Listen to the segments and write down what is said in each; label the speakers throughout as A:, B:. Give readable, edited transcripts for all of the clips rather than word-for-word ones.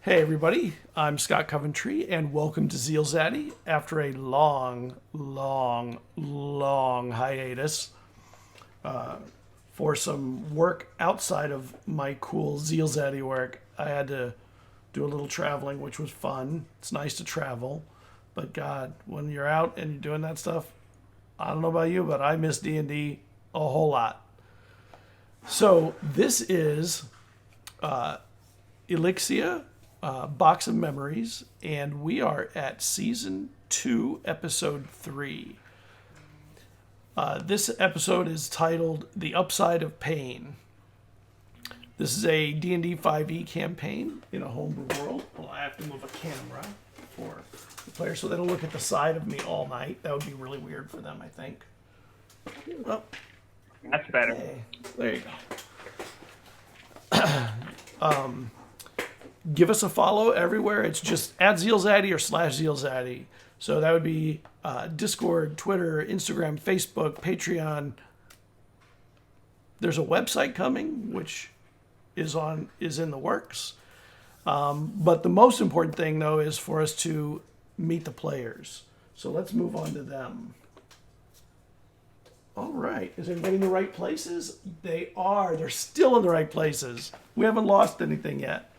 A: Hey everybody, I'm Scott Coventry and welcome to ZealZaddy after a long hiatus for some work outside of my cool ZealZaddy work. I had to do a little traveling, which was fun. It's nice to travel, but God, when you're out and you're doing that stuff, I don't know about you, but I miss D&D a whole lot. So this is Elixia, Box of Memories, and we are at Season 2, Episode 3. This episode is titled The Upside of Pain. This is a D&D 5e campaign in a homebrew world. Well, I have to move a camera for the players so they don't look at the side of me all night. That would be really weird for them, I think. Well,
B: that's better.
A: Hey, there you go. Give us a follow everywhere. It's just at ZealZaddy or /ZealZaddy. So that would be Discord, Twitter, Instagram, Facebook, Patreon. There's a website coming, which is in the works. But the most important thing, though, is for us to meet the players. So let's move on to them. All right. Is everybody in the right places? They are. They're still in the right places. We haven't lost anything yet.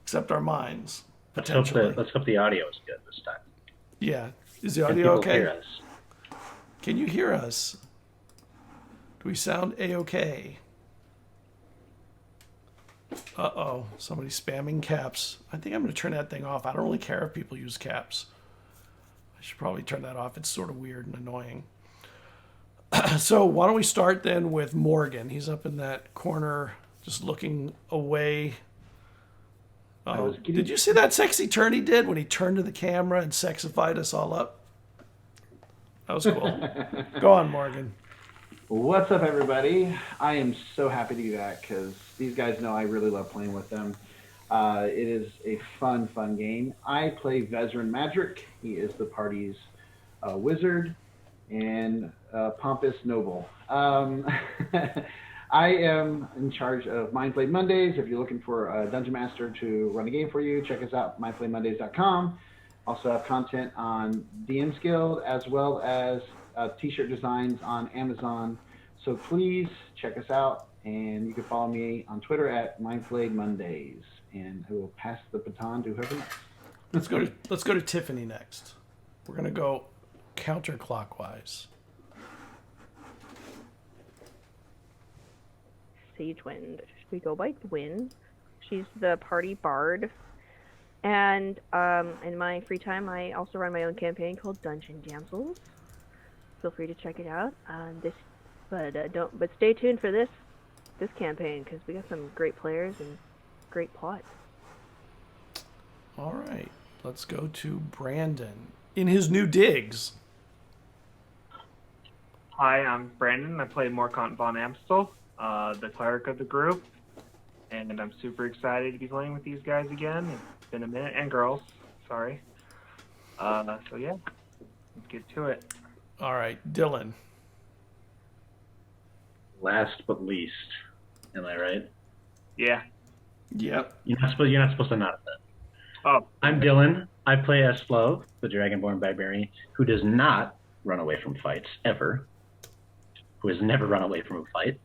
A: Except our minds, potentially.
C: Let's hope the audio is good this time.
A: Yeah. Is the audio okay?
C: Hear us?
A: Can you hear us? Do we sound A-okay? Uh-oh. Somebody's spamming caps. I think I'm going to turn that thing off. I don't really care if people use caps. I should probably turn that off. It's sort of weird and annoying. So why don't we start then with Morgan. He's up in that corner just looking away. Oh, did you see that sexy turn he did when he turned to the camera and sexified us all up? That was cool. Go on, Morgan.
D: What's up, everybody? I am so happy to be back because these guys know I really love playing with them. It is a fun game. I play Vesryn Madrick. He is the party's wizard and pompous noble. I am in charge of Mind Played Mondays. If you're looking for a DungeonMaster to run a game for you, check us out, mindplayedmondays.com. Also have content on DM's Guild as well as t-shirt designs on Amazon. So please check us out, and you can follow me on Twitter at mindplayedmondays. And I will pass the baton to whoever next.
A: Let's go to Tiffany next. We're gonna go counterclockwise.
E: Sagewind. We go by Gwyn. She's the party bard. And in my free time, I also run my own campaign called Dungeon Damsels. Feel free to check it out. But stay tuned for this campaign because we got some great players and great plot.
A: All right, let's go to Brandon in his new digs.
B: Hi, I'm Brandon. I play Morcant von Amstel, the cleric of the group, and I'm super excited to be playing with these guys again. It's been a minute, and girls, sorry. So yeah, let's get to it.
A: All right, Dillon.
C: Last but least, am I right?
B: Yeah.
A: Yep.
C: You're not supposed to nod at that.
B: Oh.
C: I'm Dillon. I play Eslov, the Dragonborne Barbarian, who does not run away from fights ever. Who has never run away from a fight.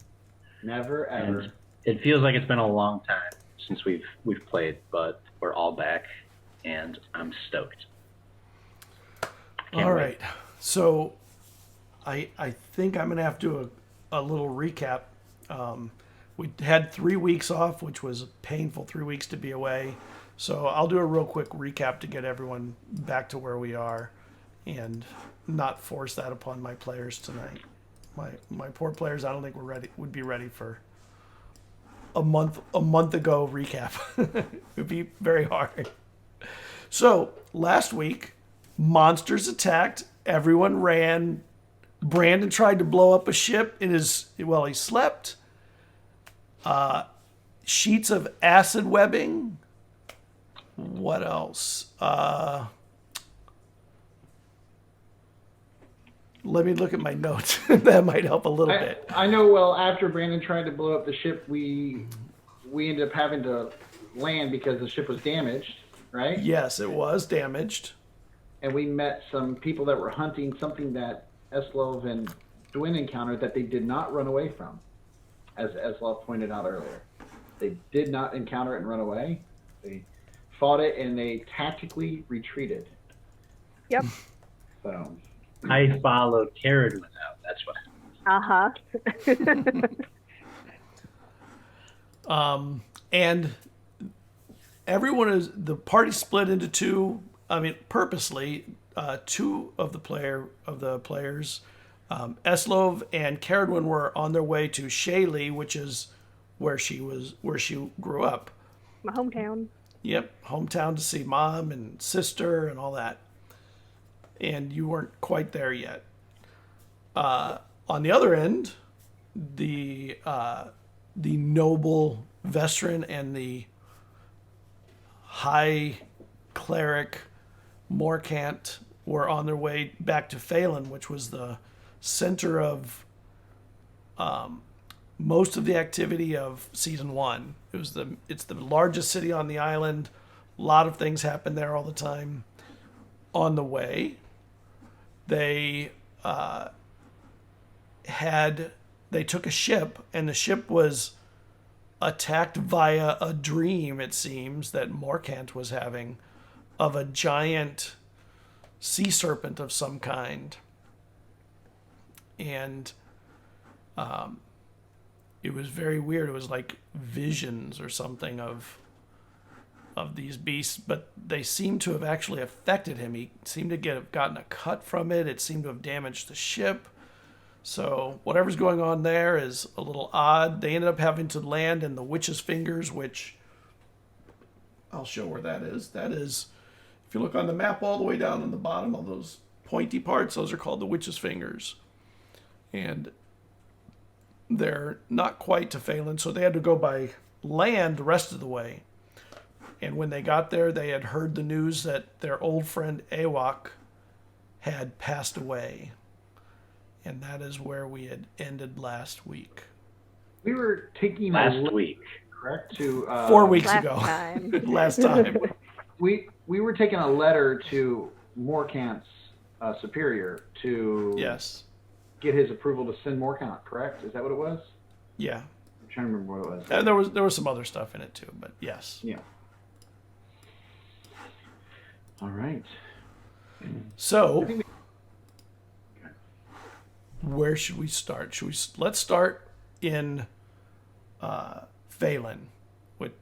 D: Never ever.
C: And it feels like it's been a long time since we've played, but we're all back, and I'm stoked.
A: All right, so I think I'm gonna have to do a little recap. We had 3 weeks off, which was a painful 3 weeks to be away. So I'll do a real quick recap to get everyone back to where we are, and not force that upon my players tonight. My poor players, I don't think would be ready for a month ago recap. It would be very hard. So last week, monsters attacked. Everyone ran. Brandon tried to blow up a ship while he slept. Sheets of acid webbing. What else? Let me look at my notes. That might help a little bit.
D: I know. Well, after Brandon tried to blow up the ship, we ended up having to land because the ship was damaged, right?
A: Yes, it was damaged.
D: And we met some people that were hunting something that Eslov and Dwyn encountered that they did not run away from, as Eslov pointed out earlier. They did not encounter it and run away. They fought it and they tactically retreated.
E: Yep.
D: So
C: I followed Caradwin out. That's what.
A: And everyone is the party split into two. I mean, purposely, two of the players, Eslov and Caradwin were on their way to Shayley, which is where she grew up.
E: My hometown.
A: Yep, hometown to see mom and sister and all that. And you weren't quite there yet. On the other end, the noble Vesryn and the high cleric Morcant were on their way back to Phelan, which was the center of most of the activity of season 1. It's the largest city on the island. A lot of things happen there all the time. On the way, they took a ship, and the ship was attacked via a dream, it seems, that Morcant was having of a giant sea serpent of some kind. And it was very weird. It was like visions or something of these beasts, but they seem to have actually affected him. He seemed to have gotten a cut from it. It seemed to have damaged the ship. So whatever's going on there is a little odd. They ended up having to land in the Witch's Fingers, which I'll show where that is. That is, if you look on the map all the way down on the bottom, all those pointy parts, those are called the Witch's Fingers. And they're not quite to Phelan, so they had to go by land the rest of the way. And when they got there, they had heard the news that their old friend Ewok had passed away. And that is where we had ended last week.
D: we were taking
C: Last week.
D: correct to
A: 4 weeks
E: Last
A: ago.
E: time.
A: Last time.
D: we were taking a letter to Morcant's superior to
A: Yes.
D: get his approval to send Morcant. Correct? Is that what it was?
A: Yeah.
D: I'm trying to remember what it was.
A: And there was some other stuff in it too, but yes.
D: Yeah. All right.
A: So, where should we start? Let's start in Phelan,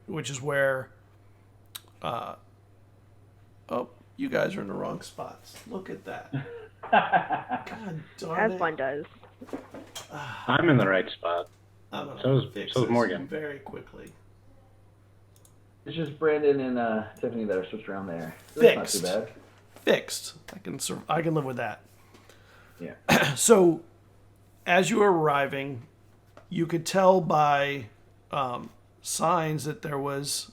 A: which is where. Oh, you guys are in the wrong spots. Look at that. God darn
E: As
A: it.
E: one does.
C: I'm in the right spot.
A: I'm gonna
C: So is
A: fix
C: so is
A: this
C: Morgan.
A: very quickly.
D: It's just Brandon and Tiffany that are switched around there.
A: Fixed.
D: That's not too
A: Fixed. I can live with that.
D: bad. Yeah.
A: So, as you were arriving, you could tell by signs that there was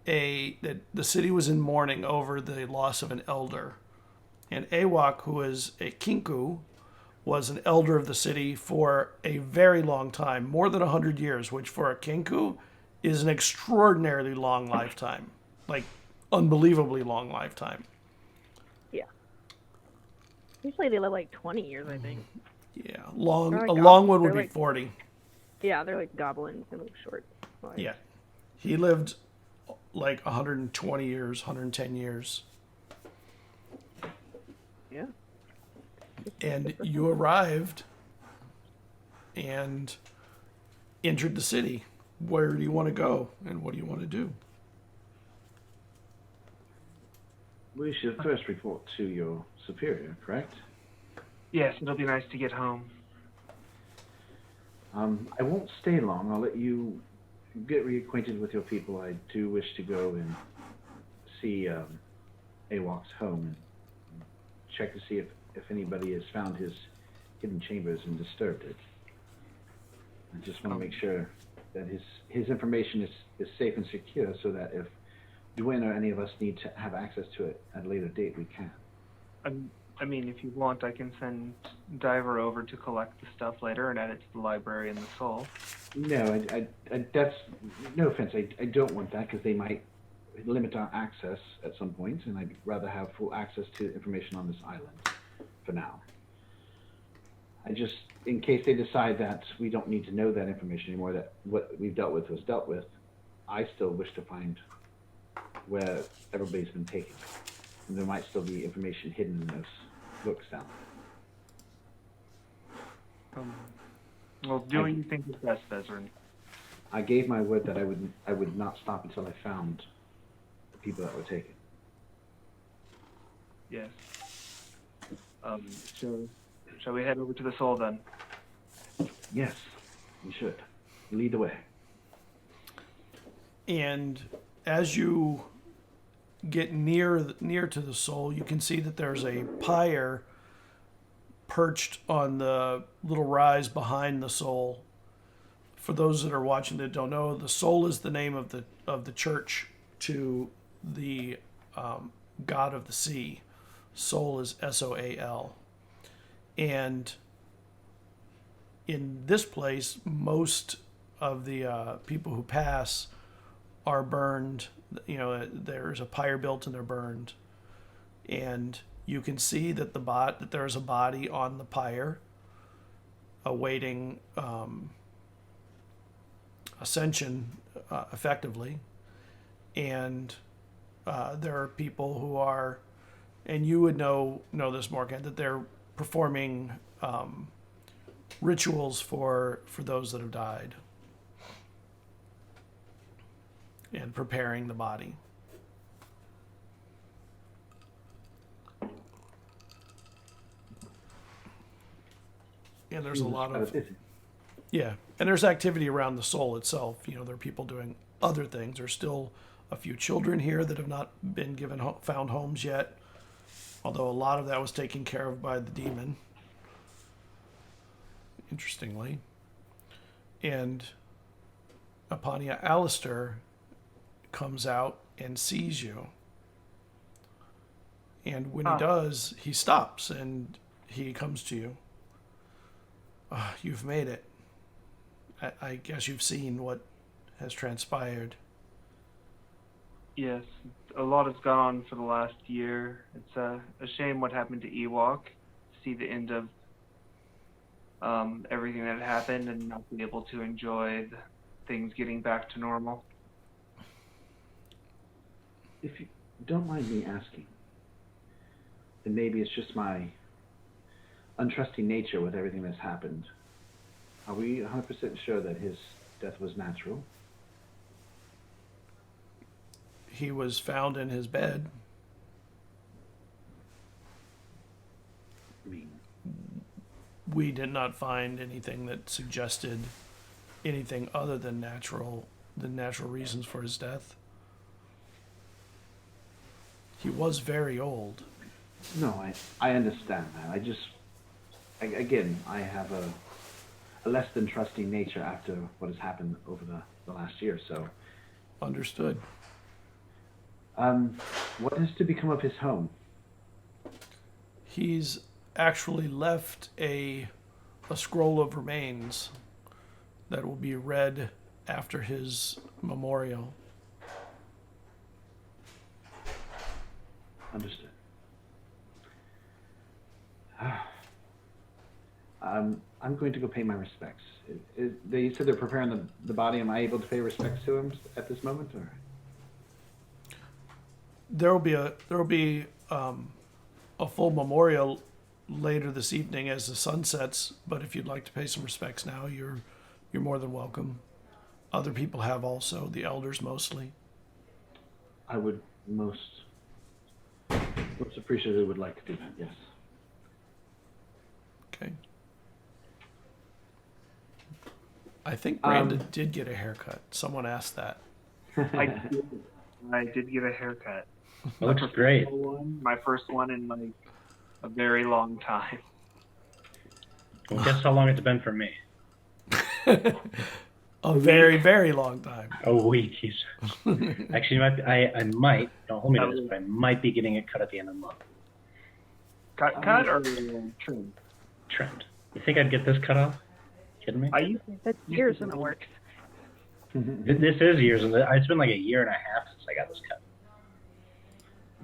A: that the city was in mourning over the loss of an elder, and Ewok, who is a Kinku, was an elder of the city for a very long time, more than 100 years, which for a Kinku is an extraordinarily long lifetime, like unbelievably long lifetime.
E: Yeah. Usually they live like 20 years, I think.
A: Yeah,
E: They're
A: a
E: like
A: long one would
E: they're
A: be
E: like-
A: 40.
E: Yeah, they're like goblins. They look short. Like,
A: Yeah. He lived like 120 years, 110 years.
E: Yeah.
A: And you arrived and entered the city. Where do you want to go and what do you want to do?
D: We should first report to your superior, correct?
B: Yes, it'll be nice to get home.
D: I won't stay long. I'll let you get reacquainted with your people. I do wish to go and see Ewok's home and check to see if anybody has found his hidden chambers and disturbed it. I just want to make sure that his information is safe and secure so that if Dwyn or any of us need to have access to it at a later date, we can.
B: I mean, if you want, I can send Diver over to collect the stuff later and add it to the library in the Soul.
D: No, that's no offense. I don't want that because they might limit our access at some point, and I'd rather have full access to information on this island for now. I just, in case they decide that we don't need to know that information anymore, that what we've dealt with was dealt with, I still wish to find where everybody's been taken. And there might still be information hidden in those books down there.
B: Well, do what you think is best, Vesryn.
D: I gave my word that I would not stop until I found the people that were taken.
B: Yes. Shall we head over to the Soul then?
D: Yes, we should. Lead the way.
A: And as you get near to the Soul, you can see that there's a pyre perched on the little rise behind the Soul. For those that are watching that don't know, the Soul is the name of the church to the god of the sea. Soul is Soal. And in this place, most of the people who pass are burned. You know, there's a pyre built and they're burned. And you can see that that there's a body on the pyre awaiting ascension, effectively. And there are people who are, and you would know this, Morcant, that they're performing rituals for those that have died and preparing the body. And there's a lot of, yeah, and there's activity around the Soul itself. You know, there are people doing other things. There's still a few children here that have not been found homes yet, although a lot of that was taken care of by the demon, interestingly. And upon you, Alistair comes out and sees you. And when he does, he stops and he comes to you. You've made it. I guess you've seen what has transpired.
B: Yes, a lot has gone on for the last year. It's a shame what happened to Ewok. See the end of everything that happened and not be able to enjoy things getting back to normal.
D: If you don't mind me asking, and maybe it's just my untrusting nature with everything that's happened, are we 100% sure that his death was natural?
A: He was found in his bed.
D: I mean,
A: We did not find anything that suggested anything other than natural reasons for his death. He was very old.
D: no, I understand that. Again, I have a less than trusting nature after what has happened over the last year, so.
A: Understood.
D: What is to become of his home?
A: He's actually left a scroll of remains that will be read after his memorial.
D: Understood. I'm going to go pay my respects. They said they're preparing the body. Am I able to pay respects to him at this moment, or?
A: There will be a full memorial later this evening as the sun sets. But if you'd like to pay some respects now, you're more than welcome. Other people have also, the elders mostly.
D: I would most appreciatively would like to do that. Yes.
A: Okay. I think Brandon did get a haircut. Someone asked that.
B: I did get a haircut.
C: It looks great.
B: My first one in like a very long time.
C: Well, guess how long it's been for me?
A: A very, very long time.
C: A week. Actually, I might, don't hold me to this, but I might be getting it cut at the end of the month.
B: Cut or trimmed?
C: Trimmed. You think I'd get this cut off? Kidding me?
B: I used
E: That's years in the works.
C: This is years. It's been like a year and a half since I got this cut.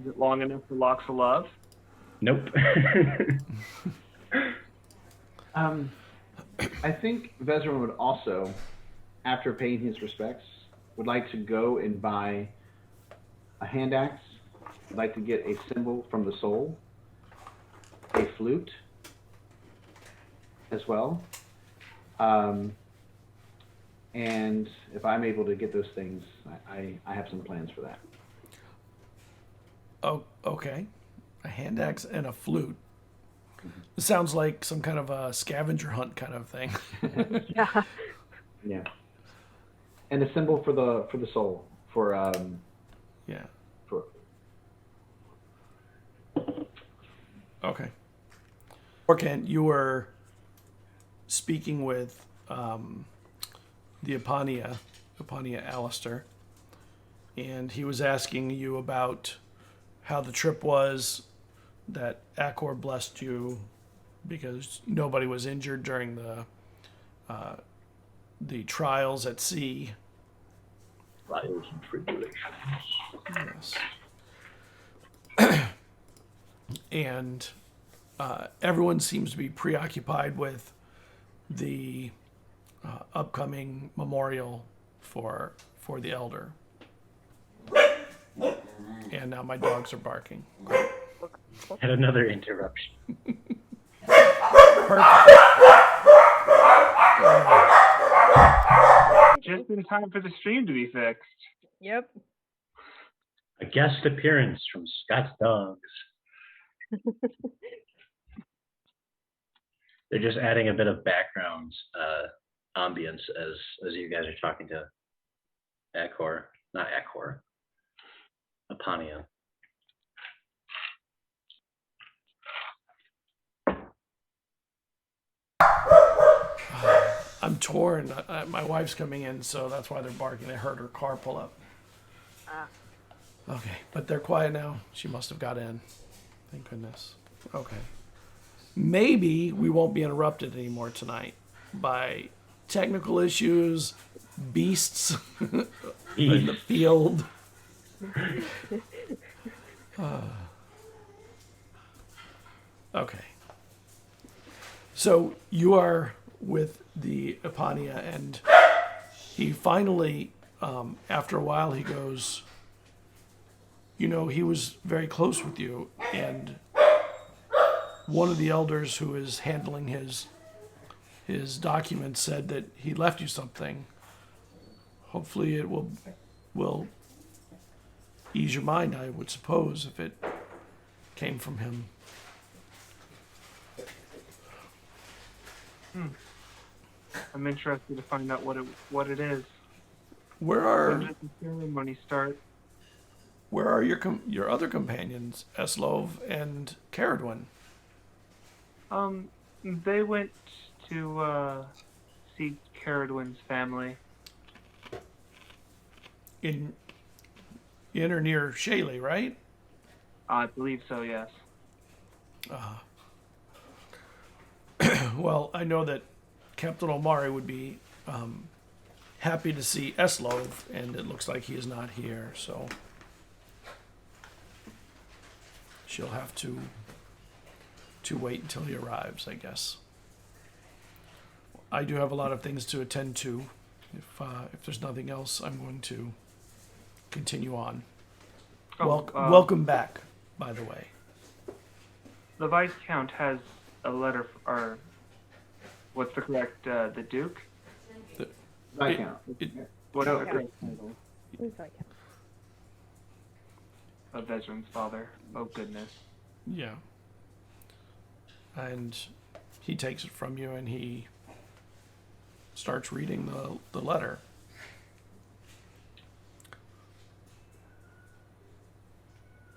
B: Is it long enough for Locks of Love?
C: Nope.
D: I think Vesryn would also, after paying his respects, would like to go and buy a hand axe. Would like to get a symbol from the soul, a flute, as well. And if I'm able to get those things, I have some plans for that.
A: Oh, okay. A hand axe and a flute. It sounds like some kind of a scavenger hunt kind of thing.
E: Yeah.
D: Yeah. And a symbol for the soul for
A: Yeah.
D: for
A: Okay. Morcant, you were speaking with the Epania Alistair, and he was asking you about how the trip was, that Acor blessed you because nobody was injured during the trials at sea.
C: Trials and tribulations.
A: Yes. And everyone seems to be preoccupied with the upcoming memorial for the elder. And now my dogs are barking.
C: And another interruption.
A: Perfect.
B: Just in time for the stream to be fixed.
E: Yep.
C: A guest appearance from Scott's Dogs. They're just adding a bit of background ambience as you guys are talking to Epania.
A: I'm torn. My wife's coming in, so that's why they're barking. I heard her car pull up. Okay, but they're quiet now. She must have got in. Thank goodness. Okay. Maybe we won't be interrupted anymore tonight by technical issues, beasts in the field. Okay. So you are with the Epania, and he finally, after a while, he goes, you know, he was very close with you, and one of the elders who is handling his documents said that he left you something. Hopefully it will ease your mind, I would suppose, if it came from him.
B: I'm interested to find out what it is.
A: Where
B: When
A: are
B: does the ceremony start?
A: your other companions, Eslov and Caradwin?
B: They went to see Caradwin's family.
A: In or near Shaley, right?
B: I believe so, yes.
A: Well, I know that Captain Omari would be happy to see Eslov, and it looks like he is not here, so she'll have to wait until he arrives, I guess. I do have a lot of things to attend to. If there's nothing else, I'm going to continue on. Welcome back, by the way.
B: The Viscount has a letter, or what's the correct, the Duke?
D: Viscount.
B: What's
E: Yeah.
B: the correct title?
E: Who's that?
B: Of Vesryn's father. Oh, goodness.
A: Yeah. And he takes it from you, and he starts reading the letter.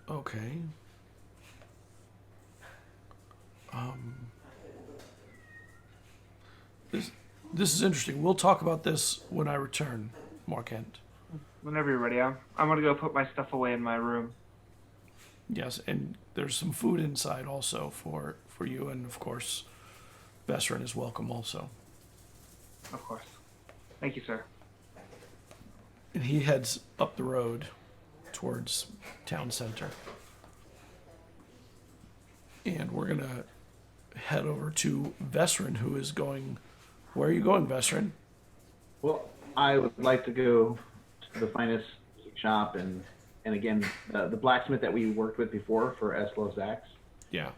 A: Okay. This is interesting. We'll talk about this when I return, Morcant.
B: Whenever you're ready, I'm gonna go put my stuff away in my room.
A: Yes, and there's some food inside also for you, and of course, Vesryn is welcome also.
B: Of course. Thank you, sir.
A: And he heads up the road towards town center. And we're going to head over to Vesryn, who is going... Where are you going, Vesryn?
D: Well, I would like to go to the finest shop and again, the blacksmith that we worked with before for Eslov's axe.
A: Yeah.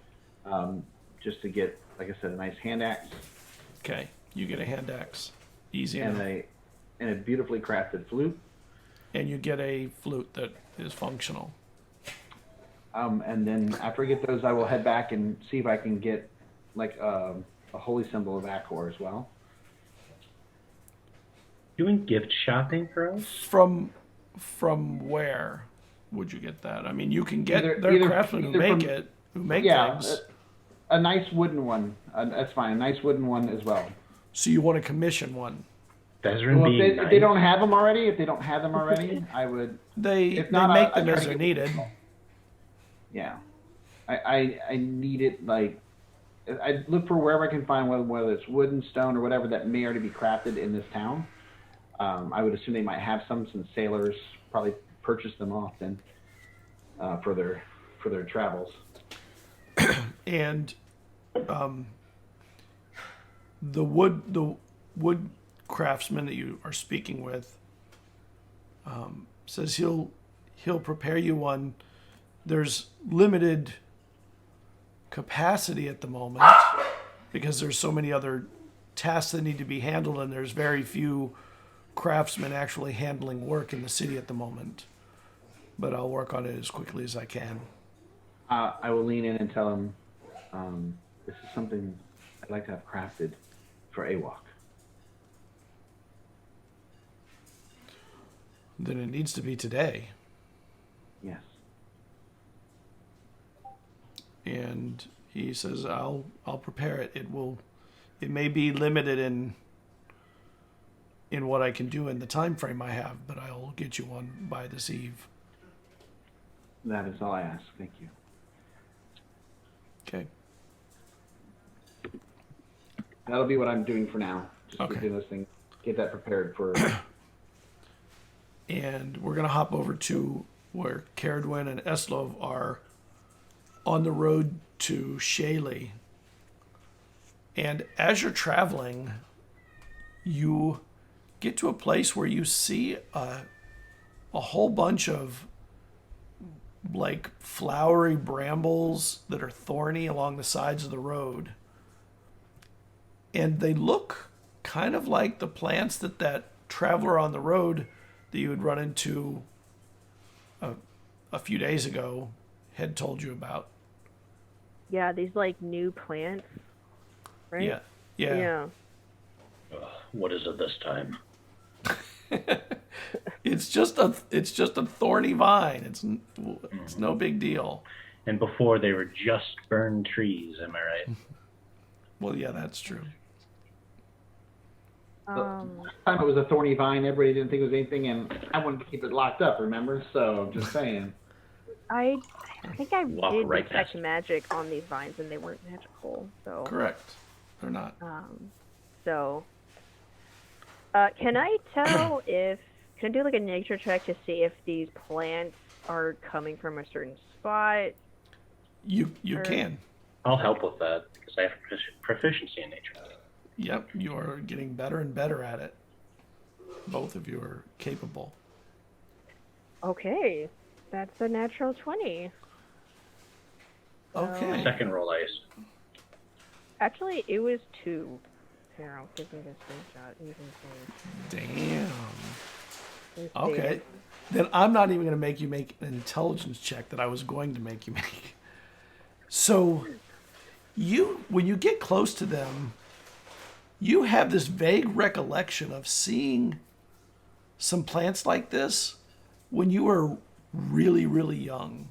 D: Just to get, like I said, a nice hand axe.
A: Okay, you get a hand axe. Easy
D: and
A: enough.
D: And a beautifully crafted flute.
A: And you get a flute that is functional.
D: And then after I get those, I will head back and see if I can get like a holy symbol of Akor as well.
C: Doing gift shopping, girls?
A: From where would you get that? I mean, you can get
D: Either
A: craftsmen who make things.
D: A nice wooden one. That's fine. A nice wooden one as well.
A: So you want to commission one?
C: Vesryn
D: Well,
C: being nice.
D: if they don't have them already, I would.
A: They
D: not,
A: make
D: I
A: them
D: try
A: as
D: to
A: they're
D: get-
A: needed.
D: Yeah, I need it like. I look for wherever I can find whether it's wooden, stone, or whatever that may already be crafted in this town. I would assume they might have some, since sailors probably purchase them often for their travels.
A: And the wood craftsman that you are speaking with says he'll prepare you one. There's limited capacity at the moment because there's so many other tasks that need to be handled, and there's very few craftsmen actually handling work in the city at the moment. But I'll work on it as quickly as I can.
D: I will lean in and tell him, this is something I'd like to have crafted for Awok.
A: Then it needs to be today.
D: Yes.
A: And he says, I'll prepare it. It may be limited in what I can do in the time frame I have, but I'll get you one by this eve.
D: That is all I ask. Thank you.
A: Okay.
D: That'll be what I'm doing for now. Just
A: Okay.
D: doing those things. Get that prepared for.
A: And we're going to hop over to where Caradwyn and Eslov are on the road to Shaley. And as you're traveling, you get to a place where you see a whole bunch of like flowery brambles that are thorny along the sides of the road. And they look kind of like the plants that traveler on the road that you had run into a few days ago had told you about.
E: Yeah, these like new plants, right?
A: Yeah.
C: What is it this time?
A: It's just a thorny vine. It's no big deal.
C: And before they were just burned trees, am I right?
A: Well, yeah, that's true.
D: Last time it was a thorny vine. Everybody didn't think it was anything, and I wanted to keep it locked up. Remember? So just saying.
E: I think I
C: Walk
E: did
C: right
E: detect
C: past it.
E: magic on these vines, and they weren't magical. So
A: Correct. They're not.
E: Can I tell if can I do like a nature check to see if these plants are coming from a certain spot?
A: You can.
C: I'll help with that because I have proficiency in nature.
A: Yep, you are getting better and better at it. Both of you are capable.
E: Okay, that's a natural 20.
A: Okay.
C: Second roll, I assume.
E: Actually, it was 2. Here, I'll give you this screenshot. You can see.
A: Damn.
E: You see
A: Okay.
E: it.
A: Then I'm not even going to make you make an intelligence check that I was going to make you make. So, when you get close to them, you have this vague recollection of seeing some plants like this when you were really, really young.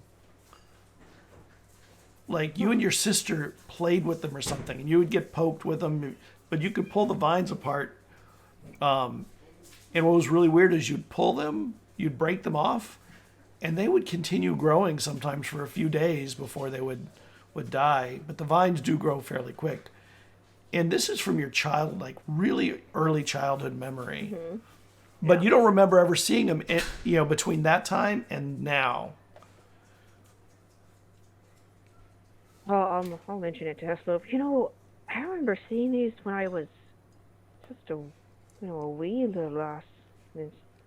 A: Like you and your sister played with them or something, and you would get poked with them, but you could pull the vines apart. And what was really weird is you'd pull them, you'd break them off, and they would continue growing sometimes for a few days before they would die. But the vines do grow fairly quick. and this is from your really early childhood memory.
E: Mm-hmm.
A: But you don't remember ever seeing him, between that time and now.
E: I'll mention it to Eslov. I remember seeing these when I was just a wee little lass.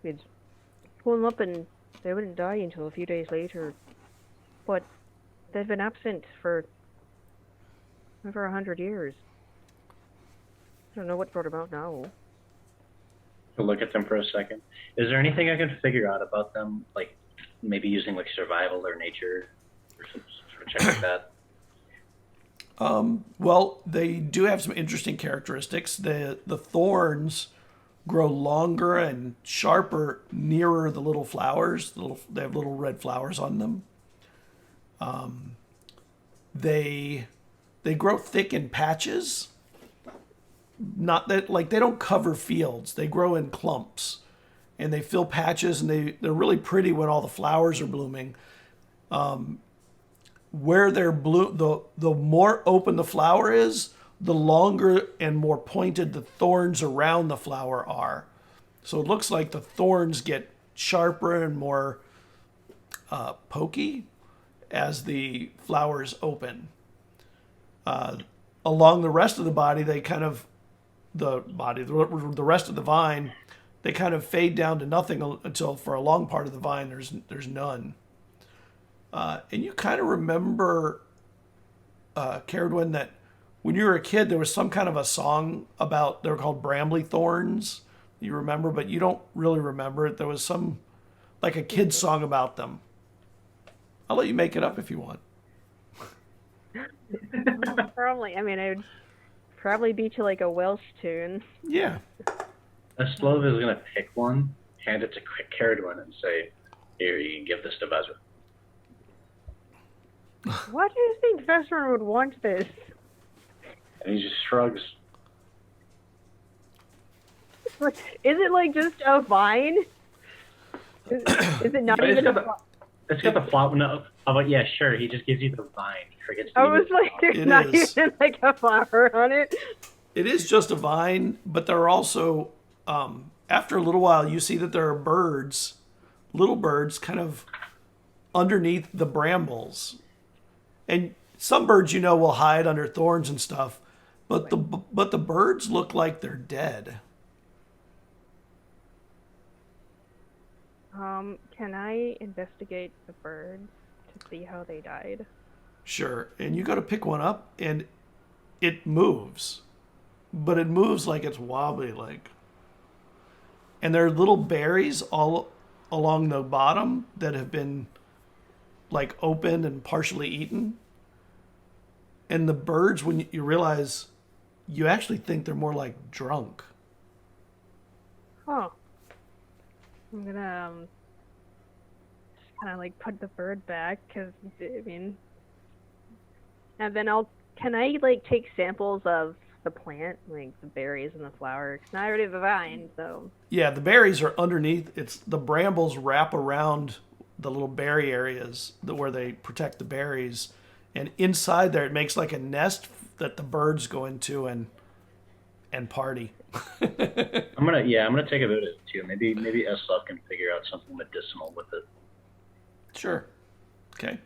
E: We'd pull them up and they wouldn't die until a few days later. But they've been absent for over 100 years. I don't know what brought them out now.
C: To look at them for a second. Is there anything I can figure out about them, like maybe using like survival or nature or some sort of check like that?
A: Well, they do have some interesting characteristics. The thorns grow longer and sharper nearer the little flowers. They have little red flowers on them. They grow thick in patches. Not that they don't cover fields. They grow in clumps, and they fill patches, and they're really pretty when all the flowers are blooming. Where they're the more open the flower is, the longer and more pointed the thorns around the flower are. So it looks like the thorns get sharper and more pokey as the flowers open. Along the rest of the body, the rest of the vine, they kind of fade down to nothing until for a long part of the vine there's none. And you kind of remember, Caradwin, that when you were a kid, there was some kind of a song about, they were called brambly thorns. You remember, but you don't really remember it. There was some, like a kid's song about them. I'll let you make it up if you want.
E: Probably. I mean, I would probably be to like a Welsh tune.
A: Yeah.
C: Eslov is going to pick one, hand it to Caradwin, and say, "Here, you can give this to Vesryn."
E: Why do you think Vesryn would want this?
C: And he just shrugs.
E: Is it like just a vine? Is it not
C: It's
E: even
C: got it's got the flower. No, but yeah, sure. He just gives you the vine. He forgets to
E: I
C: give
E: was
C: you the
E: like,
C: flower.
E: there's not even like a flower on it.
A: It is just a vine, but there are also, after a little while, you see that there are birds, little birds, kind of underneath the brambles. And some birds, will hide under thorns and stuff, but the birds look like they're dead.
E: Can I investigate the birds to see how they died?
A: Sure. And you go to pick one up, and it moves. But it moves like it's wobbly, And there are little berries all along the bottom that have been, opened and partially eaten. And the birds, when you realize, you actually think they're more like drunk.
E: Huh. I'm gonna just kind of put the bird back, because and then can I take samples of the plant, the berries and the flower? Cause I already have a vine, so.
A: Yeah, the berries are underneath. It's the brambles wrap around the little berry areas where they protect the berries, and inside there it makes like a nest that the birds go into and party.
C: I'm gonna take a bit of it too. Maybe Eslov can figure out something medicinal with it.
A: Sure. Okay.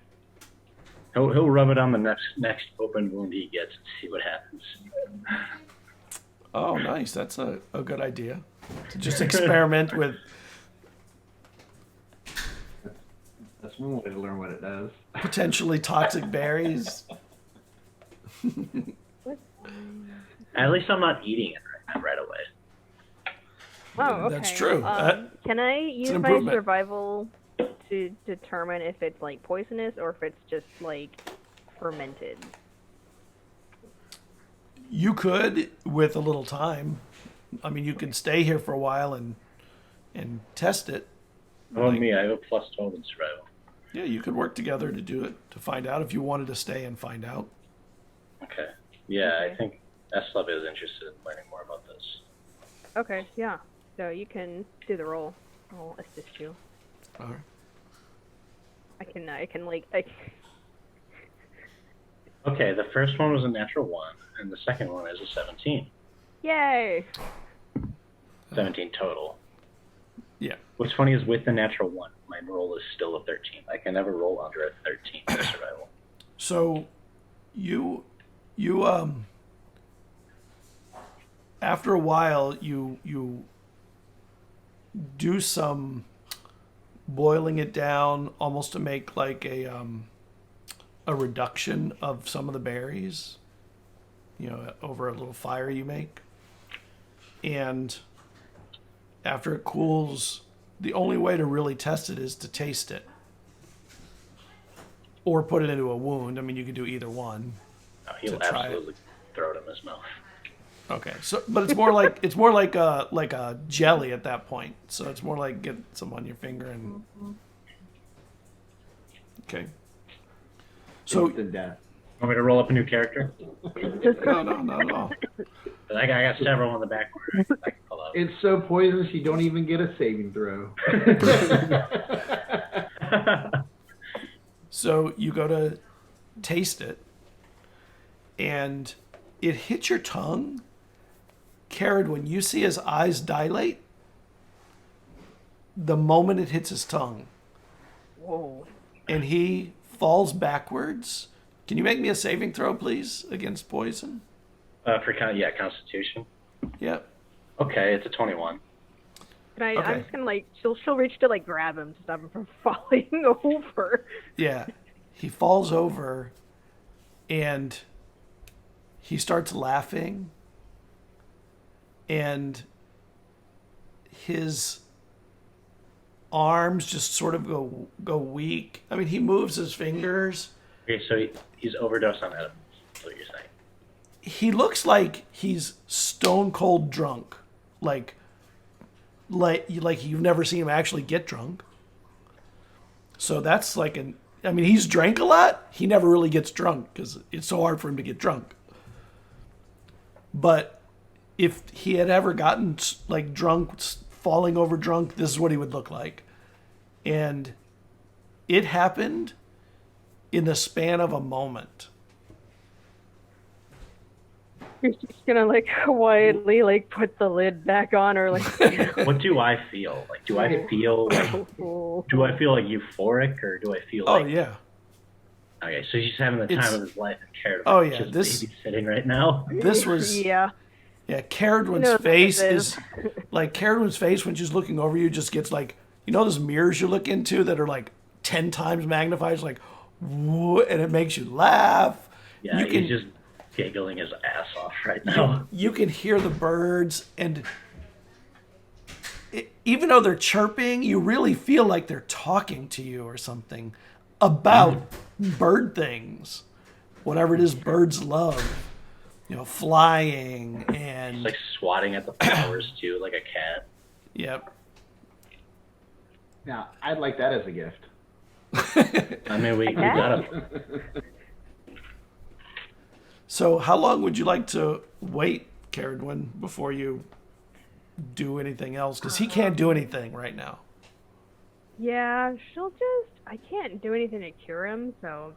C: He'll rub it on the next open wound he gets and see what happens.
A: Oh, nice. That's a good idea. To just experiment with.
D: That's one way to learn what it does.
A: Potentially toxic berries.
C: At least I'm not eating it right away.
E: Oh, okay.
A: That's true.
E: Can I use
A: an
E: my
A: improvement.
E: survival to determine if it's poisonous or if it's just fermented?
A: You could, with a little time. I mean, you could stay here for a while and test it.
C: Well, me, I have a +12 in survival.
A: Yeah, you could work together to do it, to find out if you wanted to stay and find out.
C: Okay. Yeah,
E: Okay.
C: I think Eslov is interested in learning more about this.
E: Okay, yeah. So you can do the roll. I'll assist you.
A: All right.
C: Okay, the first one was a natural 1, and the second one is a 17.
E: Yay!
C: 17 total.
A: Yeah.
C: What's funny is with the natural 1, my roll is still a 13. I can never roll under a 13 for survival.
A: So, you after a while, you do some boiling it down almost to make like a reduction of some of the berries, over a little fire you make. And after it cools, the only way to really test it is to taste it. Or put it into a wound. I mean, you can do either one.
C: No, he'll
A: To try it.
C: absolutely throw it in his mouth.
A: Okay, so but it's more like like a jelly at that point. So it's more like get some on your finger and. Okay. So
D: Instant death.
C: Want me to roll up a new character?
A: no, not at all.
C: I got several on the back corner I can pull up.
D: It's so poisonous you don't even get a saving throw.
A: So you go to taste it, and it hits your tongue. Carrot, when you see his eyes dilate, the moment it hits his tongue,
E: Whoa.
A: and he falls backwards. Can you make me a saving throw, please, against poison?
C: Constitution.
A: Yep.
C: Okay, it's a 21.
E: And
A: Okay.
E: I'm just gonna she'll reach to grab him to stop him from falling over.
A: Yeah. He falls over, and he starts laughing, and his arms just sort of go weak. I mean, he moves his fingers.
C: Okay, so he's overdosed on edibles. That's what you're saying.
A: He looks like he's stone cold drunk, like you've never seen him actually get drunk. So that's I mean, he's drank a lot. He never really gets drunk because it's so hard for him to get drunk. But if he had ever gotten drunk, falling over drunk, this is what he would look like. And it happened in the span of a moment.
E: You're just gonna quietly put the lid back on or
C: What do I feel? Do I feel euphoric or do I feel
A: Oh yeah.
C: Okay, so he's having the time of his life and cared
A: Oh,
C: about
A: yeah,
C: just babysitting right now.
A: This was
E: yeah.
A: Carradwin's
E: You know
A: face
E: what
A: is Carradwin's face when she's looking over you just gets those mirrors you look into that are 10 times magnified. It's whoa, and it makes you laugh.
C: Yeah, he's just giggling his ass off right now.
A: You can hear the birds, and even though they're chirping, you really feel like they're talking to you or something about bird things, whatever it is birds love. Flying and
C: He's swatting at the flowers too, like a cat.
A: Yep.
D: Now, I'd like that as a gift.
C: I mean, we got him.
A: So how long would you like to wait, Carradwin, before you do anything else? Because he can't do anything right now.
E: Yeah, I can't do anything to cure him, so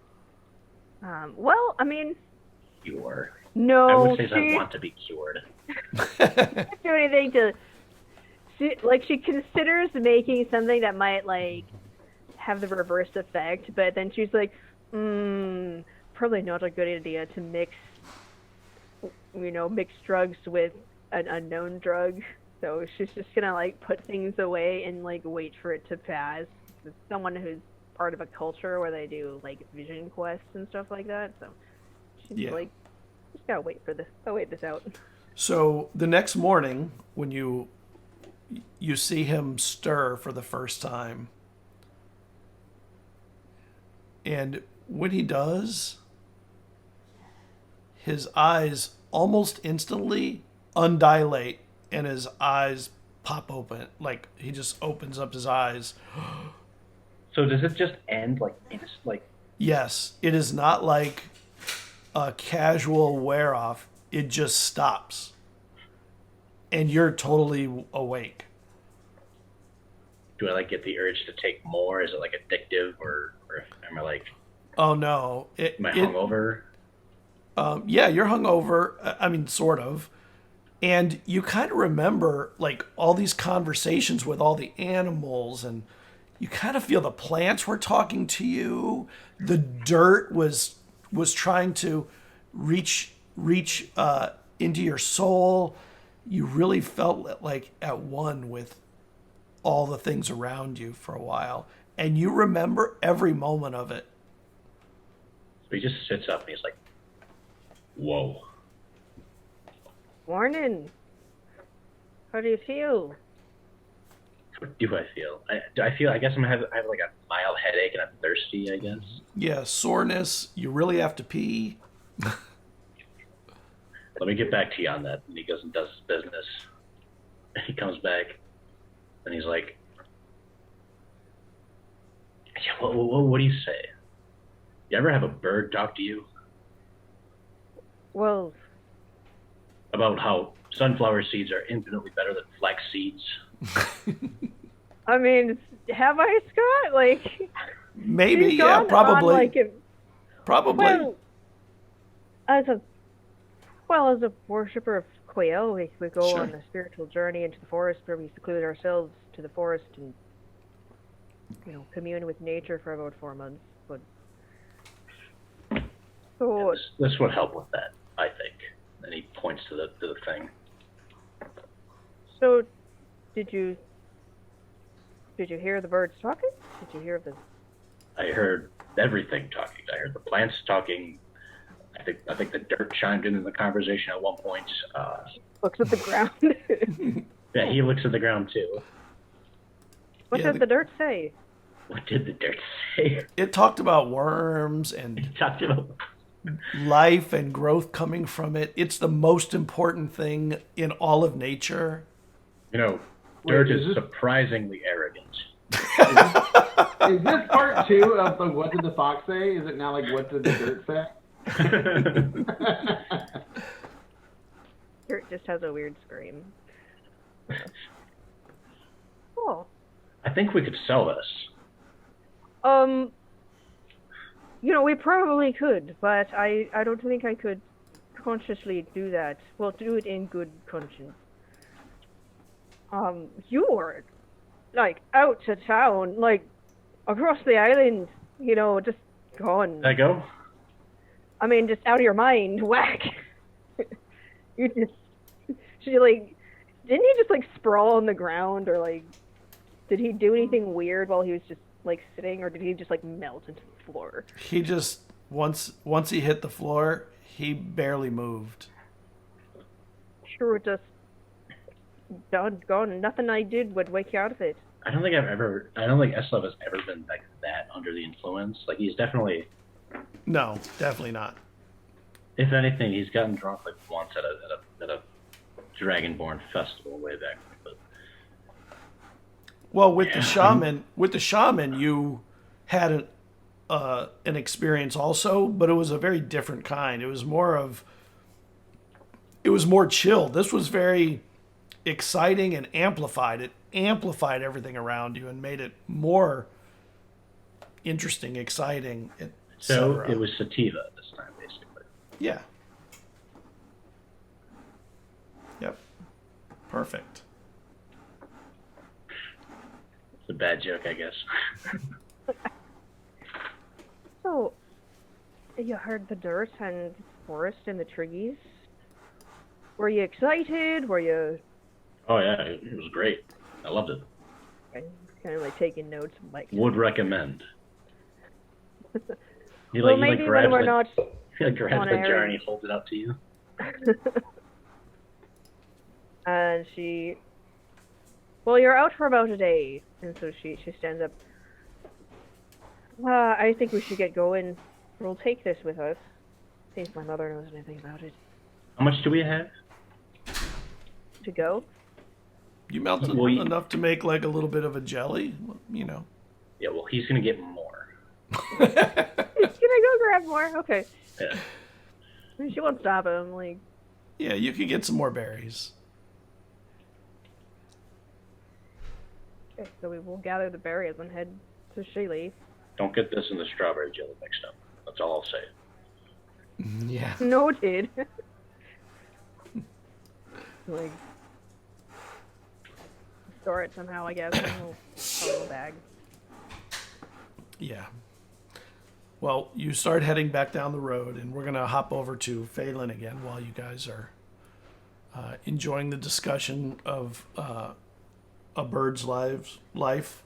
E: I mean,
C: Cure.
E: no,
C: I would say
E: she
C: I want to be cured.
E: can't do anything to she considers making something that might have the reverse effect, but then she's probably not a good idea to mix drugs with an unknown drug. So she's just gonna put things away and wait for it to pass. It's someone who's part of a culture where they do vision quests and stuff like that. So she's just gotta wait for this. I'll wait this out.
A: So the next morning, when you see him stir for the first time, and when he does, his eyes almost instantly undilate and his eyes pop open. He just opens up his eyes.
C: So does it just end
A: Yes, it is not like a casual wear off. It just stops. And you're totally awake.
C: Do I get the urge to take more? Is it addictive or am I
A: Oh no.
C: am I hungover?
A: Yeah, you're hungover. I mean, sort of. And you kind of remember like all these conversations with all the animals, and you kind of feel the plants were talking to you. The dirt was trying to reach into your soul. You really felt like at one with all the things around you for a while, and you remember every moment of it.
C: So he just sits up and he's like, "Whoa."
E: Morning. How do you feel?
C: What do I feel? I guess I have like a mild headache and I'm thirsty, I guess.
A: Yeah, soreness. You really have to pee.
C: Let me get back to you on that. And he goes and does his business. He comes back and he's like, "Yeah, what do you say? You ever have a bird talk to you
E: Well,
C: about how sunflower seeds are infinitely better than flax seeds?"
E: I mean, have I, Scott? Like,
A: Maybe,
E: he's
A: yeah,
E: gone
A: probably.
E: on, like,
A: Probably.
E: well, as a worshipper of quail, we go
A: Sure.
E: on a spiritual journey into the forest where we seclude ourselves to the forest and, commune with nature for about 4 months. But so
C: This would help with that, I think. And he points to the thing.
E: So, did you hear the birds talking? Did you hear the?
C: I heard everything talking. I heard the plants talking. I think the dirt chimed in the conversation at one point.
E: Looks at the ground.
C: Yeah, he looks at the ground too.
E: What
A: Yeah,
E: does the dirt say?
C: What did the dirt say?
A: It talked about worms
C: He
A: and
C: talked about
A: life and growth coming from it. It's the most important thing in all of nature.
C: dirt
D: is
C: is
D: this-
C: surprisingly arrogant.
D: Is this part 2 of the What Did the Fox Say? Is it now like What Did the Dirt Say?
E: Dirt just has a weird scream. Oh.
C: I think we could sell this.
E: We probably could, but I don't think I could consciously do that. Well, do it in good conscience. You were, like, out to town, like, across the island, just gone.
C: Did I go?
E: I mean, just out of your mind, whack. Didn't he just, like, sprawl on the ground, or, like, did he do anything weird while he was just, like, sitting, or did he just, like, melt into the floor?
A: He just once he hit the floor, he barely moved.
E: Sure, just gone. Nothing I did would wake you out of it.
C: I don't think Eslov has ever been like that under the influence. Like he's definitely,
A: No, definitely not.
C: if anything, he's gotten drunk like once at a Dragonborne festival way back. But
A: Well, with
C: Yeah.
A: the shaman, you had an experience also, but it was a very different kind. It was more chill. This was very exciting and amplified. It amplified everything around you and made it more interesting, exciting,
C: so
A: etc.
C: it was sativa this time, basically.
A: Yeah. Yep. Perfect.
C: It's a bad joke, I guess.
E: So, you heard the dirt and the forest and the trees. Were you excited? Were you
C: Oh yeah, it was great. I loved it.
E: kind of like taking notes? Like,
C: Would recommend. He
E: well,
C: he
E: maybe when
C: grabs
E: we're
C: the,
E: not.
C: he grabs
E: on
C: the
E: air.
C: jar and he holds it up to you.
E: And she. Well, you're out for about a day, and so she stands up. I think we should get going. We'll take this with us. See if my mother knows anything about it.
C: How much do we have?
E: To go?
A: You melted
C: Well,
A: enough to make like a little bit of a jelly,
C: Yeah, well, he's gonna get more.
E: Can I go grab more? Okay.
C: Yeah.
E: She won't stop him. Like,
A: Yeah, you could get some more berries.
E: okay, so we will gather the berries and head to Sheely.
C: Don't get this in the strawberry jelly mixed up. That's all I'll say.
A: Yeah.
E: Noted. Like, store it somehow, I guess, in a little bag.
A: Yeah. Well, you start heading back down the road, and we're going to hop over to Phelan again while you guys are enjoying the discussion of a bird's life.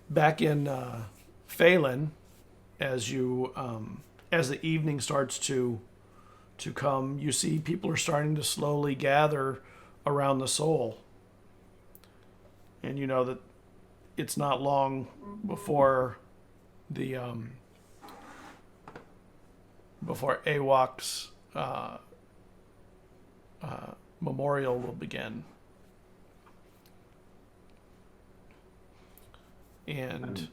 A: Back in Phelan, as you as the evening starts to come, you see people are starting to slowly gather around the soul, and you know that it's not long before the before Awok's memorial will begin. And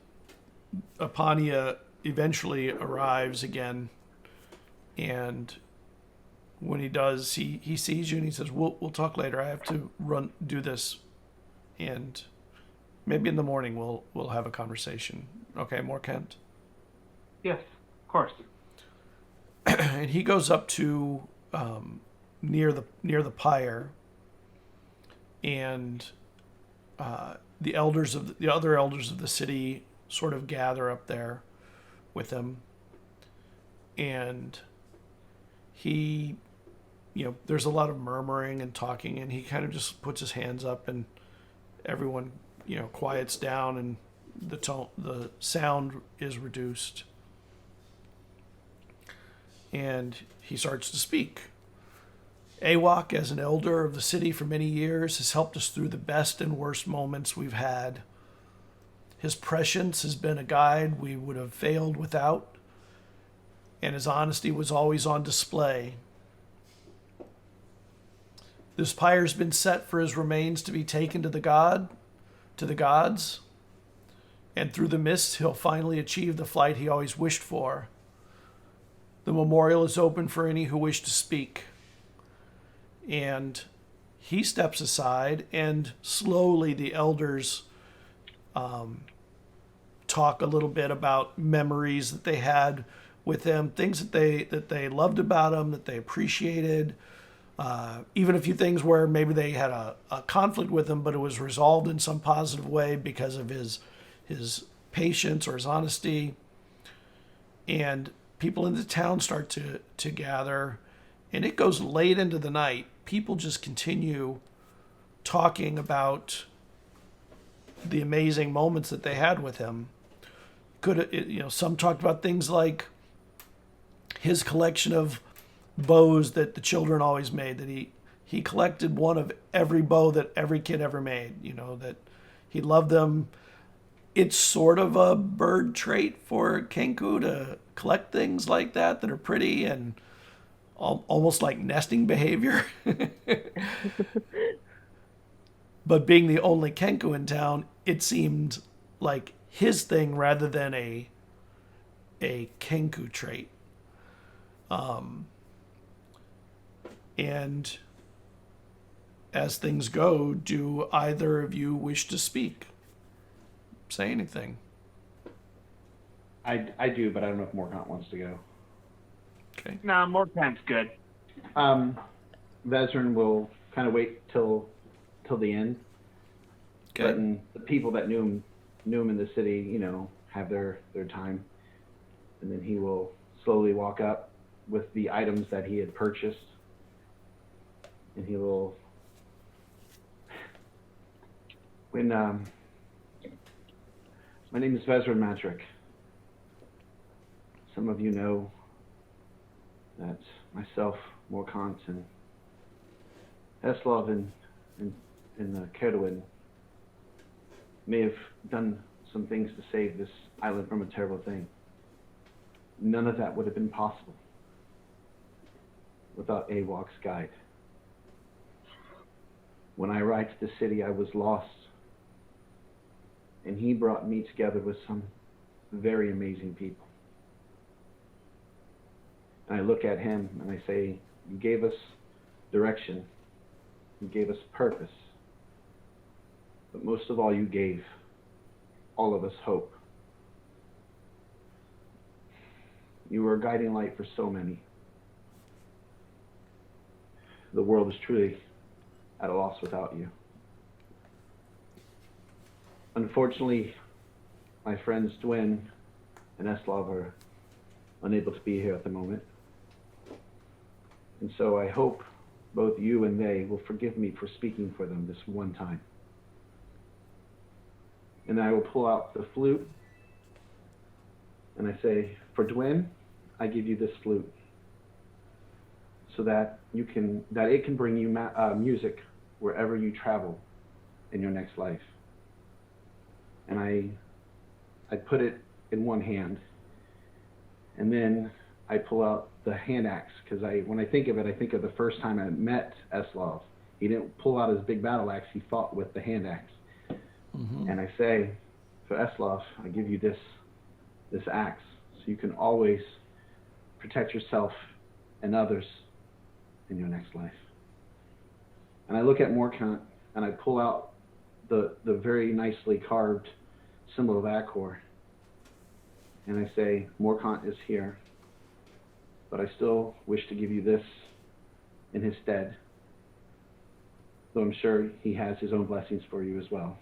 A: Apania eventually arrives again, and when he does, he sees you and he says, "We'll talk later. I have to do this, and maybe in the morning we'll have a conversation." Okay, Morcant.
B: Yes, of course.
A: And he goes up to near the pyre, and the other elders of the city sort of gather up there with him, and he, there's a lot of murmuring and talking, and he kind of just puts his hands up, and everyone, quiets down, and the sound is reduced, and he starts to speak. Awok, as an elder of the city for many years, has helped us through the best and worst moments we've had. His prescience has been a guide we would have failed without, and his honesty was always on display. This pyre's been set for his remains to be taken to the gods, and through the mist he'll finally achieve the flight he always wished for. The memorial is open for any who wish to speak. And he steps aside, and slowly the elders talk a little bit about memories that they had with him, things that they loved about him, that they appreciated, even a few things where maybe they had a conflict with him, but it was resolved in some positive way because of his patience or his honesty. And people in the town start to gather, and it goes late into the night. People just continue talking about the amazing moments that they had with him. Some talked about things like his collection of bows that the children always made, that he collected one of every bow that every kid ever made, that he loved them. It's sort of a bird trait for Kenku to collect things like that are pretty and almost like nesting behavior. But being the only Kenku in town, it seemed like his thing rather than a Kenku trait. And as things go, do either of you wish to speak? Say anything.
D: I do, but I don't know if Morcant wants to go.
A: Okay.
B: Nah, Morcant's good.
D: Vesryn will kind of wait till the end.
A: Okay.
D: Letting the people that knew him in the city, have their time. And then he will slowly walk up with the items that he had purchased. And he will... My name is Vesryn Matrick. Some of you know that myself, Morcant, and Eslov and Kerwin may have done some things to save this island from a terrible thing. None of that would have been possible without Awok's guide. When I arrived at the city, I was lost, and he brought me together with some very amazing people. And I look at him and I say, you gave us direction, you gave us purpose, but most of all, you gave all of us hope. You were a guiding light for so many. The world is truly at a loss without you. Unfortunately, my friends Dwyn and Eslov are unable to be here at the moment. And so I hope both you and they will forgive me for speaking for them this one time. And I will pull out the flute, and I say, for Dwyn, I give you this flute, so that it can bring you music wherever you travel in your next life. And I put it in one hand, and then I pull out the hand axe, because when I think of it, I think of the first time I met Eslov. He didn't pull out his big battle axe, he fought with the hand axe. Mm-hmm. And I say, for Eslov, I give you this axe, so you can always protect yourself and others in your next life. And I look at Morcant, and I pull out the very nicely carved symbol of Acor, and I say, Morcant is here, but I still wish to give you this in his stead, though I'm sure he has his own blessings for you as well.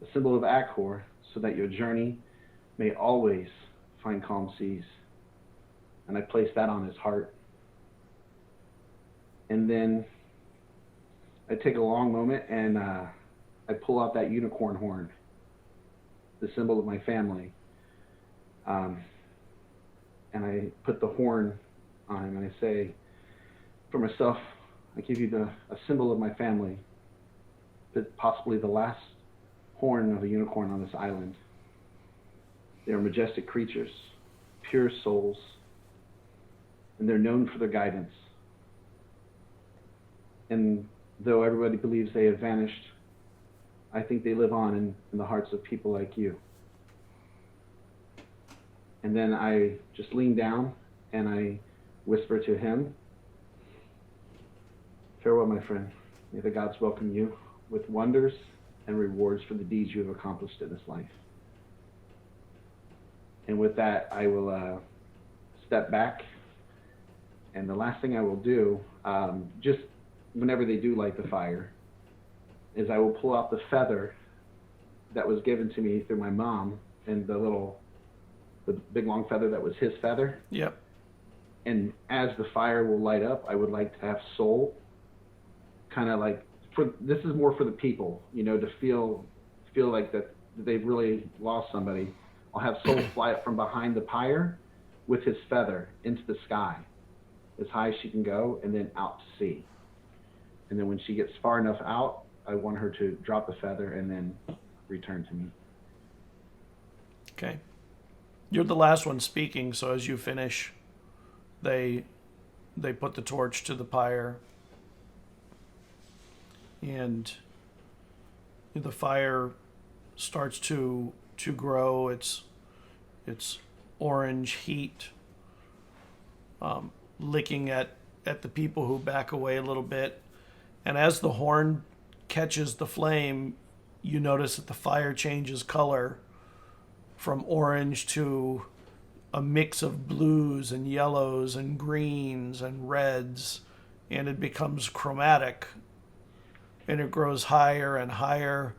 D: The symbol of Acor, so that your journey may always find calm seas. And I place that on his heart. And then I take a long moment, and I pull out that unicorn horn, the symbol of my family. And I put the horn on him, and I say, for myself, I give you a symbol of my family, but possibly the last horn of a unicorn on this island. They are majestic creatures, pure souls, and they're known for their guidance. And though everybody believes they have vanished, I think they live on in the hearts of people like you. And then I just lean down and I whisper to him, farewell, my friend. May the gods welcome you with wonders and rewards for the deeds you have accomplished in this life. And with that, I will step back. And the last thing I will do, just whenever they do light the fire, is I will pull out the feather that was given to me through my mom, and the big long feather that was his feather.
A: Yep.
D: And as the fire will light up, I would like to have Soul kind of like, this is more for the people, to feel like that they've really lost somebody. I'll have Soul fly up from behind the pyre with his feather into the sky, as high as she can go, and then out to sea. And then when she gets far enough out, I want her to drop the feather and then return to me.
A: Okay. You're the last one speaking, so as you finish, they put the torch to the pyre, and the fire starts to grow. It's orange heat, licking at the people who back away a little bit. And as the horn catches the flame, you notice that the fire changes color from orange to a mix of blues and yellows and greens and reds, and it becomes chromatic, and it grows higher and higher,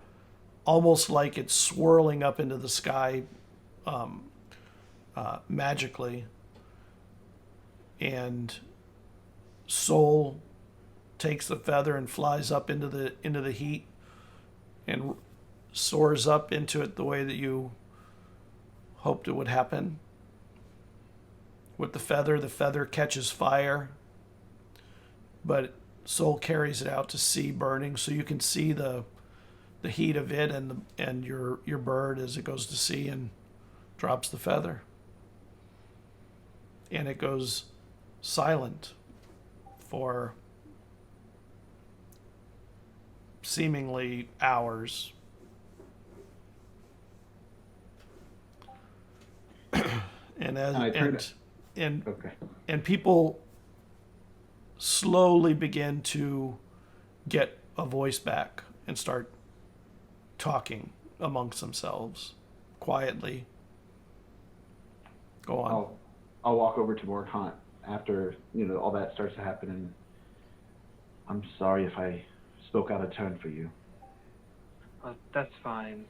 A: almost like it's swirling up into the sky magically. And Soul takes the feather and flies up into the heat and soars up into it the way that you hoped it would happen. With the feather catches fire, but Soul carries it out to sea burning, so you can see the heat of it and your bird as it goes to sea and drops the feather. And it goes silent for seemingly hours. And people slowly begin to get a voice back and start talking amongst themselves quietly. Go on.
D: I'll walk over to Morcant after all that starts to happen, and I'm sorry if I spoke out of turn for you.
B: That's fine.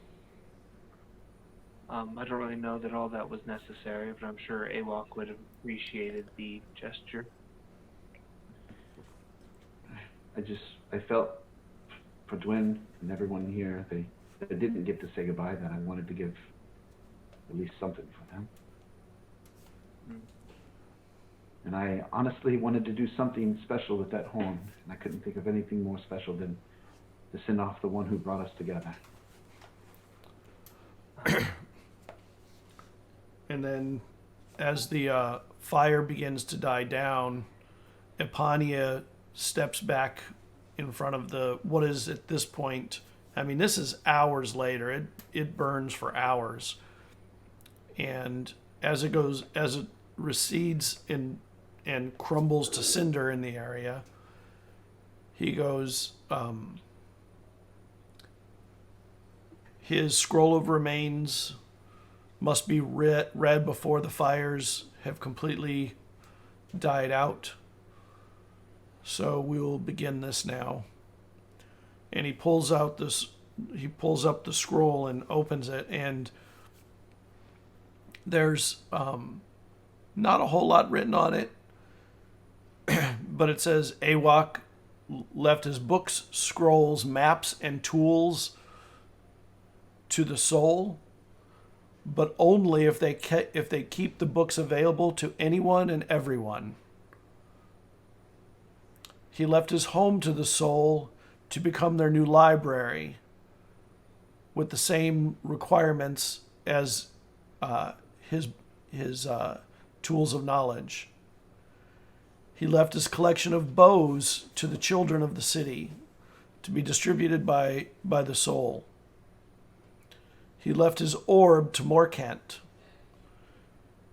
B: I don't really know that all that was necessary, but I'm sure Awok would have appreciated the gesture.
D: I felt for Dwyn and everyone here, they didn't get to say goodbye, that I wanted to give at least something for them. And I honestly wanted to do something special with that horn, and I couldn't think of anything more special than to send off the one who brought us together.
A: And then as the fire begins to die down, Epania steps back in front of what is at this point, I mean, this is hours later. It burns for hours. And as it recedes and crumbles to cinder in the area, he goes, his scroll of remains must be read before the fires have completely died out. So we will begin this now. And he pulls up the scroll and opens it, and there's not a whole lot written on it, but it says Awok left his books, scrolls, maps, and tools to the soul, but only if they keep the books available to anyone and everyone. He left his home to the soul to become their new library, with the same requirements as his tools of knowledge. He left his collection of bows to the children of the city, to be distributed by the soul. He left his orb to Morcant.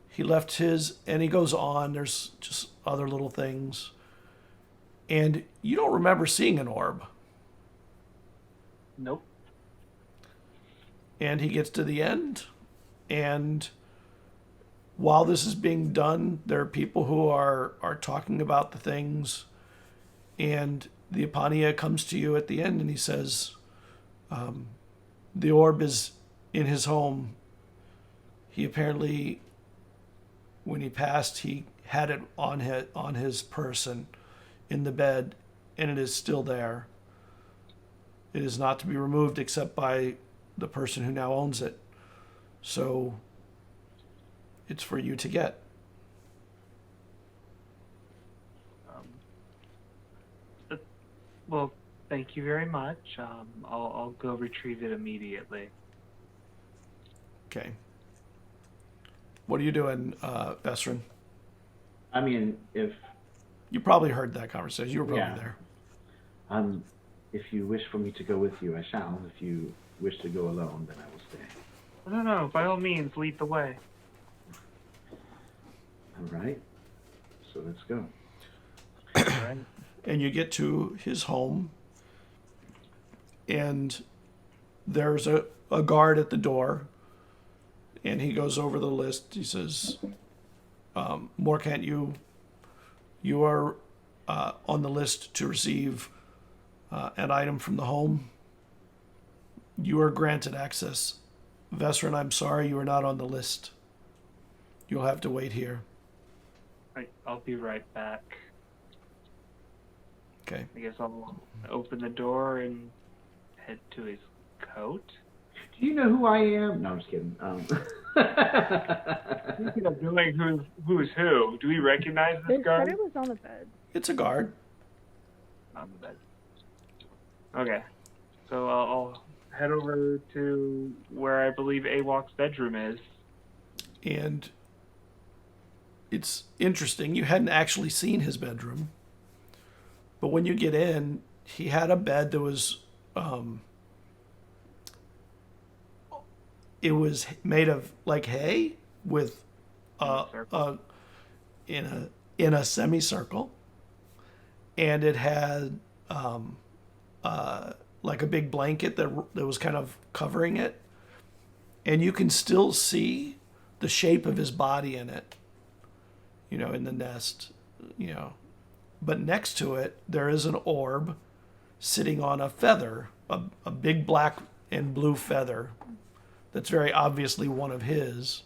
A: He left his, and he goes on, there's just other little things. And you don't remember seeing an orb.
B: Nope.
A: And he gets to the end, and while this is being done, there are people who are talking about the things, and the Epania comes to you at the end, and he says, the orb is in his home. He apparently, when he passed, he had it on his person in the bed, and it is still there. It is not to be removed except by the person who now owns it. So it's for you to get.
B: Well, thank you very much. I'll go retrieve it immediately.
A: Okay. What are you doing, Vesryn?
D: I mean, if
A: You probably heard that conversation. You were probably
D: Yeah.
A: there.
D: if you wish for me to go with you, I shall. If you wish to go alone, then I will stay.
B: No, by all means, lead the way.
D: All right. So let's go.
B: All right.
A: And you get to his home, and there's a guard at the door, and he goes over the list. He says, Morcant, you are on the list to receive an item from the home. You are granted access. Vesryn, I'm sorry you are not on the list. You'll have to wait here.
B: I'll be right back.
A: Okay.
B: I guess I'll open the door and head to his coat.
D: Do you know who I am? No, I'm just kidding.
B: Speaking of knowing who's who, do we recognize this
E: The
B: guard?
E: shutter was on the bed.
A: It's a guard.
B: On the bed. Okay. So I'll head over to where I believe Awok's bedroom is.
A: And it's interesting. You hadn't actually seen his bedroom. But when you get in, he had a bed that was, it was made of like hay with, in a semicircle, and it had, like a big blanket that was kind of covering it, and you can still see the shape of his body in it. in the nest, But next to it, there is an orb sitting on a feather, a big black and blue feather that's very obviously one of his.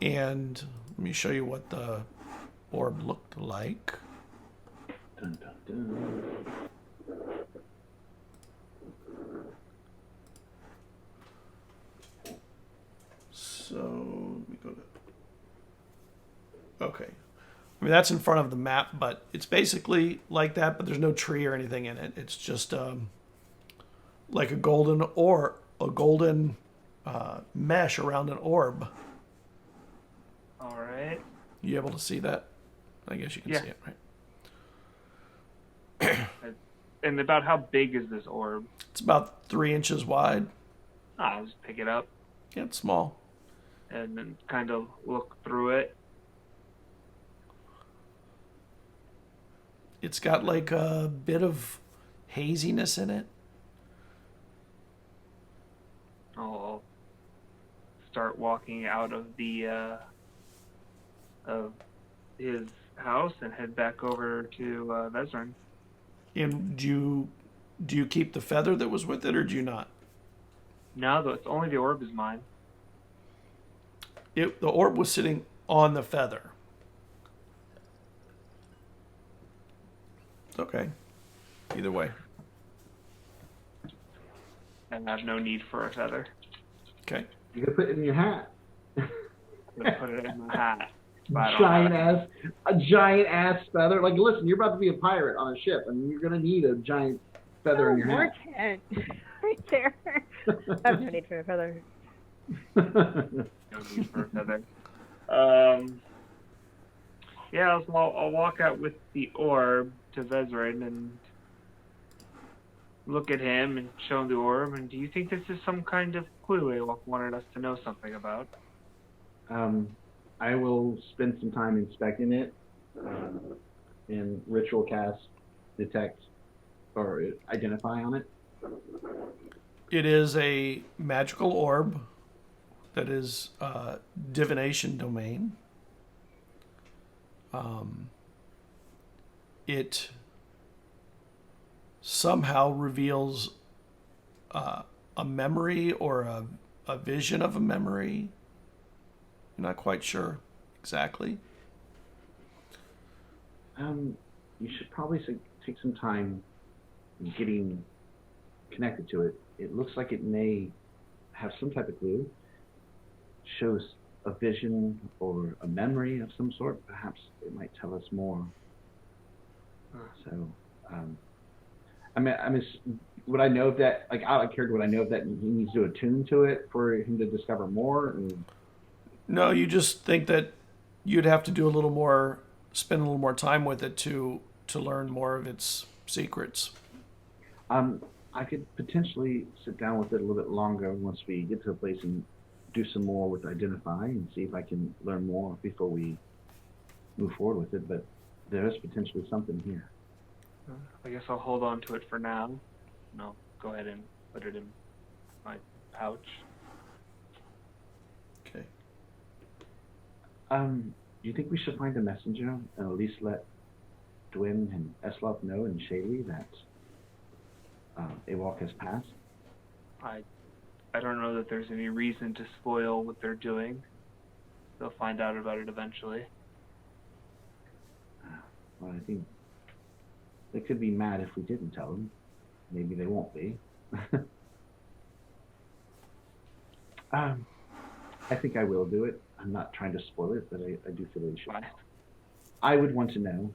A: And let me show you what the orb looked like.
D: Dun, dun, dun.
A: So let me go to. Okay. I mean, that's in front of the map, but it's basically like that, but there's no tree or anything in it. It's just like a golden mesh around an orb.
B: All right.
A: You able to see that? I guess you can
B: Yeah.
A: see it, right?
B: And about how big is this orb?
A: It's about 3 inches wide.
B: I'll just pick it up
A: Yeah, it's small.
B: and then kind of look through it.
A: It's got like a bit of haziness in it.
B: I'll start walking out of his house and head back over to Vesryn.
A: And do you keep the feather that was with it, or do you not?
B: No, it's only the orb is mine.
A: The orb was sitting on the feather. Okay. Either way.
B: And I have no need for a feather.
A: Okay.
D: You can put it in your hat.
B: I'm gonna put it in my hat. But I don't have it.
D: A giant ass feather. Like, listen, you're about to be a pirate on a ship, and you're gonna need a giant feather in your hat.
E: Morcant. Right there. I have no need for a feather.
B: No need for a feather. Yeah, so I'll walk out with the orb to Vesryn and look at him and show him the orb. And do you think this is some kind of clue he wanted us to know something about?
D: I will spend some time inspecting it and ritual cast, detect, or identify on it.
A: It is a magical orb that is divination domain. It somehow reveals a memory or a vision of a memory. You're not quite sure exactly.
D: You should probably take some time getting connected to it. It looks like it may have some type of clue. Shows a vision or a memory of some sort. Perhaps it might tell us more. So, would I know that? Like, out of character, would I know that he needs to attune to it for him to discover more? Or?
A: No, you just think that you'd have to do spend a little more time with it to learn more of its secrets.
D: I could potentially sit down with it a little bit longer once we get to a place and do some more with identify and see if I can learn more before we move forward with it. But there is potentially something here.
B: I guess I'll hold on to it for now. And I'll go ahead and put it in my pouch.
A: Okay.
D: Do you think we should find a messenger and at least let Dwyn and Eslov know and Shaylee that a walk has passed?
B: I don't know that there's any reason to spoil what they're doing. They'll find out about it eventually.
D: Well, I think they could be mad if we didn't tell them. Maybe they won't be. I think I will do it. I'm not trying to spoil it, but I do feel they should.
B: Fine.
D: I would want to know,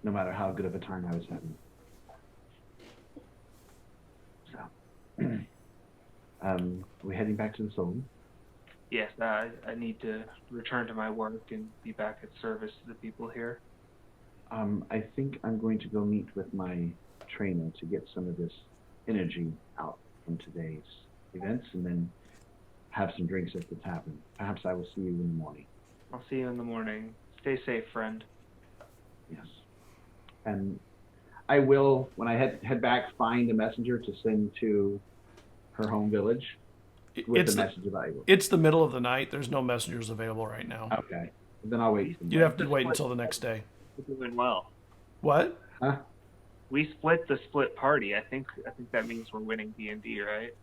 D: no matter how good of a time I was having. So, are we heading back to the Soul?
B: Yes, I need to return to my work and be back at service to the people here.
D: I think I'm going to go meet with my trainer to get some of this energy out from today's events, and then have some drinks at the tavern. Perhaps I will see you in the morning.
B: I'll see you in the morning. Stay safe, friend.
D: Yes. And I will, when I head back, find a messenger to send to her home village with the message about you.
A: It's the middle of the night. There's no messengers available right now.
D: Okay. Then I'll wait.
A: You'd have to wait until the next day.
B: We're doing well.
A: What?
D: Huh?
B: We split the split party. I think that means we're winning D&D, right?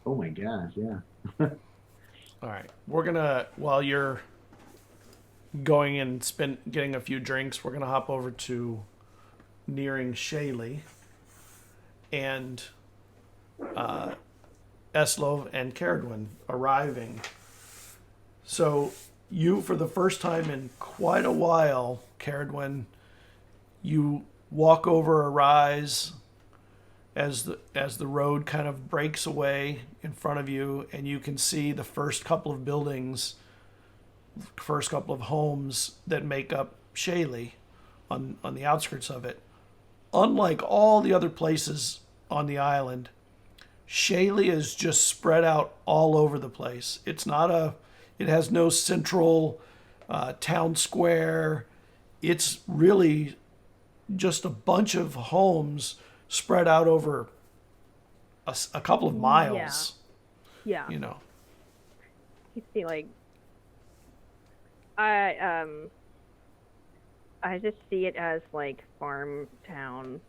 D: Oh my gosh, yeah.
A: All right. We're gonna, while you're going and getting a few drinks, we're gonna hop over to nearing Shaley and Eslov and Caradwin arriving. So you, for the first time in quite a while, Caradwin, you walk over a rise as the road kind of breaks away in front of you, and you can see the first couple of buildings, first couple of homes that make up Shaley on the outskirts of it. Unlike all the other places on the island, Shaley is just spread out all over the place. It has no central town square. It's really just a bunch of homes spread out over a couple of miles.
E: Yeah.
A: You know.
E: You see, like, I just see it as like farm town,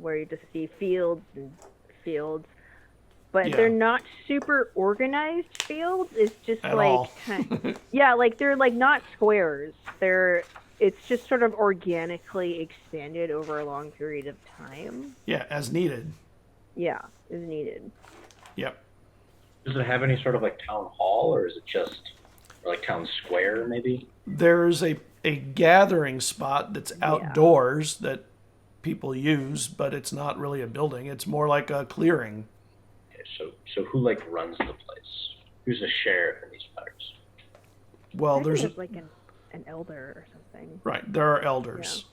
E: where you just see fields and fields, but
A: Yeah.
E: they're not super organized fields. It's just
A: At
E: like
A: all.
E: yeah, like they're like not squares. It's just sort of organically expanded over a long period of time.
A: Yeah, as needed.
E: Yeah, is needed.
A: Yep.
C: Does it have any sort of like town hall, or is it just or like town square maybe?
A: There's a gathering spot that's outdoors that people use, but it's not really a building. It's more like a clearing.
C: Okay, so who like runs the place? Who's the sheriff in these parts?
A: Well,
E: I think
A: there's
E: like an elder or something.
A: right. There are elders,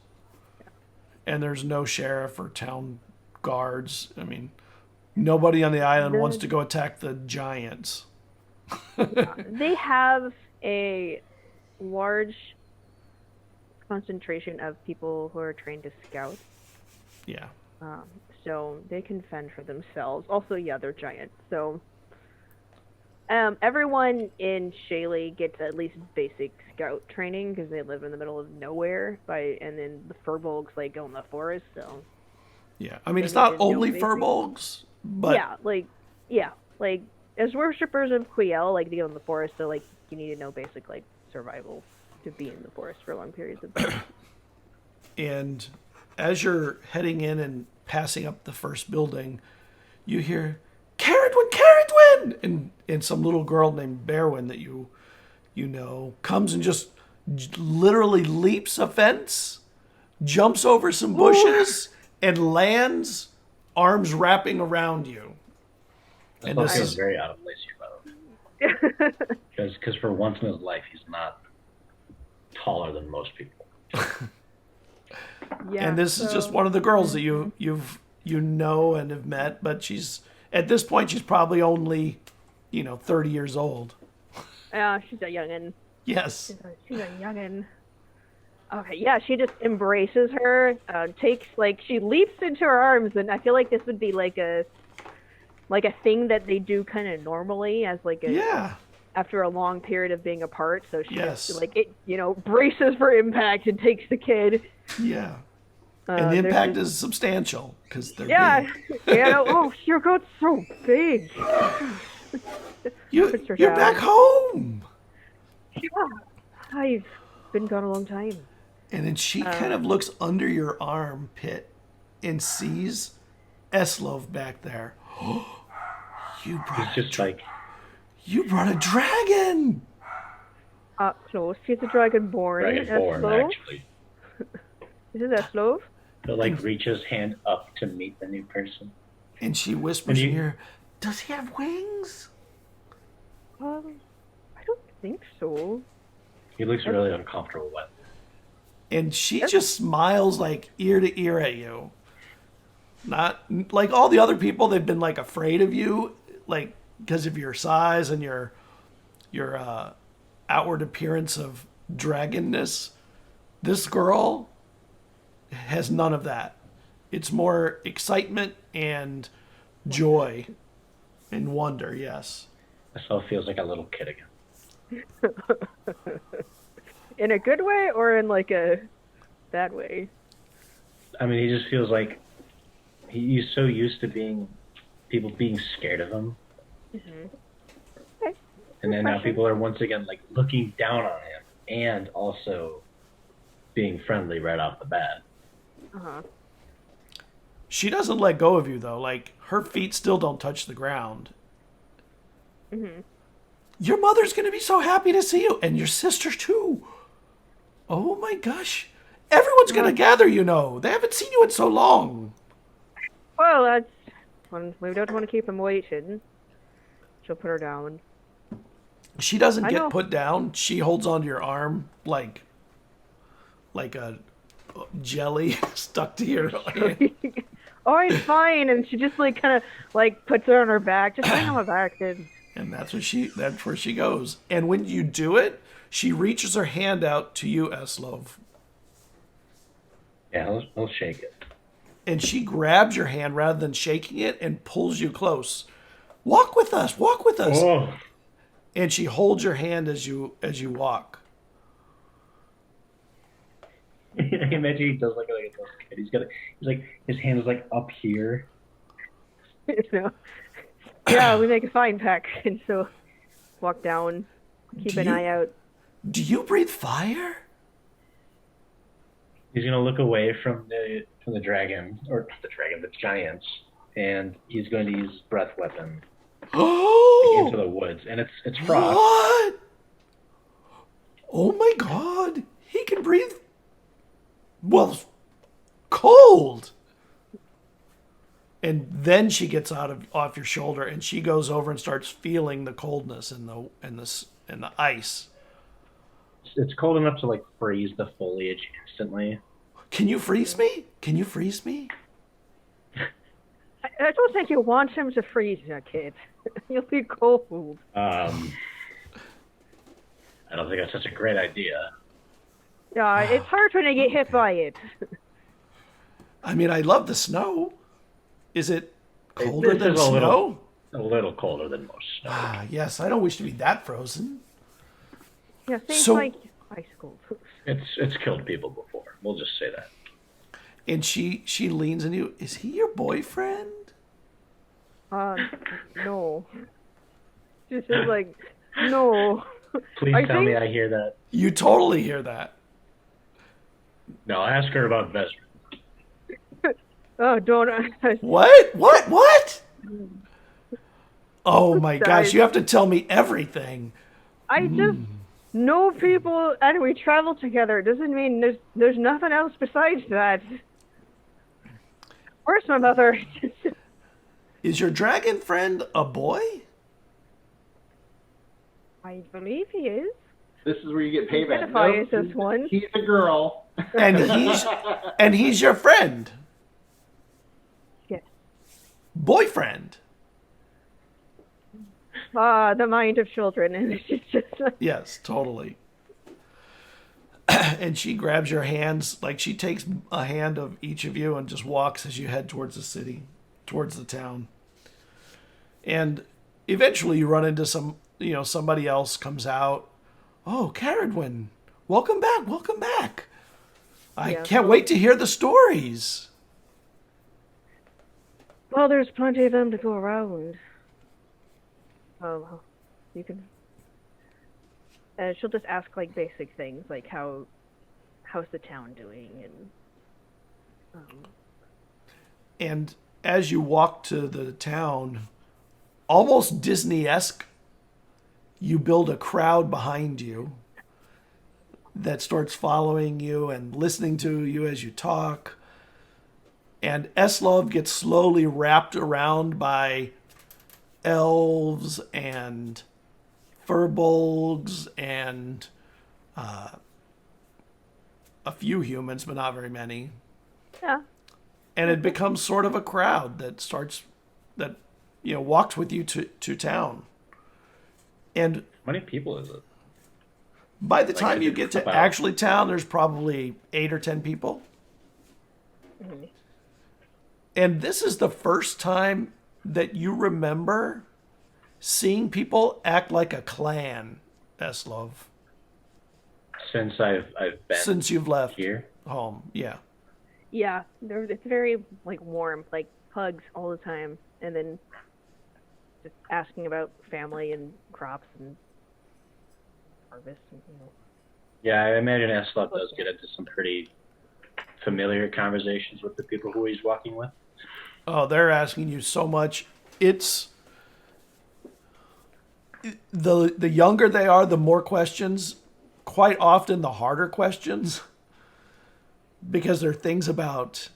A: and there's no sheriff or town guards. I mean, nobody on the island wants to go attack the giants.
E: They have a large concentration of people who are trained to scout,
A: Yeah.
E: so they can fend for themselves. Also, yeah, they're giants. So everyone in Shaley gets at least basic scout training because they live in the middle of nowhere. And then the furbolgs like go in the forest. So
A: Yeah. I mean, it's
E: They
A: not
E: need to know
A: only
E: basic-
A: furbolgs, but
E: like as worshippers of Quiel, like they go in the forest. So like you need to know basic like survival to be in the forest for long periods of time.
A: and as you're heading in and passing up the first building, you hear Caradwin, and some little girl named Berwin that you know comes and just literally leaps a fence, jumps over some bushes, and lands, arms wrapping around you.
C: That
A: And this
C: feels
A: is
C: very out of place here, by the way. Because for once in his life, he's not taller than most people.
E: Yeah,
A: and this is just one of the girls that you know and have met, but at this point she's probably only 30 years old.
E: Yeah, she's a youngin.
A: Yes.
E: She's a youngin. Okay, yeah, she just embraces her, she leaps into her arms, and I feel like this would be like a thing that they do kind of normally as like a
A: Yeah.
E: after a long period of being apart. So she
A: Yes.
E: just, braces for impact and takes the kid.
A: Yeah. And the
E: there's
A: impact
E: this-
A: is substantial because they're
E: Yeah,
A: big.
E: yeah. Oh, your goat's so big.
A: You're
E: Puts her
A: back
E: down.
A: home.
E: Yeah, I've been gone a long time.
A: And then she kind of looks under your armpit and sees Eslov back there. You brought a dragon.
E: Close. She's a Dragonborne.
C: Dragonborne,
E: Eslov.
C: actually.
E: This is Eslov.
C: He'll like reach his hand up to meet the new person.
A: And she whispers
C: And
A: in
C: you-
A: your ear, "Does he have wings?"
E: I don't think so.
C: He looks really uncomfortable with it.
A: And she just smiles like ear to ear at you. Not like all the other people, they've been like afraid of you, like because of your size and your outward appearance of dragonness. This girl has none of that. It's more excitement and joy and wonder. Yes.
C: So it feels like a little kid again.
E: In a good way or in like a bad way?
C: I mean, he just feels like he's so used to people being scared of him,
E: Okay.
C: and then now people are once again like looking down on him and also being friendly right off the bat.
E: Uh-huh.
A: She doesn't let go of you, though. Like, her feet still don't touch the ground. Your mother's going to be so happy to see you, and your sister, too. Oh, my gosh. Everyone's going to gather, you know. They haven't seen you in so long.
E: Well, that's when we don't want to keep him waiting. She'll put her down.
A: She doesn't
E: I
A: get
E: know.
A: put down. She holds onto your arm like a jelly stuck to your hand.
E: Oh, it's fine, and she just like kind of like puts her on her back. Just hang on my back, kid.
A: And that's where she goes. And when you do it, she reaches her hand out to you, Eslov.
C: Yeah, he'll shake it.
A: And she grabs your hand rather than shaking it and pulls you close. Walk with us. Walk with us.
C: Oh,
A: And she holds your hand as you walk.
C: I can imagine he does like a little kid. He's like his hand is like up here.
E: You know? Yeah, we make a fine pack, and so walk down, keep an eye out.
A: Do you breathe fire?
C: He's gonna look away from the dragon, or not the dragon, the giants, and he's going to use his breath weapon
A: Oh!
C: into the woods, and it's frost.
A: What? Oh my god. He can breathe. Well, cold. And then she gets off your shoulder and she goes over and starts feeling the coldness and the ice.
C: It's cold enough to like freeze the foliage instantly.
A: Can you freeze me? Can you freeze me?
E: I don't think you want him to freeze you, kid. You'll be cold.
C: I don't think that's such a great idea.
E: Yeah, it's hard when you get hit by it.
A: I mean, I love the snow. Is it colder
C: This
A: than
C: is a
A: snow?
C: little colder than most snow.
A: Ah, yes. I don't wish to be that frozen.
E: Yeah, seems
A: So-
E: like ice cold.
C: It's killed people before. We'll just say that.
A: And she leans on you. Is he your boyfriend?
E: No. Just is like, no.
C: Please
E: I
C: tell me
E: think-
C: I hear that.
A: You totally hear that.
C: No, ask her about Vesryn.
E: Oh, don't.
A: What? What? Oh my
E: Sorry.
A: gosh, you have to tell me everything.
E: I just know people and we travel together. It doesn't mean there's nothing else besides that. Where's my mother?
A: Is your dragon friend a boy?
E: I believe he is.
D: This is where you get payback.
E: Identify
D: Nope,
E: as this one.
D: He's a girl.
A: And he's your friend.
E: Yes.
A: Boyfriend.
E: The mind of children, and it's just.
A: Yes, totally. And she grabs your hands, like she takes a hand of each of you and just walks as you head towards the city, towards the town. And eventually you run into somebody else comes out. Oh, Caradwin, welcome back, welcome back. I
E: Yeah.
A: can't wait to hear the stories.
E: Well, there's plenty of them to go around. Oh, you can. She'll just ask like basic things, like how's the town doing, and.
A: And as you walk to the town, almost Disney-esque, you build a crowd behind you that starts following you and listening to you as you talk. And Eslov gets slowly wrapped around by elves and furbolgs and a few humans, but not very many.
E: Yeah.
A: And it becomes sort of a crowd that walks with you to town. And
C: How many people is it?
A: by the time you get to
C: about-
A: actually town, there's probably 8 or 10 people. And this is the first time that you remember seeing people act like a clan, Eslov?
C: Since I've been
A: Since you've left
C: here.
A: home, yeah.
E: Yeah, it's very like warm, like hugs all the time, and then just asking about family and crops and harvest, and
C: Yeah, I imagine Eslov does get into some pretty familiar conversations with the people who he's walking with.
A: Oh, they're asking you so much. It's the younger they are, the more questions. Quite often, the harder questions, because they're things about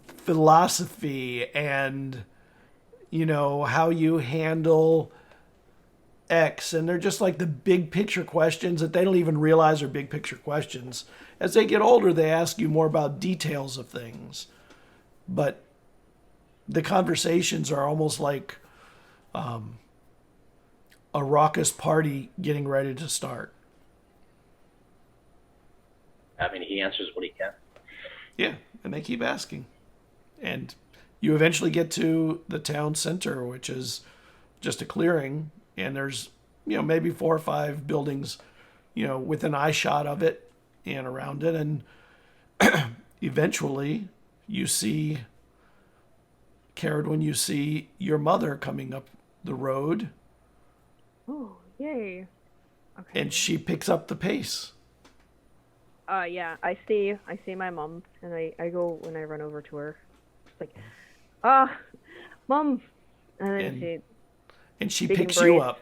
A: philosophy and how you handle X, and they're just like the big picture questions that they don't even realize are big picture questions. As they get older, they ask you more about details of things, but the conversations are almost like a raucous party getting ready to start.
C: I mean, he answers what he can.
A: Yeah, and they keep asking. And you eventually get to the town center, which is just a clearing, and there's, maybe 4 or 5 buildings, within eye shot of it and around it. And eventually you see, Caradwin, you see your mother coming up the road,
E: oh, yay. Okay.
A: and she picks up the pace.
E: Yeah, I see my mom, and I go when I run over to her. It's like, mom, and then
A: And she
E: big
A: picks
E: embrace.
A: you up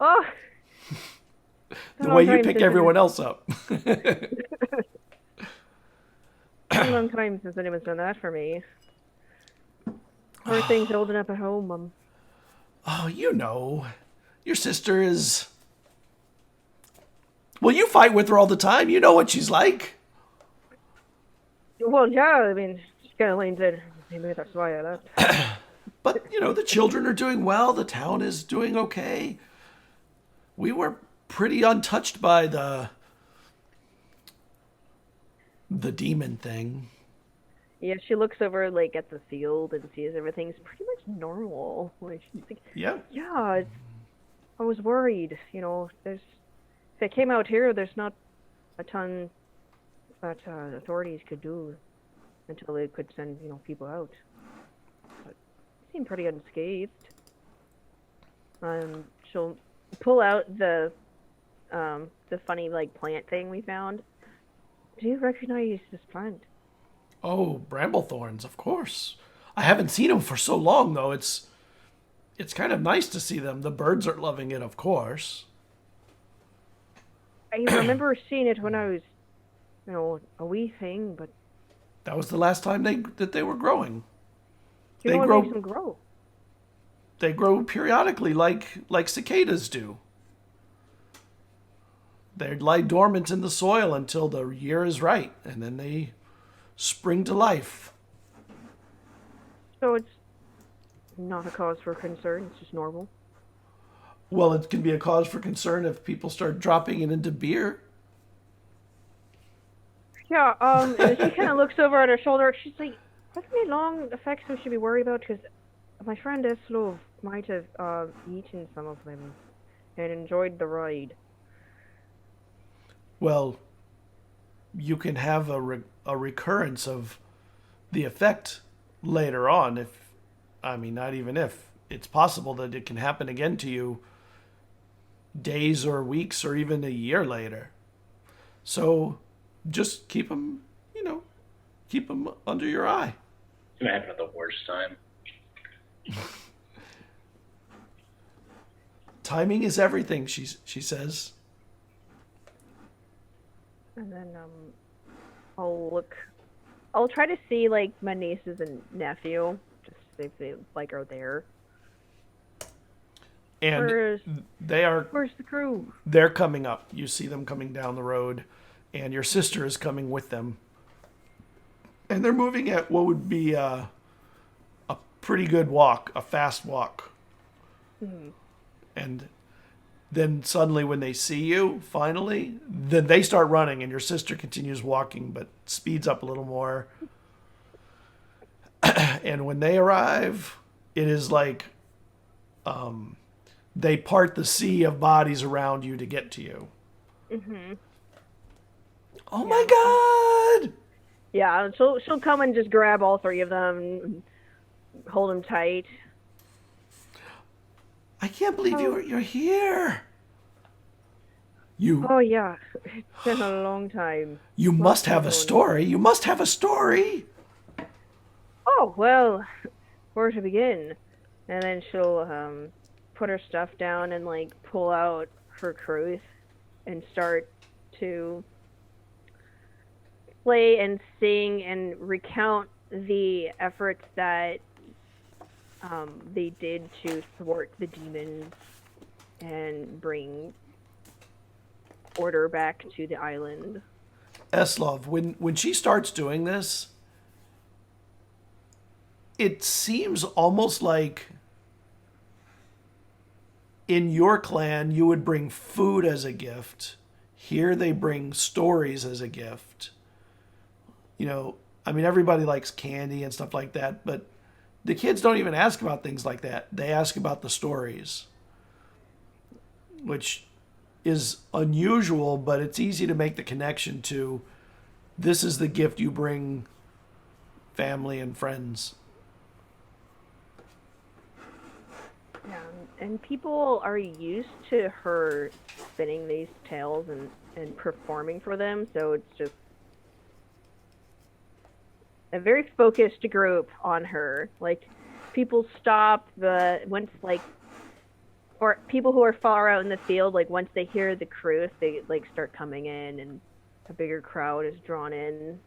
E: oh,
A: the way you pick everyone else up.
E: It's been a long time since anyone's done that for me. How are things holding up at home, Mom?
A: Oh, your sister is... Well, you fight with her all the time. You know what she's like.
E: Well, yeah, I mean, she kind of leans in. Maybe that's why I left.
A: But, the children are doing well. The town is doing okay. We were pretty untouched by the demon thing.
E: Yeah, she looks over, like, at the field and sees everything's pretty much normal. Like, she's like,
A: Yeah.
E: yeah, I was worried, if I came out here, there's not a ton that authorities could do until they could send, people out. But they seem pretty unscathed. She'll pull out the funny, like, plant thing we found. Do you recognize this plant?
A: Oh, bramblethorns, of course. I haven't seen them for so long, though. It's kind of nice to see them. The birds are loving it, of course.
E: I remember seeing it when I was, a wee thing, but...
A: That was the last time that they were growing.
E: You know what makes them grow?
A: They grow periodically, like cicadas do. They lie dormant in the soil until the year is right, and then they spring to life.
E: So it's not a cause for concern, it's just normal.
A: Well, it can be a cause for concern if people start dropping it into beer.
E: Yeah, and she kind of looks over at her shoulder. She's like, "What any long effects we should be worried about? Because my friend Eslov might have eaten some of them and enjoyed the ride."
A: Well, you can have a recurrence of the effect later on. Not even if. It's possible that it can happen again to you days or weeks or even a year later. So just keep them, under your eye.
C: It's going to happen at the worst time.
A: Timing is everything, she says.
E: And then I'll try to see like my nieces and nephew, just see if they are there.
A: And
E: Where's the crew?
A: They're coming up. You see them coming down the road, and your sister is coming with them. And they're moving at what would be a pretty good walk, a fast walk.
E: Mm-hmm.
A: And then suddenly when they see you, finally, then they start running, and your sister continues walking, but speeds up a little more. And when they arrive, it is like they part the sea of bodies around you to get to you.
E: Mm-hmm.
A: Oh my God!
E: Yeah, she'll come and just grab all three of them, and hold them tight.
A: I can't believe you're here. You
E: Oh yeah, it's been a long time.
A: you must have a story. You must have a story.
E: Oh well, where to begin? And then she'll put her stuff down and like pull out her crowth and start to play and sing and recount the efforts that they did to thwart the demons and bring order back to the island.
A: Eslov, when she starts doing this, it seems almost like in your clan you would bring food as a gift. Here they bring stories as a gift. You know, I mean, everybody likes candy and stuff like that, but the kids don't even ask about things like that. They ask about the stories, which is unusual, but it's easy to make the connection to this is the gift you bring family and friends.
E: Yeah, and people are used to her spinning these tales and performing for them, so it's just a very focused group on her. Like, people stop once, like, or people who are far out in the field, like, once they hear the crowth, they, like, start coming in, and a bigger crowd is drawn in.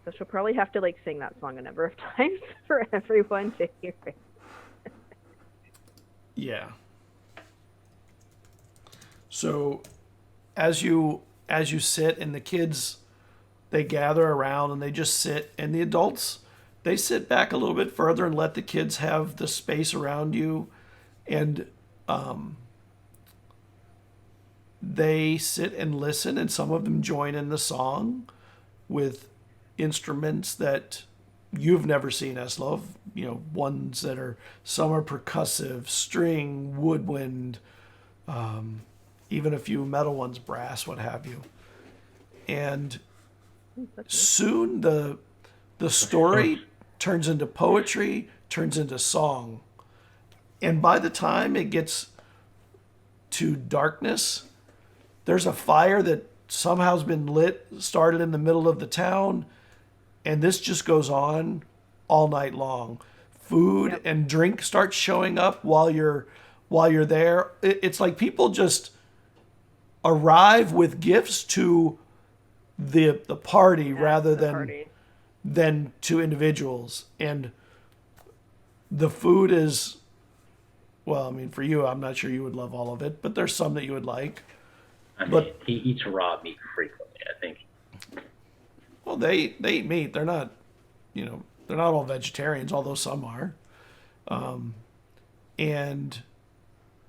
E: So she'll probably have to, like, sing that song a number of times for everyone to hear it.
A: Yeah. So as you sit and the kids, they gather around and they just sit, and the adults, they sit back a little bit further and let the kids have the space around you, and they sit and listen, and some of them join in the song with instruments that you've never seen, Eslov. You know, ones that are, some are percussive, string, woodwind, even a few metal ones, brass, what have you. And soon the story turns into poetry, turns into song. And by the time it gets to darkness, there's a fire that somehow has been lit, started in the middle of the town, and this just goes on all night long. Food and drink start showing up while you're there. It's like people just arrive with gifts to the party rather than to individuals. And the food is, well, I mean, for you, I'm not sure you would love all of it, but there's some that you would like.
C: I mean,
A: But
C: he eats raw meat frequently, I think.
A: well, they eat meat. They're not, you know, they're not all vegetarians, although some are.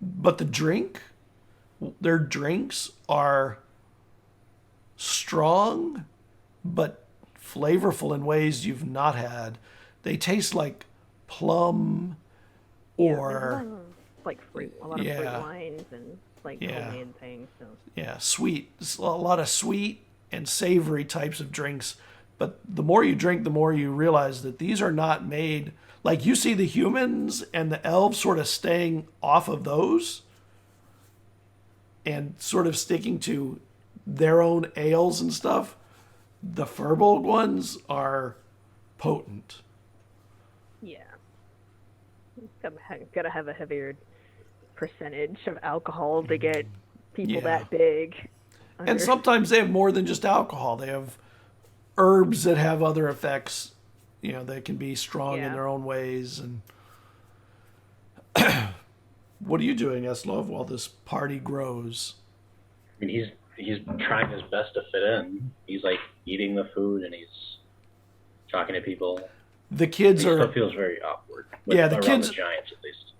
A: But their drinks are strong, but flavorful in ways you've not had. They taste like plum or
E: like fruit, a lot of fruit wines and like homemade things. So.
A: Yeah, sweet. A lot of sweet and savory types of drinks. But the more you drink, the more you realize that these are not made, like you see the humans and the elves sort of staying off of those and sort of sticking to their own ales and stuff. The Furbolg ones are potent.
E: Yeah. Gotta have a heavier percentage of alcohol to get people that big.
A: And sometimes they have more than just alcohol. They have herbs that have other effects. You know, they can be strong in their own ways. And what are you doing, Eslov, while this party grows?
C: I mean, he's trying his best to fit in. He's like eating the food and he's talking to people.
A: The kids
C: still feels very awkward.
A: The kids,
C: the giants at least.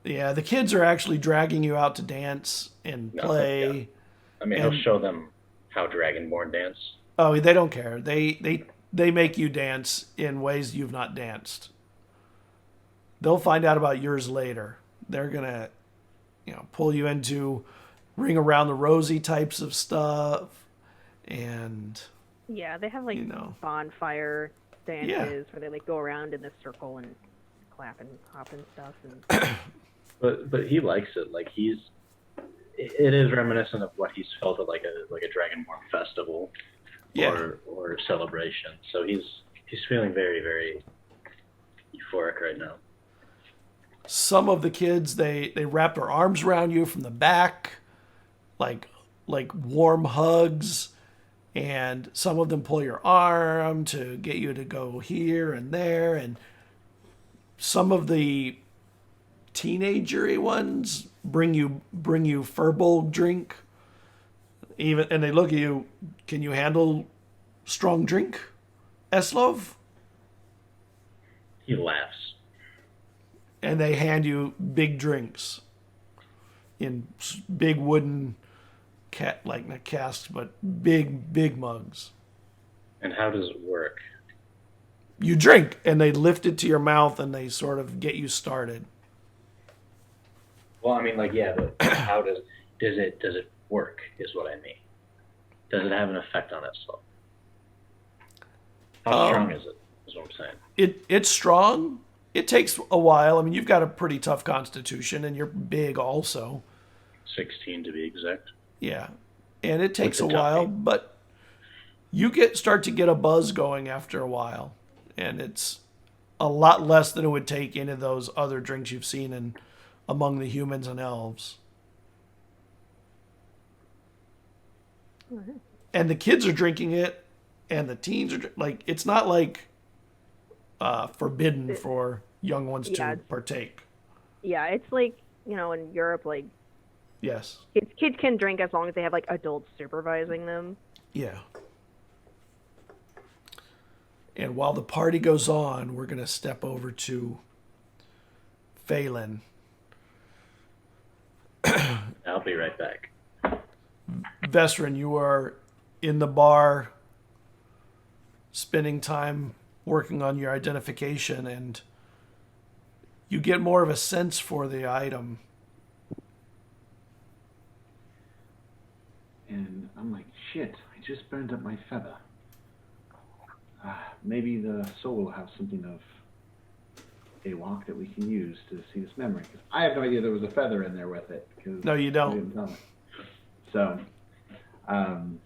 A: Yeah, the kids are actually dragging you out to dance and play.
C: Yeah. I mean, he'll show them how Dragonborne dance.
A: Oh, they don't care. They make you dance in ways you've not danced. They'll find out about yours later. They're gonna pull you into Ring Around the Rosie types of stuff, and
E: Yeah, they have like bonfire dances where they like go around in a circle and clap and hop and stuff. And
C: But he likes it. Like it is reminiscent of what he's felt at like a Dragonborne festival, or celebration. So he's feeling very, very euphoric right now.
A: Some of the kids they wrap their arms around you from the back, like warm hugs, and some of them pull your arm to get you to go here and there, and some of the teenagery ones bring you Furbolg drink. And they look at you. Can you handle strong drink, Eslov?
C: He laughs.
A: And they hand you big drinks in big wooden not casks, but big mugs.
C: And how does it work?
A: You drink, and they lift it to your mouth, and they sort of get you started.
C: Well, I mean, but how does it work? Is what I mean. Does it have an effect on Eslov? How strong is it? Is what I'm saying.
A: It's strong. It takes a while. I mean, you've got a pretty tough constitution, and you're big also.
C: 16 to be exact.
A: Yeah, and it takes a while, but you start to get a buzz going after a while, and it's a lot less than it would take any of those other drinks you've seen among the humans and elves. And the kids are drinking it, and the teens are it's not like forbidden for young ones to partake.
E: Yeah, it's like in Europe, like
A: yes,
E: kids can drink as long as they have like adults supervising them.
A: Yeah. And while the party goes on, we're gonna step over to Phelan.
C: I'll be right back.
A: Vesryn, you are in the bar spending time working on your identification, and you get more of a sense for the item.
D: And I'm like, shit, I just burned up my feather. Maybe the soul will have something of a walk that we can use to see this memory. 'Cause I have no idea there was a feather in there with it.
A: No, you don't.
D: Didn't tell me. So, I'm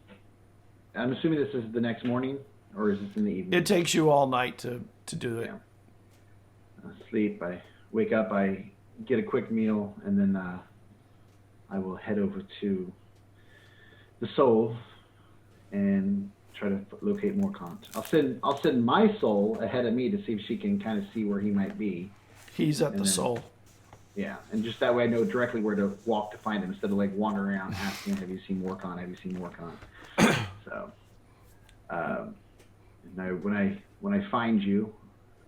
D: assuming this is the next morning, or is this in the evening?
A: It takes you all night to do it.
D: Yeah. I sleep, I wake up, I get a quick meal, and then I will head over to the soul and try to locate Morcant. I'll send my soul ahead of me to see if she can kind of see where he might be.
A: He's at the soul.
D: Yeah, and just that way I know directly where to walk to find him instead of like wandering around asking, "Have you seen Morcant? Have you seen Morcant?" So, now when I find you,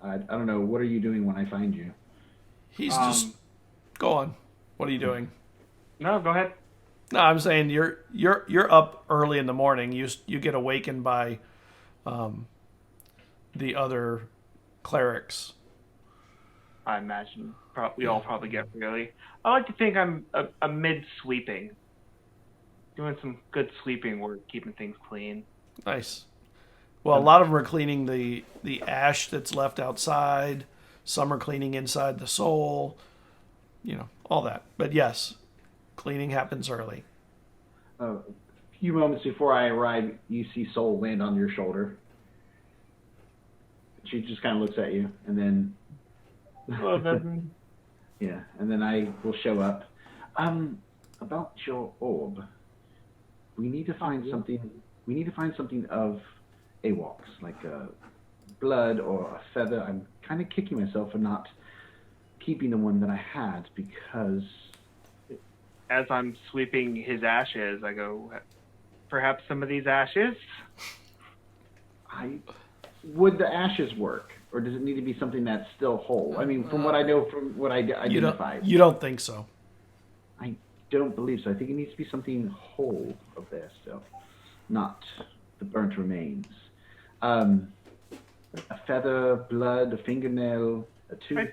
D: I don't know, what are you doing when I find you?
A: He's just go on. What are you doing?
B: No, go ahead.
A: No, I'm saying you're up early in the morning. You get awakened by the other clerics.
B: I imagine we all probably get really. I like to think I'm a mid-sweeping. Doing some good sweeping work, keeping things clean.
A: Nice. Well, a lot of them are cleaning the ash that's left outside. Some are cleaning inside the soul. All that. But yes, cleaning happens early.
D: A few moments before I arrive, you see Soul land on your shoulder. She just kind of looks at you, and then... yeah, and then I will show up. About your orb, we need to find something. We need to find something of AWOC's, like a blood or a feather. I'm kind of kicking myself for not keeping the one that I had, because...
B: As I'm sweeping his ashes, I go, perhaps some of these ashes?
D: Would the ashes work? Or does it need to be something that's still whole? I mean, from what I know, from what I identified.
A: You don't think so?
D: I don't believe so. I think it needs to be something whole of this, so not the burnt remains. A feather, blood, a fingernail, a tooth.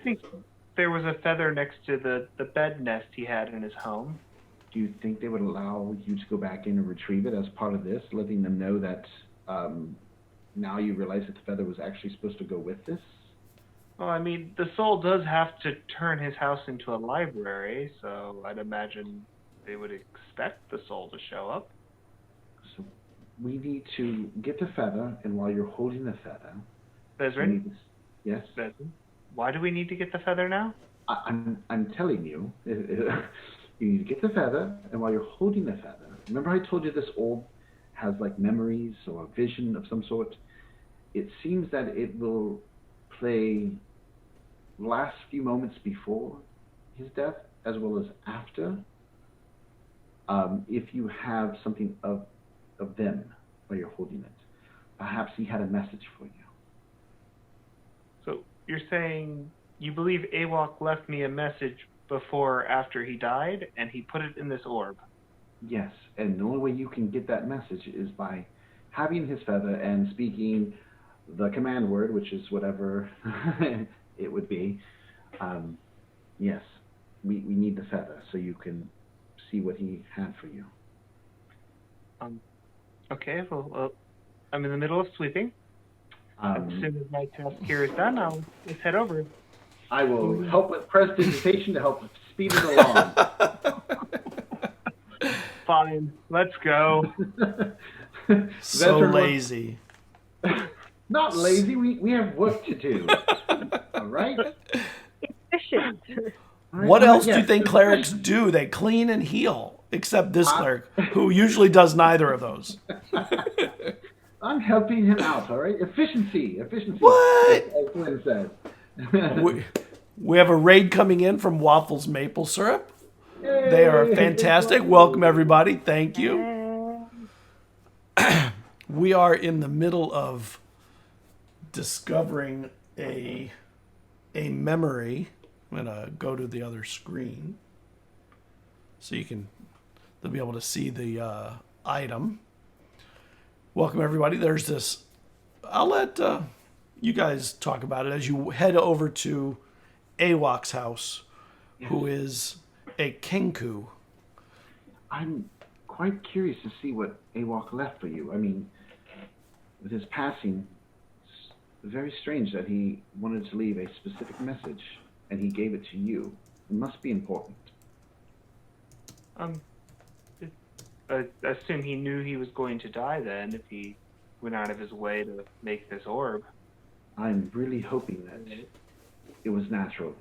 B: there was a feather next to the bed nest he had in his home.
D: Do you think they would allow you to go back in and retrieve it as part of this, letting them know that now you realize that the feather was actually supposed to go with this?
B: Well, I mean, the soul does have to turn his house into a library, so I'd imagine they would expect the soul to show up.
D: So we need to get the feather, and while you're holding the feather...
B: Vesryn?
D: Yes?
B: Vesryn? Why do we need to get the feather now?
D: I'm telling you, you need to get the feather, and while you're holding the feather... Remember I told you this orb has like memories or a vision of some sort? It seems that it will play last few moments before his death as well as after, if you have something of them while you're holding it. Perhaps he had a message for you.
B: So you're saying you believe Awok left me a message before or after he died, and he put it in this orb?
D: Yes, and the only way you can get that message is by having his feather and speaking the command word, which is whatever it would be. Yes, we need the feather so you can see what he had for you.
B: Okay, well, I'm in the middle of sweeping. As soon as my task here is done, I'll just head over.
D: I will help with prestidigitation to help speed it along.
B: Fine, let's go.
A: So lazy.
D: Not lazy, we have work to do. All right?
E: Efficient.
A: What else do you think clerics do? They clean and heal, except this cleric, who usually does neither of those.
D: I'm helping him out, all right? Efficiency.
A: What?
D: As Glenn says.
A: We have a raid coming in from Waffles Maple Syrup. They are fantastic. Welcome, everybody. Thank you. We are in the middle of discovering a memory. I'm going to go to the other screen so they'll be able to see the item. Welcome, everybody. There's this. I'll let you guys talk about it as you head over to Awok's house, who is a Kenku.
D: I'm quite curious to see what Awok left for you. I mean, with his passing, it's very strange that he wanted to leave a specific message, and he gave it to you. It must be important.
B: I assume he knew he was going to die then, if he went out of his way to make this orb.
D: I'm really hoping that it was natural,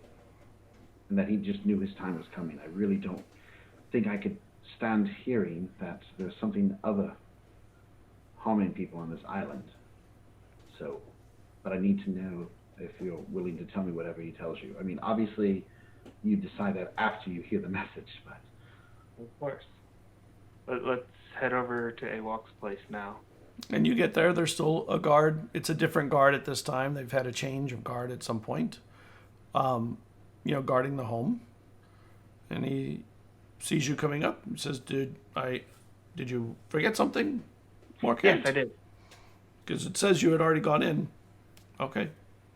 D: and that he just knew his time was coming. I really don't think I could stand hearing that there's something other harming people on this island. So, but I need to know if you're willing to tell me whatever he tells you. I mean, obviously, you decide that after you hear the message, but...
B: Of course. Let's head over to Awok's place now.
A: And you get there, there's still a guard. It's a different guard at this time. They've had a change of guard at some point. Guarding the home. And he sees you coming up and says, did you forget something, Morcant?
B: Yes, I did.
A: Because it says you had already gone in. Okay.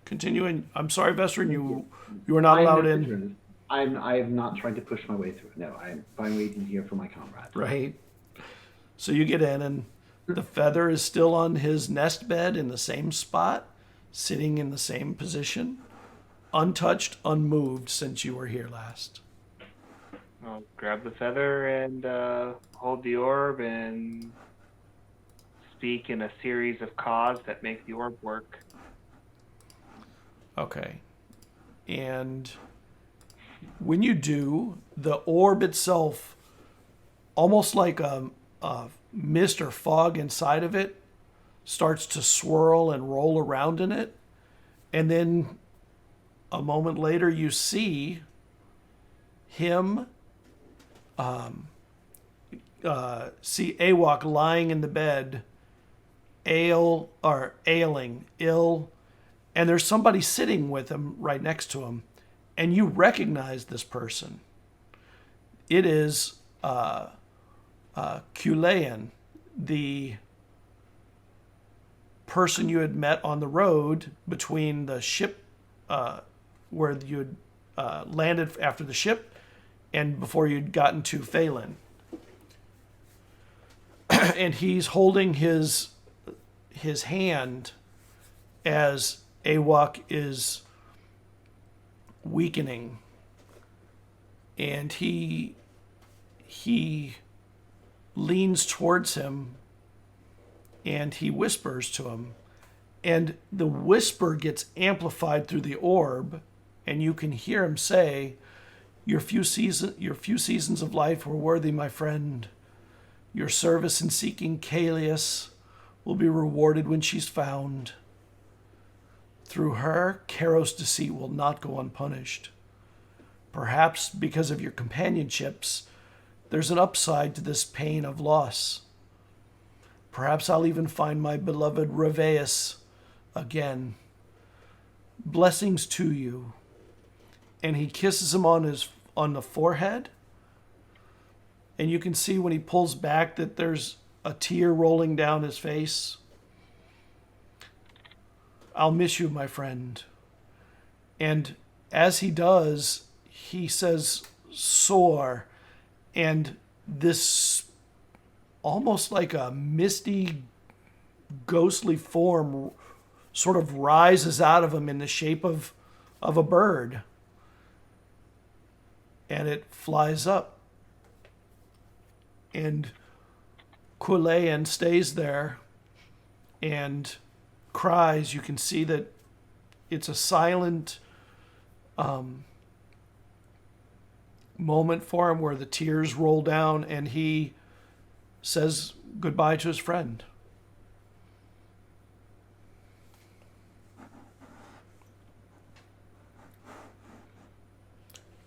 A: Continuing. I'm sorry, Vesryn, you were not allowed in.
D: I have not tried to push my way through. No, I'm fine waiting here for my comrade.
A: Right. So you get in, and the feather is still on his nest bed in the same spot, sitting in the same position, untouched, unmoved since you were here last.
B: I'll grab the feather and hold the orb and speak in a series of caws that make the orb work.
A: Okay. And when you do, the orb itself, almost like a mist or fog inside of it, starts to swirl and roll around in it. And then a moment later, you see him, see Awok lying in the bed, ailing, ill, and there's somebody sitting with him right next to him. And you recognize this person. It is Kulayan, the person you had met on the road between the ship where you landed after the ship and before you'd gotten to Phelan. And he's holding his hand as Awok is weakening. And he leans towards him and he whispers to him. And the whisper gets amplified through the orb, and you can hear him say, your few seasons of life were worthy, my friend. Your service in seeking Kalius will be rewarded when she's found. Through her, Karos' deceit will not go unpunished. Perhaps because of your companionships, there's an upside to this pain of loss. Perhaps I'll even find my beloved Reveus again. Blessings to you. And he kisses him on the forehead. And you can see when he pulls back that there's a tear rolling down his face. I'll miss you, my friend. And as he does, he says, soar. And this almost like a misty, ghostly form sort of rises out of him in the shape of a bird. And it flies up. And Kulean stays there and cries. You can see that it's a silent moment for him where the tears roll down and he says goodbye to his friend.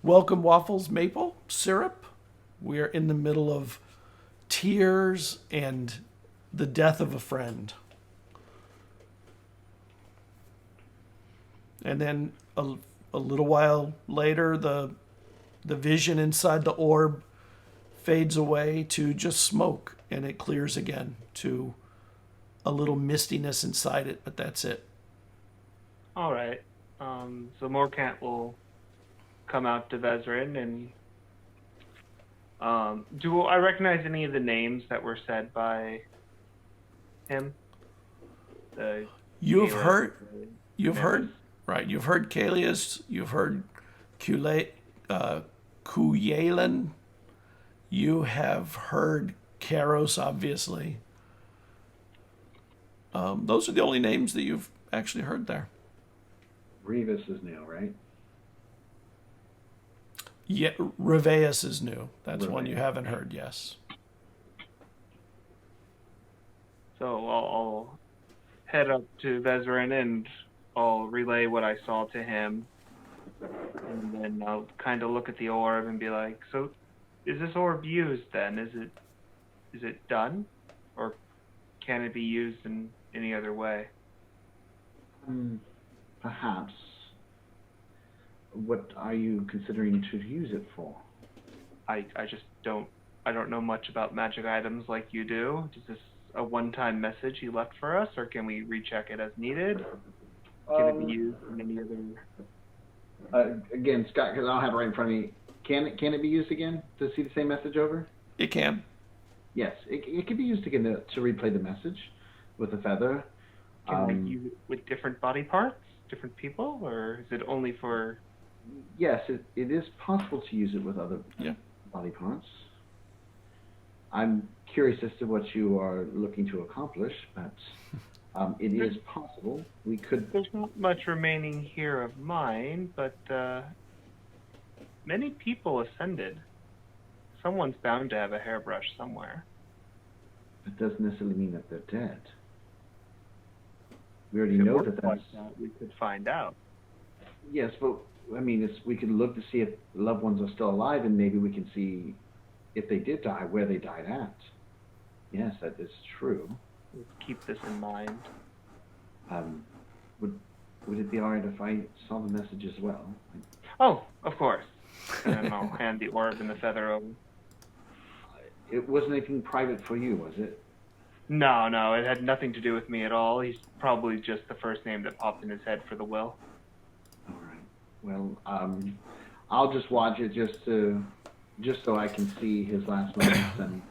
A: Welcome, Waffles Maple Syrup. We are in the middle of tears and the death of a friend. And then a little while later, the vision inside the orb fades away to just smoke, and it clears again to a little mistiness inside it, but that's it.
B: All right. So Morcant will come out to Vesryn and do I recognize any of the names that were said by him?
A: You've heard Kalius, you've heard Kuyelan, you have heard Karos, obviously. Those are the only names that you've actually heard there.
D: Revis is new, right?
A: Yeah, Reveus is new. That's one you
D: Reveus.
A: haven't heard, yes.
B: So I'll head up to Vesryn and I'll relay what I saw to him. And then I'll kind of look at the orb and be like, so is this orb used then? Is it done? Or can it be used in any other way?
D: Perhaps. What are you considering to use it for?
B: I just don't know much about magic items like you do. Is this a one-time message he left for us, or can we recheck it as needed? Can it be used in any other...
D: Again, Scott, because I don't have it right in front of me, can it be used again to see the same message over?
A: It can.
D: Yes, it can be used again to replay the message with a feather.
B: Can we use it with different body parts, different people, or is it only for...
D: Yes, it is possible to use it with other body parts. I'm curious as to what you are looking to accomplish, but it is possible. We could...
B: There's not much remaining here of mine, but many people ascended. Someone's bound to have a hairbrush somewhere.
D: It doesn't necessarily mean that they're dead. We already know that that's...
B: We could find out.
D: Yes, but I mean, we could look to see if loved ones are still alive, and maybe we can see if they did die, where they died at. Yes, that is true.
B: Let's keep this in mind.
D: Would it be alright if I saw the message as well?
B: Oh, of course. And then I'll hand the orb and the feather over.
D: It wasn't anything private for you, was it?
B: No, it had nothing to do with me at all. He's probably just the first name that popped in his head for the will.
D: Alright. Well, I'll just watch it just so I can see his last moments and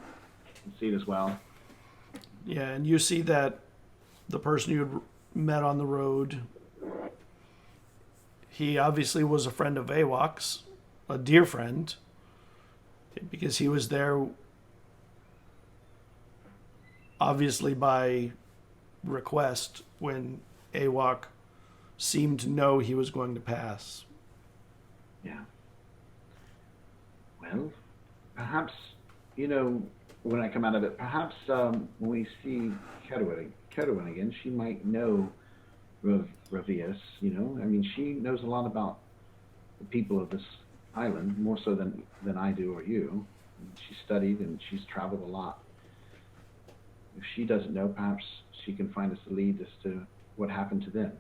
D: see it as well.
A: Yeah, and you see that the person you had met on the road, he obviously was a friend of Awok's, a dear friend, because he was there obviously by request when Awok seemed to know he was going to pass.
D: Yeah. Well, perhaps, when I come out of it, perhaps when we see Kedwin again, she might know Ravius, I mean, she knows a lot about the people of this island, more so than I do or you. She studied and she's traveled a lot. If she doesn't know, perhaps she can find us a lead as to what happened to them.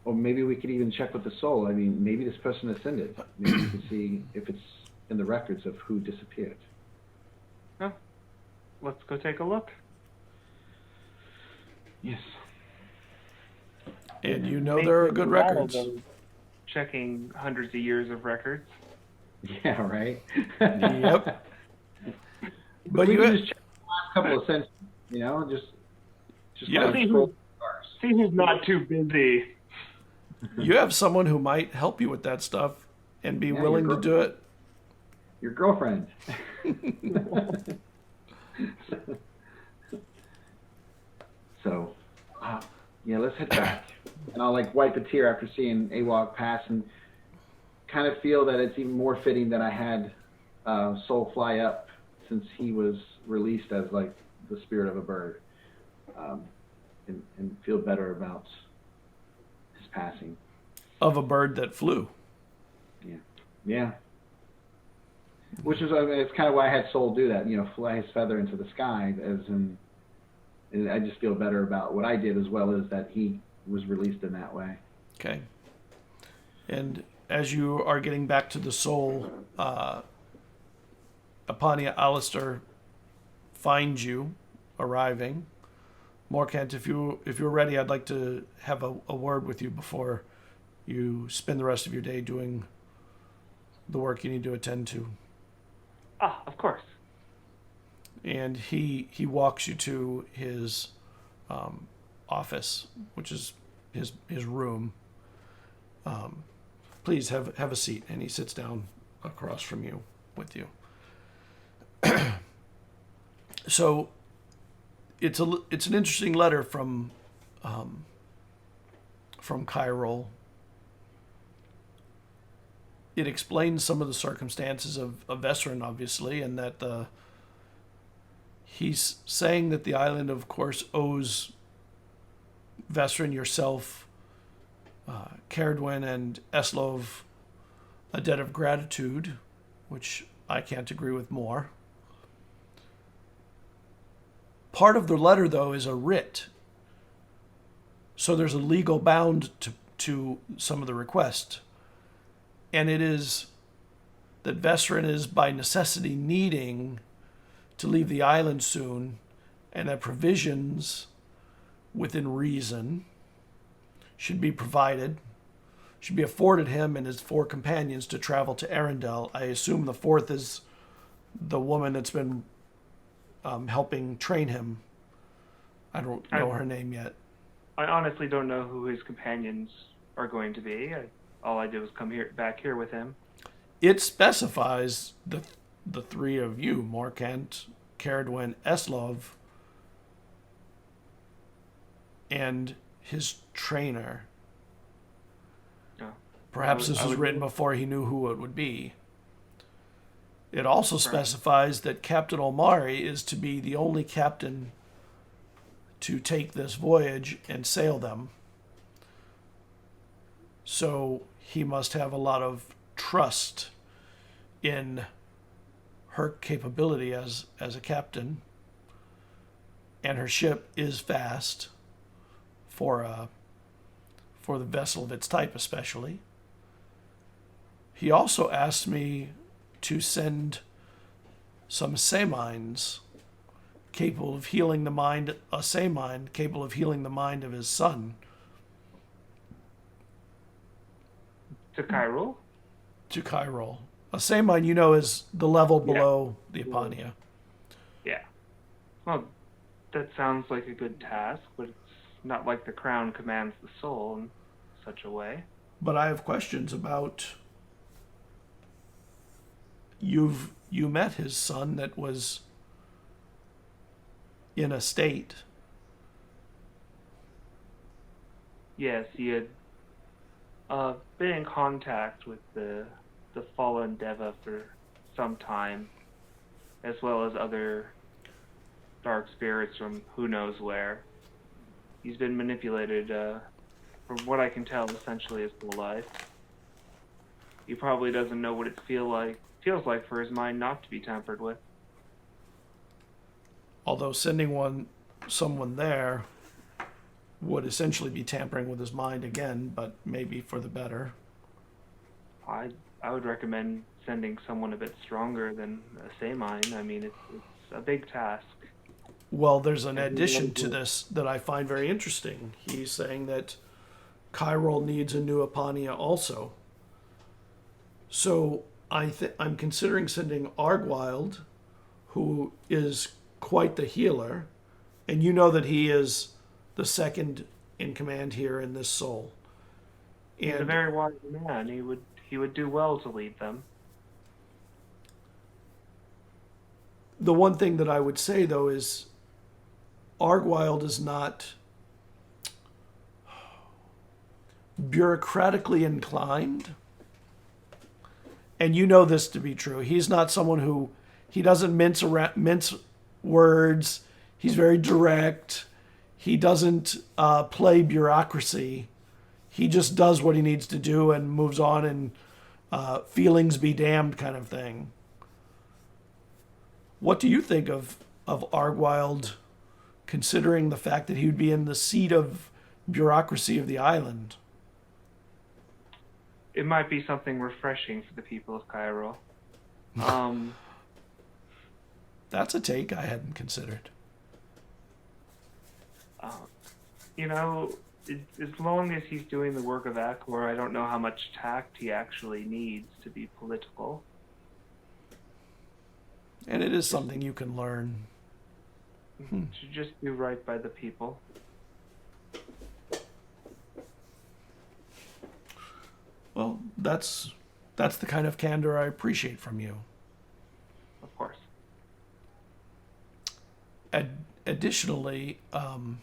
D: Or maybe we could even check with the soul. I mean, maybe this person ascended. Maybe we can see if it's in the records of who disappeared.
B: Oh, let's go take a look.
D: Yes.
A: And there are good records.
B: Checking hundreds of years of records.
D: Yeah, right?
A: Yep. But
D: we
A: you
D: can just check the last couple of sentences, just
A: Yeah.
D: like scroll stars.
B: See who's not too busy.
A: you have someone who might help you with that stuff and be
D: Yeah,
A: willing to
D: your
A: do it.
D: Your girlfriend. So, let's head back. And I'll wipe a tear after seeing Awok pass and kind of feel that it's even more fitting that I had Soul fly up since he was released as the spirit of a bird, and feel better about his passing.
A: Of a bird that flew.
D: Yeah. Which is, it's kind of why I had Soul do that, fly his feather into the sky, and I just feel better about what I did as well as that he was released in that way.
A: Okay. And as you are getting back to the soul, Apania Alistair finds you arriving. Morcant, if you're ready, I'd like to have a word with you before you spend the rest of your day doing the work you need to attend to.
B: Ah, of course.
A: And he walks you to his office, which is his room. Please have a seat. And he sits down across from you with you. So it's an interesting letter from Kyrol. It explains some of the circumstances of Vesryn, obviously, and that he's saying that the island, of course, owes Vesryn, yourself, Caradwyn, and Eslov a debt of gratitude, which I can't agree with more. Part of the letter, though, is a writ. So there's a legal bound to some of the request. And it is that Vesryn is by necessity needing to leave the island soon, and that provisions within reason should be provided, should be afforded him and his 4 companions to travel to Arendelle. I assume the 4th is the woman that's been helping train him. I don't know her name yet.
B: I honestly don't know who his companions are going to be. All I did was come back here with him.
A: It specifies the 3 of you, Morcant, Caradwyn, Eslov, and his trainer.
B: Oh.
A: Perhaps this was written before he knew who it would be. It also specifies that Captain Olmari is to be the only captain to take this voyage and sail them. So he must have a lot of trust in her capability as a captain. And her ship is fast for the vessel of its type, especially. He also asked me to send some Samines capable of healing the mind, a Samine capable of healing the mind of his son.
B: To Cairo?
A: To Cairo. A same mine, you know, is the level
B: Yeah.
A: below the Apania.
B: Yeah. Well, that sounds like a good task, but it's not like the crown commands the soul in such a way.
A: But I have questions about. You met his son that was in a state.
B: Yes, he had been in contact with the fallen Deva for some time, as well as other dark spirits from who knows where. He's been manipulated, from what I can tell, essentially his whole life. He probably doesn't know what it feels like for his mind not to be tampered with.
A: Although sending someone there would essentially be tampering with his mind again, but maybe for the better.
B: I would recommend sending someone a bit stronger than a Samine. I mean, it's a big task.
A: Well, there's an addition to this that I find very interesting. He's saying that Cairo needs a new Apania also. So I'm considering sending Argwild, who is quite the healer, and you know that he is the second in command here in this soul.
B: He's a very wise man. He would do well to lead them.
A: The one thing that I would say, though, is Argwild is not bureaucratically inclined. And you know this to be true. He's not someone he doesn't mince words. He's very direct. He doesn't play bureaucracy. He just does what he needs to do and moves on, and feelings be damned kind of thing. What do you think of Argwild, considering the fact that he would be in the seat of bureaucracy of the island?
B: It might be something refreshing for the people of Cairo.
A: That's a take I hadn't considered.
B: As long as he's doing the work of Akor, I don't know how much tact he actually needs to be political.
A: And it is something you can learn.
B: Should just do right by the people.
A: Well, that's the kind of candor I appreciate from you.
B: Of course.
A: Additionally, I'm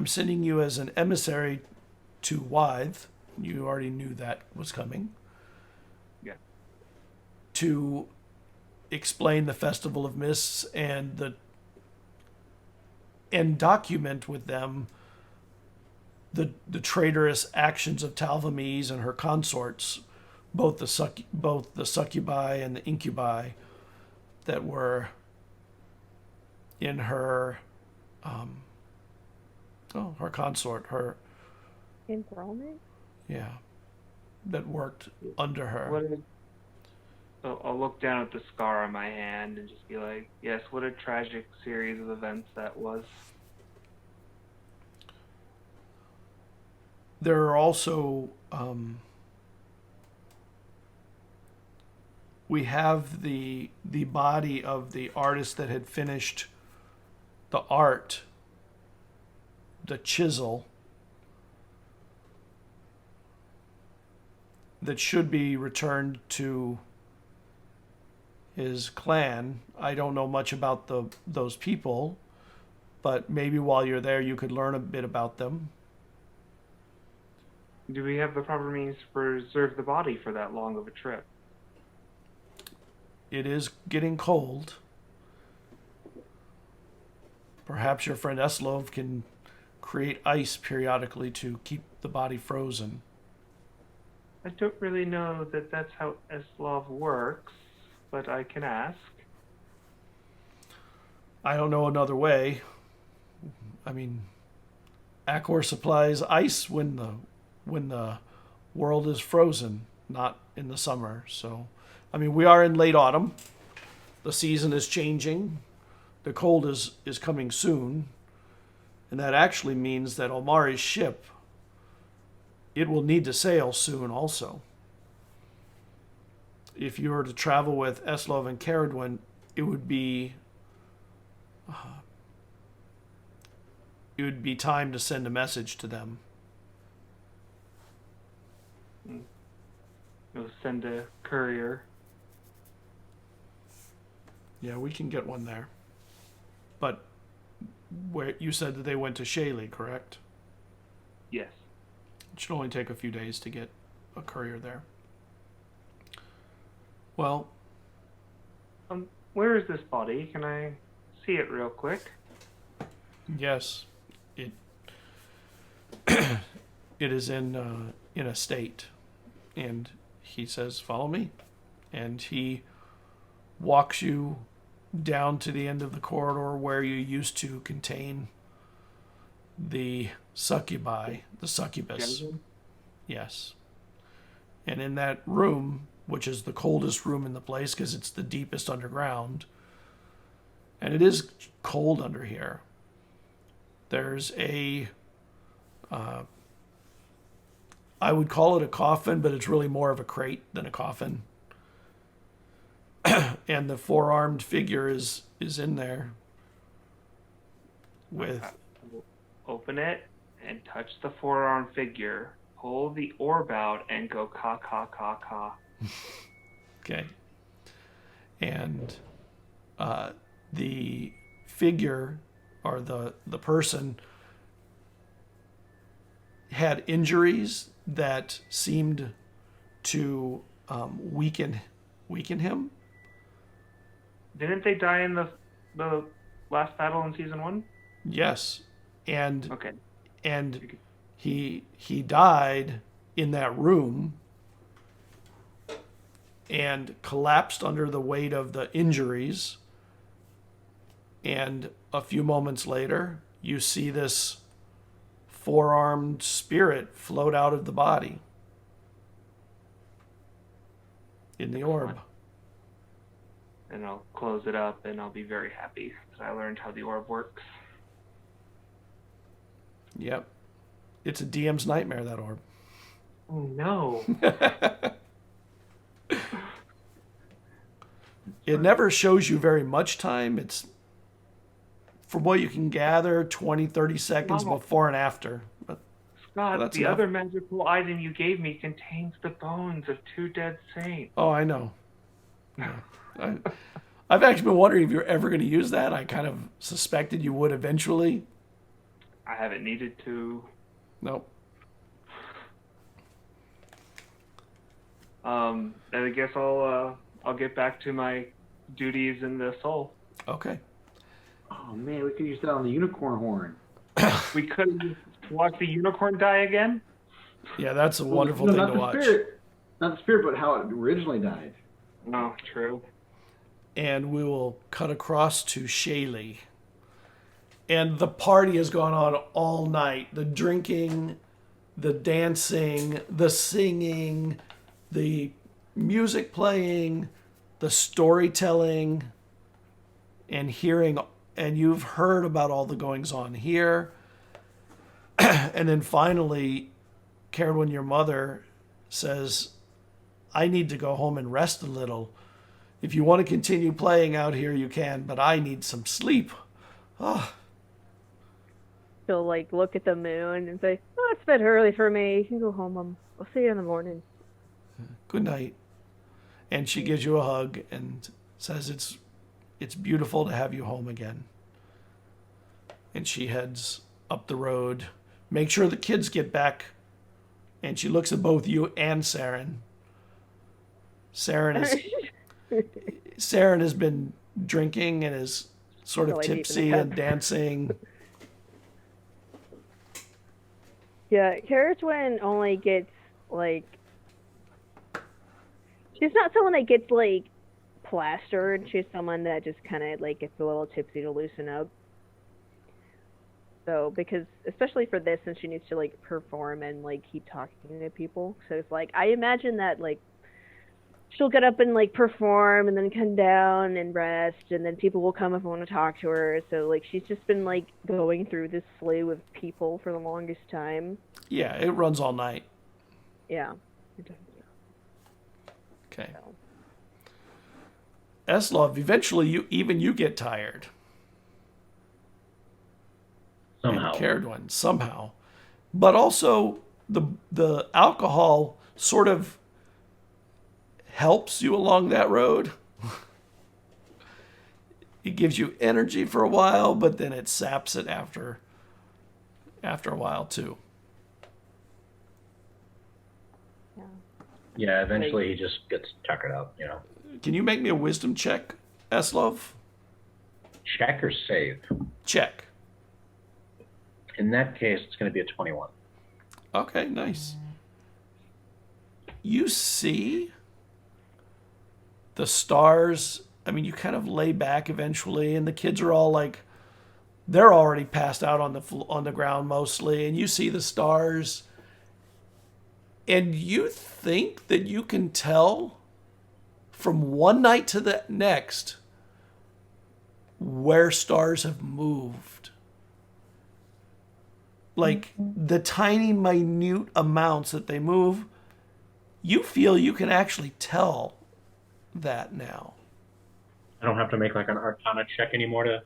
A: sending you as an emissary to Wythe. You already knew that was coming.
B: Yeah.
A: To explain the Festival of Mists and document with them the traitorous actions of Talvamise and her consorts, both the succubi and the incubi that were in her her consort, her
E: Enthrallment?
A: yeah, that worked under her.
B: I'll look down at the scar on my hand and just be like, yes, what a tragic series of events that was.
A: There are also we have the body of the artist that had finished the art, the chisel, that should be returned to his clan. I don't know much about those people, but maybe while you're there you could learn a bit about them.
B: Do we have the proper means to preserve the body for that long of a trip?
A: It is getting cold. Perhaps your friend Eslov can create ice periodically to keep the body frozen.
B: I don't really know that that's how Eslov works, but I can ask.
A: I don't know another way. I mean, Akor supplies ice when the world is frozen, not in the summer. So, I mean, we are in late autumn. The season is changing. The cold is coming soon. And that actually means that Omari's ship it will need to sail soon also. If you were to travel with Eslov and Caradwin, it would be time to send a message to them.
B: We'll send a courier.
A: Yeah, we can get one there. But where you said that they went to Shaley, correct?
B: Yes.
A: It should only take a few days to get a courier there. Well,
B: Where is this body? Can I see it real quick?
A: yes, it it is in a state, and he says, "Follow me," and he walks you down to the end of the corridor where you used to contain the succubi, the succubus.
B: Gentlemen?
A: Yes. And in that room, which is the coldest room in the place because it's the deepest underground, and it is cold under here, there's a, I would call it a coffin, but it's really more of a crate than a coffin. And the four-armed figure is in there with...
B: Open it and touch the four-armed figure. Pull the orb out and go ka ka ka ka.
A: Okay. And the figure, or the person, had injuries that seemed to weaken him.
B: Didn't they die in the last battle in season 1?
A: Yes. And
B: Okay.
A: and he died in that room and collapsed under the weight of the injuries. And a few moments later, you see this four-armed spirit float out of the body in the orb.
B: And I'll close it up and I'll be very happy that I learned how the orb works.
A: Yep. It's a DM's nightmare, that orb.
B: Oh no.
A: It never shows you very much time. It's, from what you can gather, 20, 30 seconds
B: Wow.
A: before and after. But
B: Scott,
A: that's
B: the
A: enough.
B: other magical item you gave me contains the bones of 2 dead saints.
A: Oh, I know. Yeah. I've actually been wondering if you're ever going to use that. I kind of suspected you would eventually.
B: I haven't needed to.
A: Nope.
B: And I guess I'll get back to my duties in the soul.
A: Okay.
D: Oh man, we could use that on the unicorn horn.
B: We could watch the unicorn die again.
A: Yeah, that's a wonderful
D: No,
A: thing
D: not
A: to
D: the
A: watch.
D: Spirit. Not the spirit, but how it originally died.
B: Oh, true.
A: And we will cut across to Shaley. And the party has gone on all night. The drinking, the dancing, the singing, the music playing, the storytelling, and hearing. And you've heard about all the goings on here. And then finally, Caradwin, your mother, says, I need to go home and rest a little. If you want to continue playing out here, you can, but I need some sleep. Oh,
E: She'll like look at the moon and say, "Oh, it's a bit early for me. You can go home. I'll see you in the morning."
A: good night. And she gives you a hug and says it's beautiful to have you home again. And she heads up the road. Make sure the kids get back. And she looks at both you and Saren. Saren has been drinking and is sort of
E: Really deep in the
A: tipsy
E: cup.
A: and dancing.
E: Yeah, Caradwin only gets like. She's not someone that gets like plastered. She's someone that just kind of like gets a little tipsy to loosen up. So, because especially for this, since she needs to like perform and like keep talking to people, so it's like I imagine that like she'll get up and like perform and then come down and rest, and then people will come if they want to talk to her. So like she's just been like going through this slew of people for the longest time.
A: Yeah, it runs all night.
E: Yeah. It doesn't.
A: Okay.
E: So.
A: Eslov, eventually you get tired.
C: Somehow.
A: And cared one somehow. But also the alcohol sort of helps you along that road. It gives you energy for a while, but then it saps it after a while too.
E: Yeah.
C: Yeah, eventually he just gets tuckered out, you know.
A: Can you make me a wisdom check, Eslov?
C: Check or save?
A: Check.
C: In that case, it's going to be a 21.
A: Okay, nice. You see the stars. I mean, you kind of lay back eventually, and the kids are all like, they're already passed out on the ground mostly, and you see the stars, and you think that you can tell from one night to the next where stars have moved. Like the tiny, minute amounts that they move, you feel you can actually tell that now.
C: I don't have to make like an Arcana check anymore to...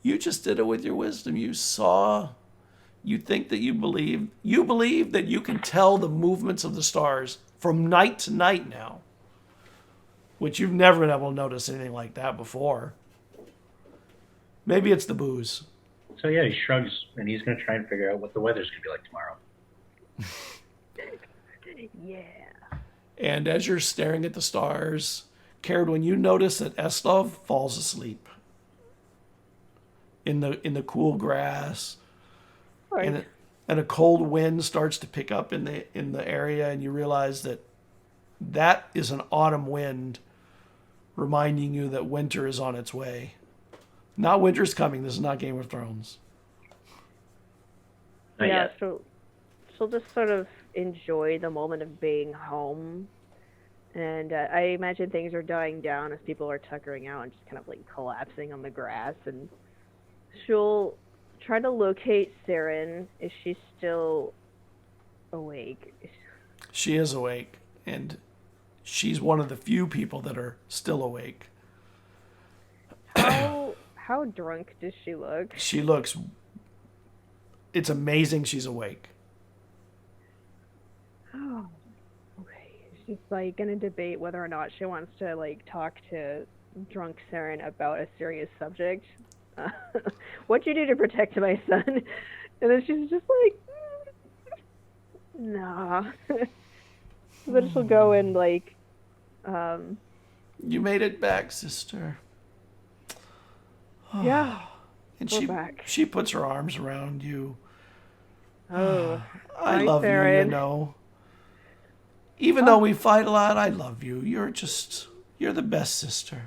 A: You just did it with your wisdom. You saw, you think that you believe that you can tell the movements of the stars from night to night now, which you've never been able to notice anything like that before. Maybe it's the booze.
C: So yeah, he shrugs, and he's going to try and figure out what the weather's going to be like tomorrow.
E: Yeah.
A: And as you're staring at the stars, Caradwin, you notice that Eslov falls asleep in the cool grass,
E: Right.
A: and a cold wind starts to pick up in the area, and you realize that is an autumn wind, reminding you that winter is on its way. Not winter's coming. This is not Game of Thrones.
C: Not
E: Yeah,
C: yet.
E: so she'll just sort of enjoy the moment of being home. And I imagine things are dying down as people are tuckering out and just kind of like collapsing on the grass. And she'll try to locate Saren. Is she still awake?
A: She is awake, and she's one of the few people that are still awake.
E: How drunk does she look?
A: She looks... It's amazing she's awake.
E: Oh, okay. She's like gonna debate whether or not she wants to like talk to drunk Saren about a serious subject. What'd you do to protect my son? And then she's just like, nah. Then she'll go and like,
A: You made it back, sister.
E: yeah.
A: And
E: We're back.
A: she puts her arms around you.
E: Oh,
A: I
E: hi,
A: love you, you
E: Saren.
A: know. Even though we fight a lot, I love you. You're the best sister.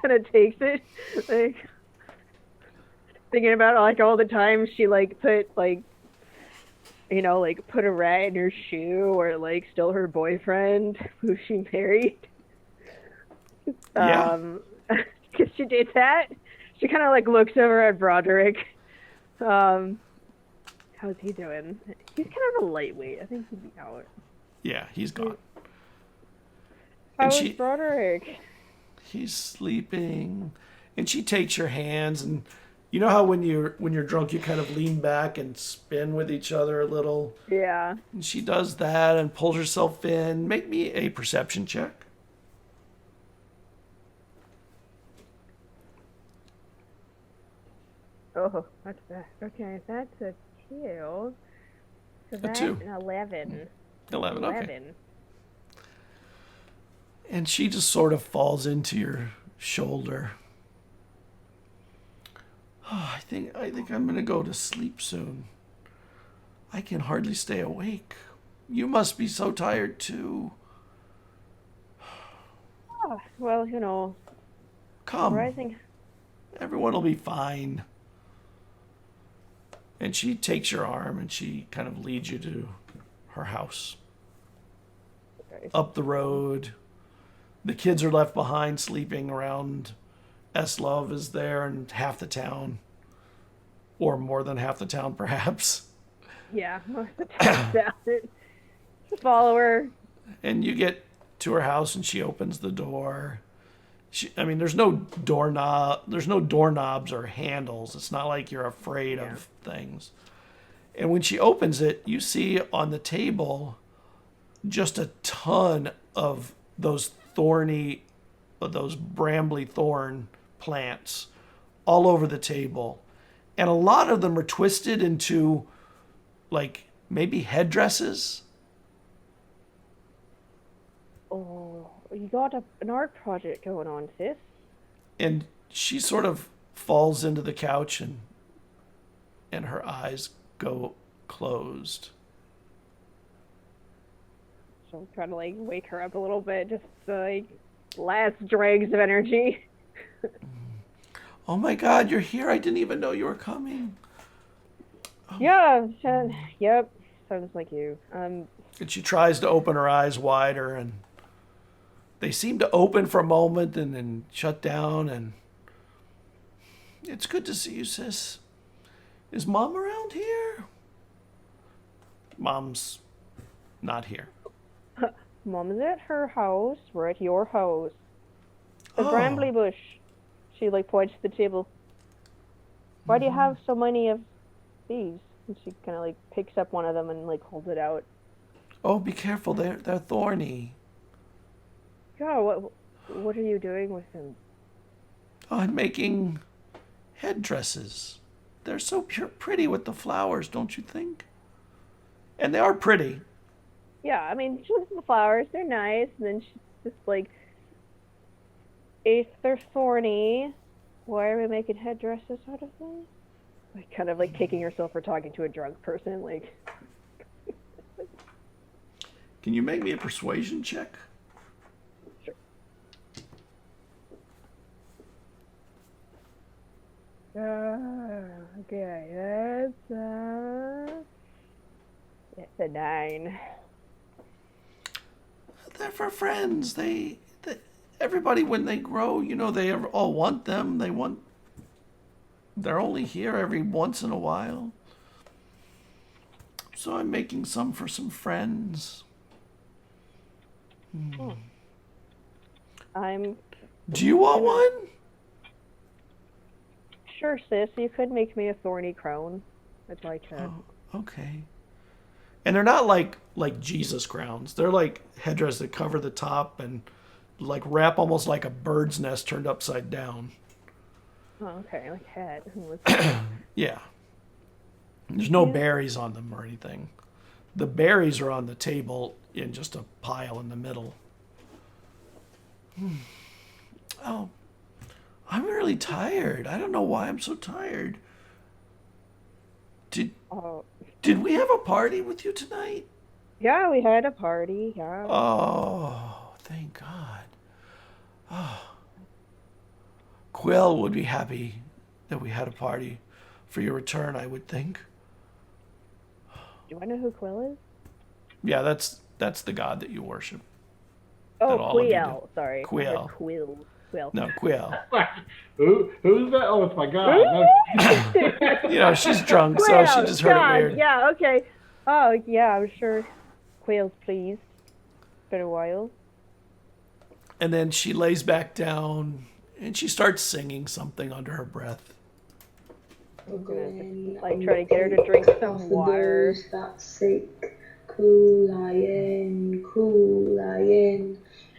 E: Kind of takes it, like thinking about like all the times she like put like, you know, like put a rat in her shoe or like stole her boyfriend who she married.
A: Yeah.
E: Because she did that. She kind of like looks over at Broderick. How's he doing? He's kind of a lightweight. I think he'd be out.
A: Yeah, he's gone.
E: How's
A: she-
E: Broderick?
A: He's sleeping. And she takes your hands, and you know how when you're drunk you kind of lean back and spin with each other a little?
E: Yeah.
A: And she does that and pulls herself in. Make me a perception check.
E: Oh, what's that? Okay, that's a 2. So that's
A: 2.
E: an 11.
A: 11, okay. And she just sort of falls into your shoulder. Oh, I think I'm gonna go to sleep soon. I can hardly stay awake. You must be so tired too.
E: Oh, well, you know,
A: Come,
E: rising.
A: everyone will be fine. And she takes your arm and she kind of leads you to her house. Up the road. The kids are left behind sleeping around. Eslov is there and half the town. or more than half the town, perhaps.
E: Yeah, most of the time down it. Follow her.
A: And you get to her house, and she opens the door. There's no doorknobs or handles. It's not like you're afraid of things. And when she opens it, you see on the table just a ton of those brambly thorn plants all over the table. And a lot of them are twisted into, like, maybe headdresses.
E: Oh, you got an art project going on, sis.
A: And she sort of falls into the couch, and her eyes go closed.
E: So try to like wake her up a little bit, just like last dregs of energy.
A: Oh my God, you're here! I didn't even know you were coming.
E: Yeah, yep, sounds like you.
A: And she tries to open her eyes wider, and they seem to open for a moment and then shut down. And it's good to see you, sis. Is Mom around here? Mom's not here.
E: Mom's at her house. We're at your house. The brambly bush. She like points to the table. Why do you have so many of these? And she kind of like picks up one of them and like holds it out.
A: Oh, be careful! They're thorny.
E: Yeah, what are you doing with them?
A: I'm making headdresses. They're so pretty with the flowers, don't you think? And they are pretty.
E: Yeah, I mean, she looks at the flowers. They're nice. And then she's just like, if they're thorny, why are we making headdresses out of them? Like, kind of like kicking herself for talking to a drunk person. Like,
A: Can you make me a persuasion check?
E: sure. Okay, that's a 9.
A: They're for friends. Everybody, when they grow, they all want them. They're only here every once in a while. So I'm making some for some friends. Do you want one?
E: Sure, sis. You could make me a thorny crown. I'd like that.
A: Oh, okay. And they're not like Jesus crowns. They're like headdresses that cover the top and like wrap almost like a bird's nest turned upside down.
E: Oh, okay, like hat.
A: Yeah. There's no berries on them or anything. The berries are on the table in just a pile in the middle. Oh, I'm really tired. I don't know why I'm so tired. Did we have a party with you tonight?
E: Yeah, we had a party. Yeah.
A: Oh, thank God. Oh. Quill would be happy that we had a party for your return, I would think.
E: Do I know who Quill is?
A: Yeah, that's the god that you worship.
E: Oh,
A: all of you
E: Quill. Sorry.
A: Quill.
E: Quill.
A: No, Quill.
D: Who's that? Oh, it's my god.
A: She's drunk, so she just heard it weird.
E: Yeah, okay. Oh, yeah, I'm sure Quill's pleased. It's been a while.
A: And then she lays back down, and she starts singing something under her breath.
E: Like, try to get her to drink some water.
F: Those that sick, cooling, cooling.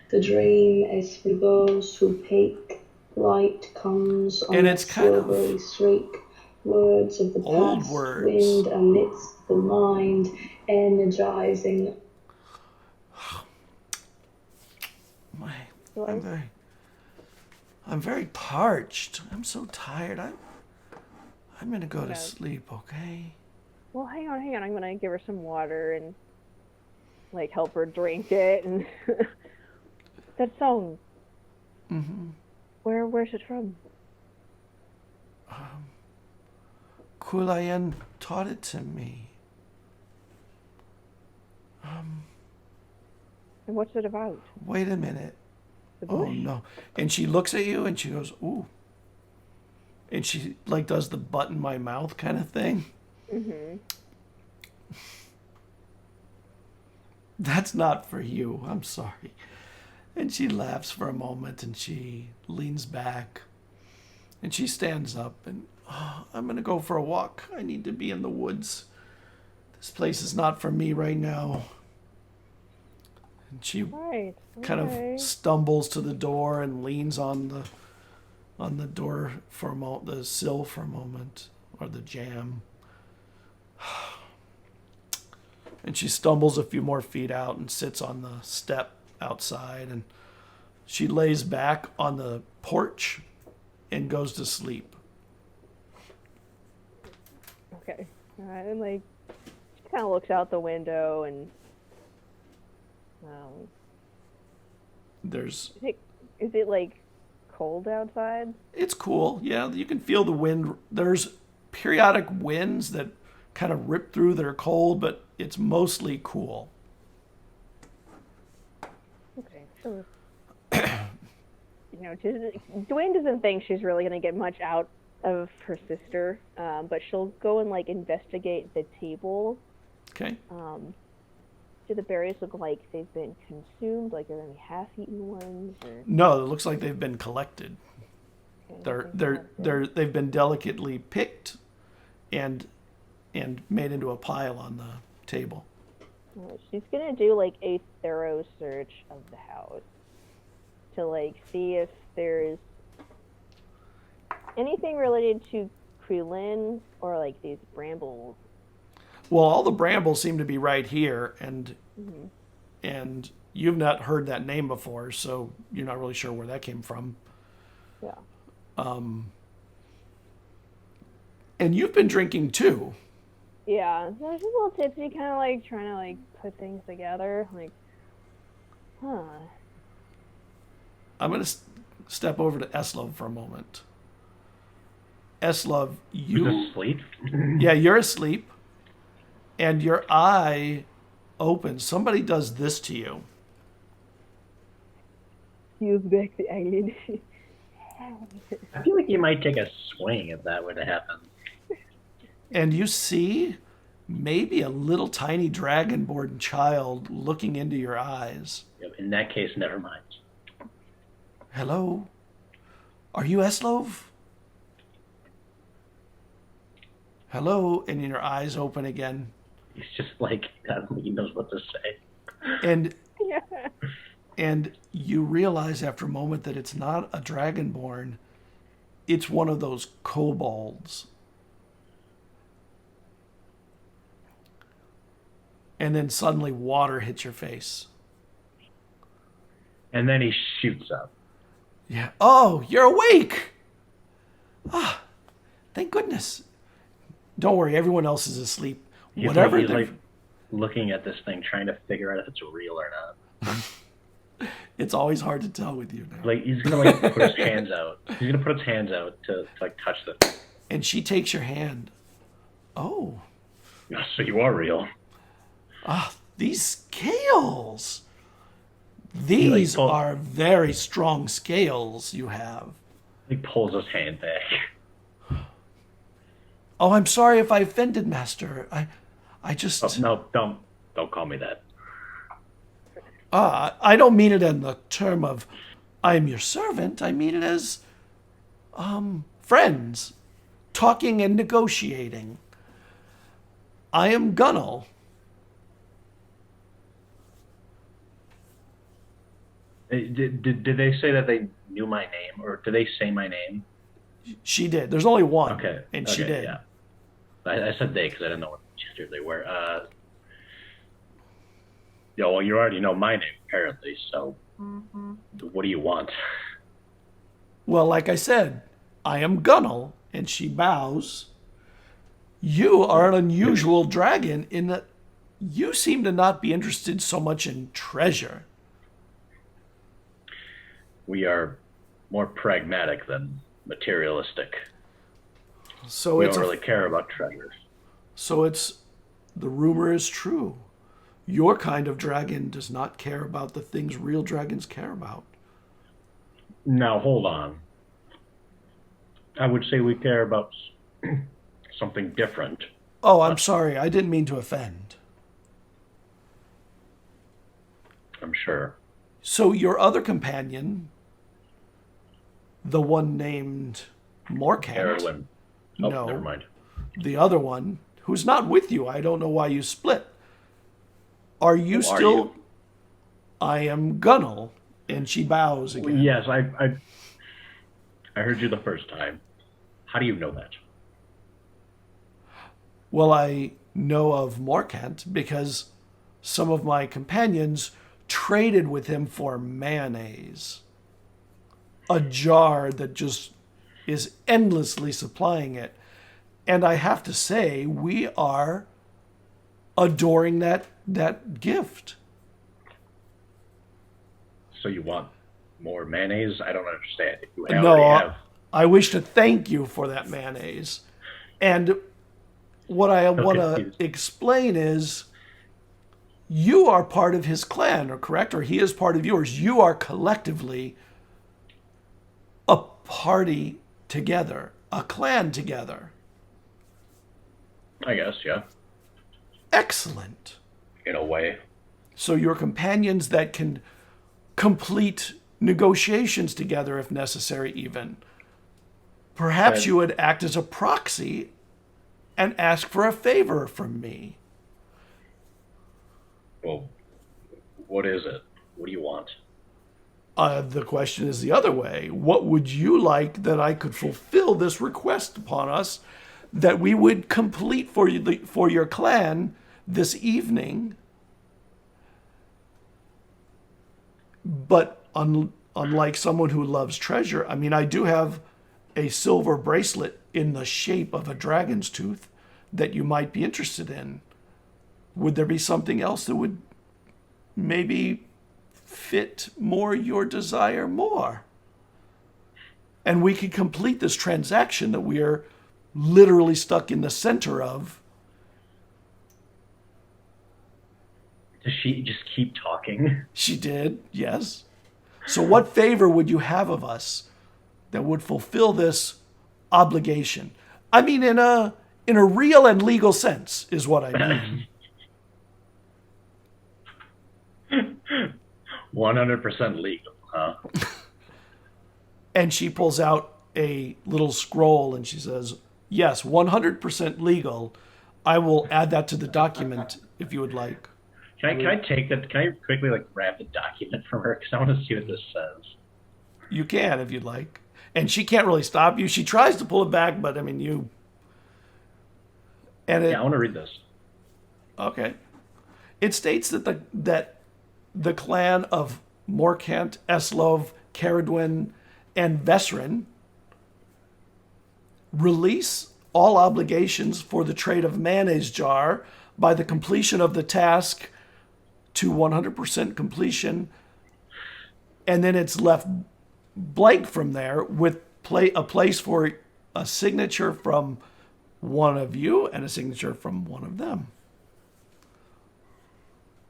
F: The dream is for those who pick. Light comes on
A: And
F: a
A: it's kind of
F: silvery streak. Words of the
A: old
F: past,
A: words.
F: wind amidst the mind, energizing.
A: I'm very parched. I'm so tired. I'm gonna go to sleep, okay?
E: Well, hang on. I'm gonna give her some water and, like, help her drink it. And that song.
A: Mm-hmm.
E: Where's it from?
A: Kulayan taught it to me.
E: And what's it about?
A: Wait a minute.
E: The bush?
A: Oh, no. And she looks at you and she goes, ooh. And she like does the butt in my mouth kind of thing.
E: Mm-hmm.
A: That's not for you. I'm sorry. And she laughs for a moment and she leans back and she stands up and I'm going to go for a walk. I need to be in the woods. This place is not for me right now. And she kind of stumbles to the door and leans on the door for a moment, the sill for a moment, or the jamb. And she stumbles a few more feet out and sits on the step outside, and she lays back on the porch and goes to sleep.
E: Okay. And like, she kind of looks out the window and
A: There's.
E: Is it like cold outside?
A: It's cool. Yeah, you can feel the wind. There's periodic winds that kind of rip through that are cold, but it's mostly cool.
E: Okay, so Dwayne doesn't think she's really gonna get much out of her sister, but she'll go and like investigate the table.
A: Okay.
E: Do the berries look like they've been consumed? Like, are there any half-eaten ones? Or...
A: No, it looks like they've been collected.
E: Okay,
A: They've been delicately picked and made into a pile on the table.
E: She's gonna do like a thorough search of the house to like see if there's anything related to Krillin or like these brambles.
A: Well, all the brambles seem to be right here, and you've not heard that name before, so you're not really sure where that came from.
E: Yeah.
A: And you've been drinking too.
E: Yeah, so I was just a little tipsy, kind of like trying to like put things together. Like,
A: I'm going to step over to Eslov for a moment. Eslov,
C: Who's asleep?
A: Yeah, you're asleep. And your eye opens. Somebody does this to you.
E: Use back the eyelid.
C: I feel like you might take a swing if that were to happen.
A: And you see maybe a little tiny Dragonborne child looking into your eyes.
C: In that case, never mind.
A: Hello? Are you Eslov? Hello? And your eyes open again.
C: He's just like, I don't think he knows what to say.
A: And
E: Yeah.
A: and you realize after a moment that it's not a Dragonborne. It's one of those kobolds. And then suddenly water hits your face.
C: And then he shoots up.
A: Yeah. Oh, you're awake! Ah, thank goodness. Don't worry, everyone else is asleep.
C: He's like looking at this thing, trying to figure out if it's real or not.
A: It's always hard to tell with you now.
C: Like he's gonna like put his hands out. He's gonna put his hands out to like touch the thing.
A: And she takes your hand. Oh.
C: So you are real.
A: Ah, these scales. These are very strong scales you have.
C: He pulls his hand back.
A: Oh, I'm sorry if I offended, Master. I just...
C: Oh, no, don't call me that.
A: I don't mean it in the term of I'm your servant. I mean it as friends, talking and negotiating. I am Gunnel.
C: Did they say that they knew my name, or did they say my name?
A: She did. There's only one.
C: Okay.
A: And she did.
C: Yeah. I said they because I didn't know what gender they were. Yeah, well, you already know my name, apparently, so what do you want?
A: Well, like I said, I am Gunnel, and she bows. You are an unusual dragon in that you seem to not be interested so much in treasure.
C: We are more pragmatic than materialistic.
A: So
C: we
A: it's
C: don't really care about treasures.
A: So it's the rumor is true. Your kind of dragon does not care about the things real dragons care about.
C: Now hold on. I would say we care about something different.
A: Oh, I'm sorry. I didn't mean to offend.
C: I'm sure.
A: So your other companion, the one named Morcant.
C: Heroin. Oh,
A: No.
C: never mind.
A: The other one, who's not with you. I don't know why you split. Are you
C: Who are
A: still...
C: you?
A: I am Gunnel. And she bows again.
C: Yes, I heard you the first time. How do you know that?
A: Well, I know of Morcant because some of my companions traded with him for mayonnaise. A jar that just is endlessly supplying it. And I have to say, we are adoring that gift.
C: So you want more mayonnaise? I don't understand. If you
A: No,
C: already have...
A: I wish to thank you for that mayonnaise. And what I want to
C: confused.
A: explain is you are part of his clan, or correct? Or he is part of yours. You are collectively a party together, a clan together.
C: I guess, yeah.
A: Excellent.
C: In a way.
A: So your companions that can complete negotiations together if necessary even. Perhaps you would act as a proxy and ask for a favor from me.
C: Well, what is it? What do you want?
A: The question is the other way. What would you like that I could fulfill this request upon us that we would complete for you, for your clan this evening? But unlike someone who loves treasure, I mean, I do have a silver bracelet in the shape of a dragon's tooth that you might be interested in. Would there be something else that would maybe fit more your desire more? And we could complete this transaction that we are literally stuck in the center of.
C: Does she just keep talking?
A: She did, yes. So what favor would you have of us that would fulfill this obligation? I mean, in a real and legal sense is what I mean.
C: 100% legal, huh?
A: And she pulls out a little scroll and she says, yes, 100% legal. I will add that to the document if you would like.
C: Can I take that? Can I quickly grab the document from her? Because I want to see what this says.
A: You can if you'd like. And she can't really stop you. She tries to pull it back, but I mean, you... And
C: Yeah, I want to read this.
A: Okay. It states that the clan of Morcant, Eslov, Caradwin, and Vesryn release all obligations for the trade of mayonnaise jar by the completion of the task to 100% completion, and then it's left blank from there with a place for a signature from one of you and a signature from one of them.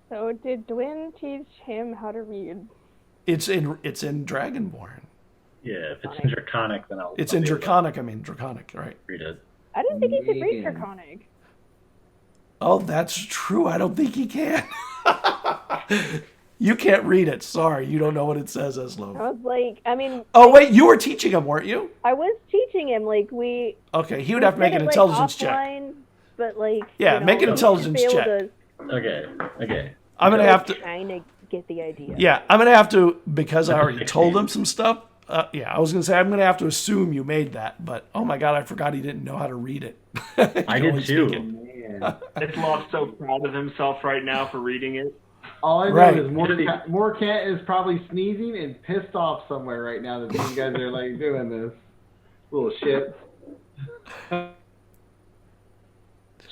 E: So did Dwin teach him how to read?
A: It's in Dragonborne.
C: Yeah, if it's in Draconic, then I'll...
A: It's
C: I'll
A: in
C: be able to
A: Draconic, right?
C: read it.
E: I didn't think he could read
D: Yeah.
E: Draconic.
A: Oh, that's true. I don't think he can. You can't read it. Sorry, you don't know what it says,
E: I
A: Eslov.
E: was like, I mean,
A: Oh, wait, you were teaching him, weren't you?
E: I was teaching him, we...
A: Okay, he would have to make
E: said
A: an
E: it,
A: intelligence check.
E: offline, but
A: Yeah, make an
E: he
A: intelligence
E: should be able
A: check.
C: Okay.
A: I'm going to have to...
E: kind of get the idea.
A: Yeah, I'm going to have to, because I already told him some stuff. I was going to say, I'm going to have to assume you made that, but oh my God, I forgot he didn't know how to read it.
C: I did too.
D: Man.
B: Eslov's so proud of himself right now for reading it.
D: All I know
A: Right.
D: is Morcant is probably sneezing and pissed off somewhere right now that these guys are doing this. Little shit.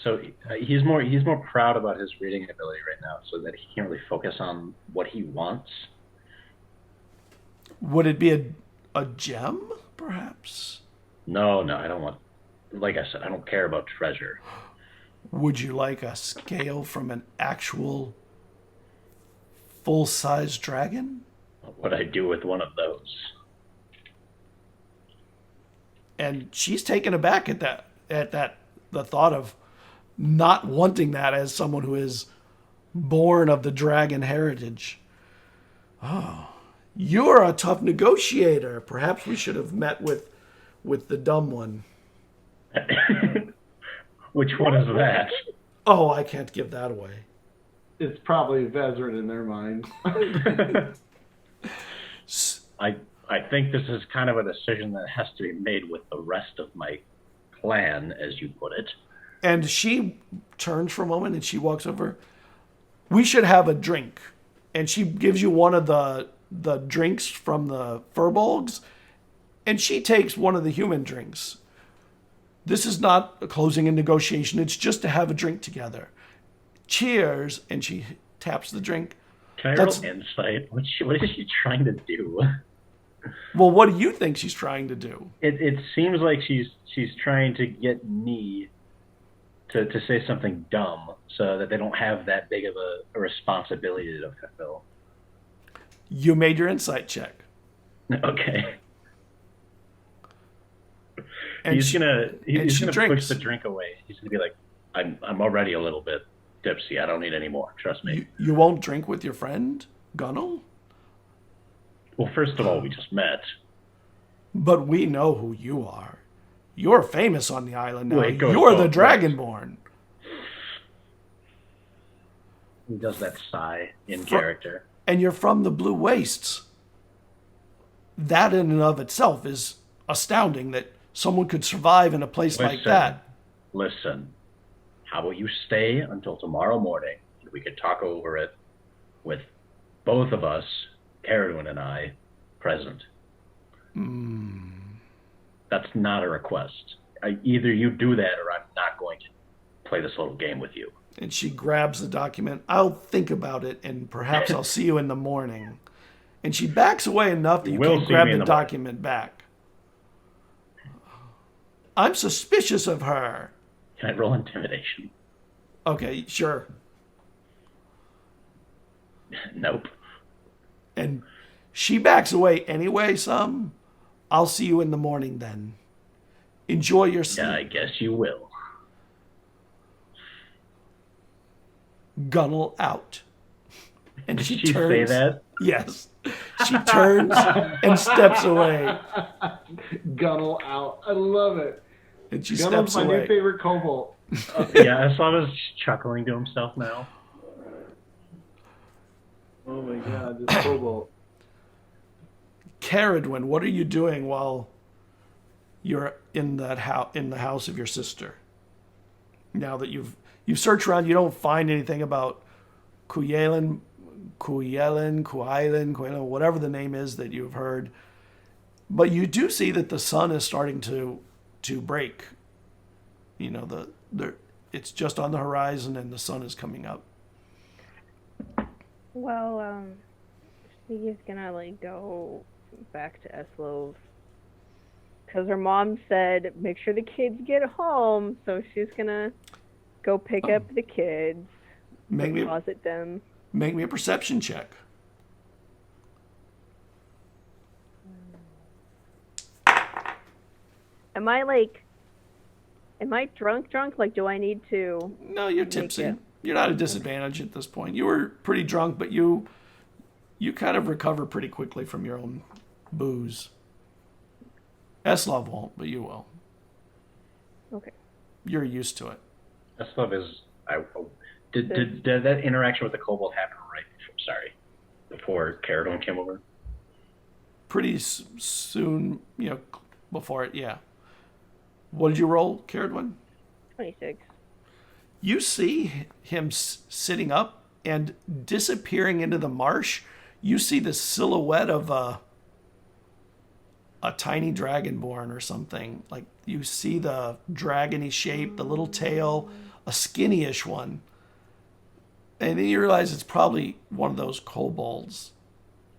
C: So he's more proud about his reading ability right now, so that he can't really focus on what he wants.
A: Would it be a gem, perhaps?
C: No, I don't want... Like I said, I don't care about treasure.
A: Would you like a scale from an actual full-size dragon?
C: What would I do with one of those?
A: And she's taken aback at the thought of not wanting that as someone who is born of the dragon heritage. Oh, you're a tough negotiator. Perhaps we should have met with the dumb one.
C: Which one is that?
A: Oh, I can't give that away.
D: It's probably Vesryn in their mind.
C: I think this is kind of a decision that has to be made with the rest of my clan, as you put it.
A: And she turns for a moment and she walks over. We should have a drink. And she gives you one of the drinks from the furbolgs. And she takes one of the human drinks. This is not a closing a negotiation. It's just to have a drink together. Cheers. And she taps the drink.
C: Can I roll insight? What is she trying to do?
A: Well, what do you think she's trying to do?
C: It seems like she's trying to get me to say something dumb so that they don't have that big of a responsibility to fulfill.
A: You made your insight check.
C: Okay.
A: And
C: he's gonna
A: drinks.
C: push the drink away. He's gonna be like, I'm already a little bit tipsy. I don't need any more. Trust me.
A: You won't drink with your friend, Gunnel?
C: Well, first of all, we just met.
A: But we know who you are. You're famous on the island now.
C: Wait,
A: You're the Dragonborne.
C: He does that sigh in character.
A: And you're from the Blue Wastes. That in and of itself is astounding that someone could survive in a place like that.
C: Listen, how about you stay until tomorrow morning and we could talk over it with both of us, Caradwin and I, present. That's not a request. Either you do that or I'm not going to play this little game with you.
A: And she grabs the document. I'll think about it and perhaps I'll see you in the morning. And she backs away enough that you can't grab the document back. I'm suspicious of her.
C: Can I roll intimidation?
A: Okay, sure.
C: Nope.
A: And she backs away anyway some. I'll see you in the morning then. Enjoy your sleep.
C: Yeah, I guess you will.
A: Gunnel out. And
C: Did
A: she
C: she
A: turns.
C: say that?
A: Yes. She turns and steps away.
D: Gunnel out. I love it.
A: And she
D: Gunnel's
A: steps
D: my
A: away.
D: new favorite kobold.
C: Yeah, Eslov is chuckling to himself now.
D: Oh my god, this kobold.
A: Caradwin, what are you doing while you're in the house of your sister? Now that you've searched around, you don't find anything about Kuilen, whatever the name is that you've heard. But you do see that the sun is starting to break. You know, it's just on the horizon and the sun is coming up.
E: Well, she's gonna go back to Eslov because her mom said make sure the kids get home, so she's gonna go pick up the kids, deposit them.
A: Make me a perception check.
E: Am I drunk? Like, do I need to?
A: No, you're tipsy. You're not at a disadvantage at this point. You were pretty drunk, but you kind of recover pretty quickly from your own booze. Eslov won't, but you will.
E: Okay.
A: You're used to it.
C: Eslov is... Did that interaction with the kobold happen before Caradwin came over?
A: Pretty soon, before it, yeah. What did you roll, Caradwin?
E: 26.
A: You see him sitting up and disappearing into the marsh. You see the silhouette of a tiny dragonborn or something. Like, you see the dragony shape, the little tail, a skinny-ish one. And then you realize it's probably one of those kobolds.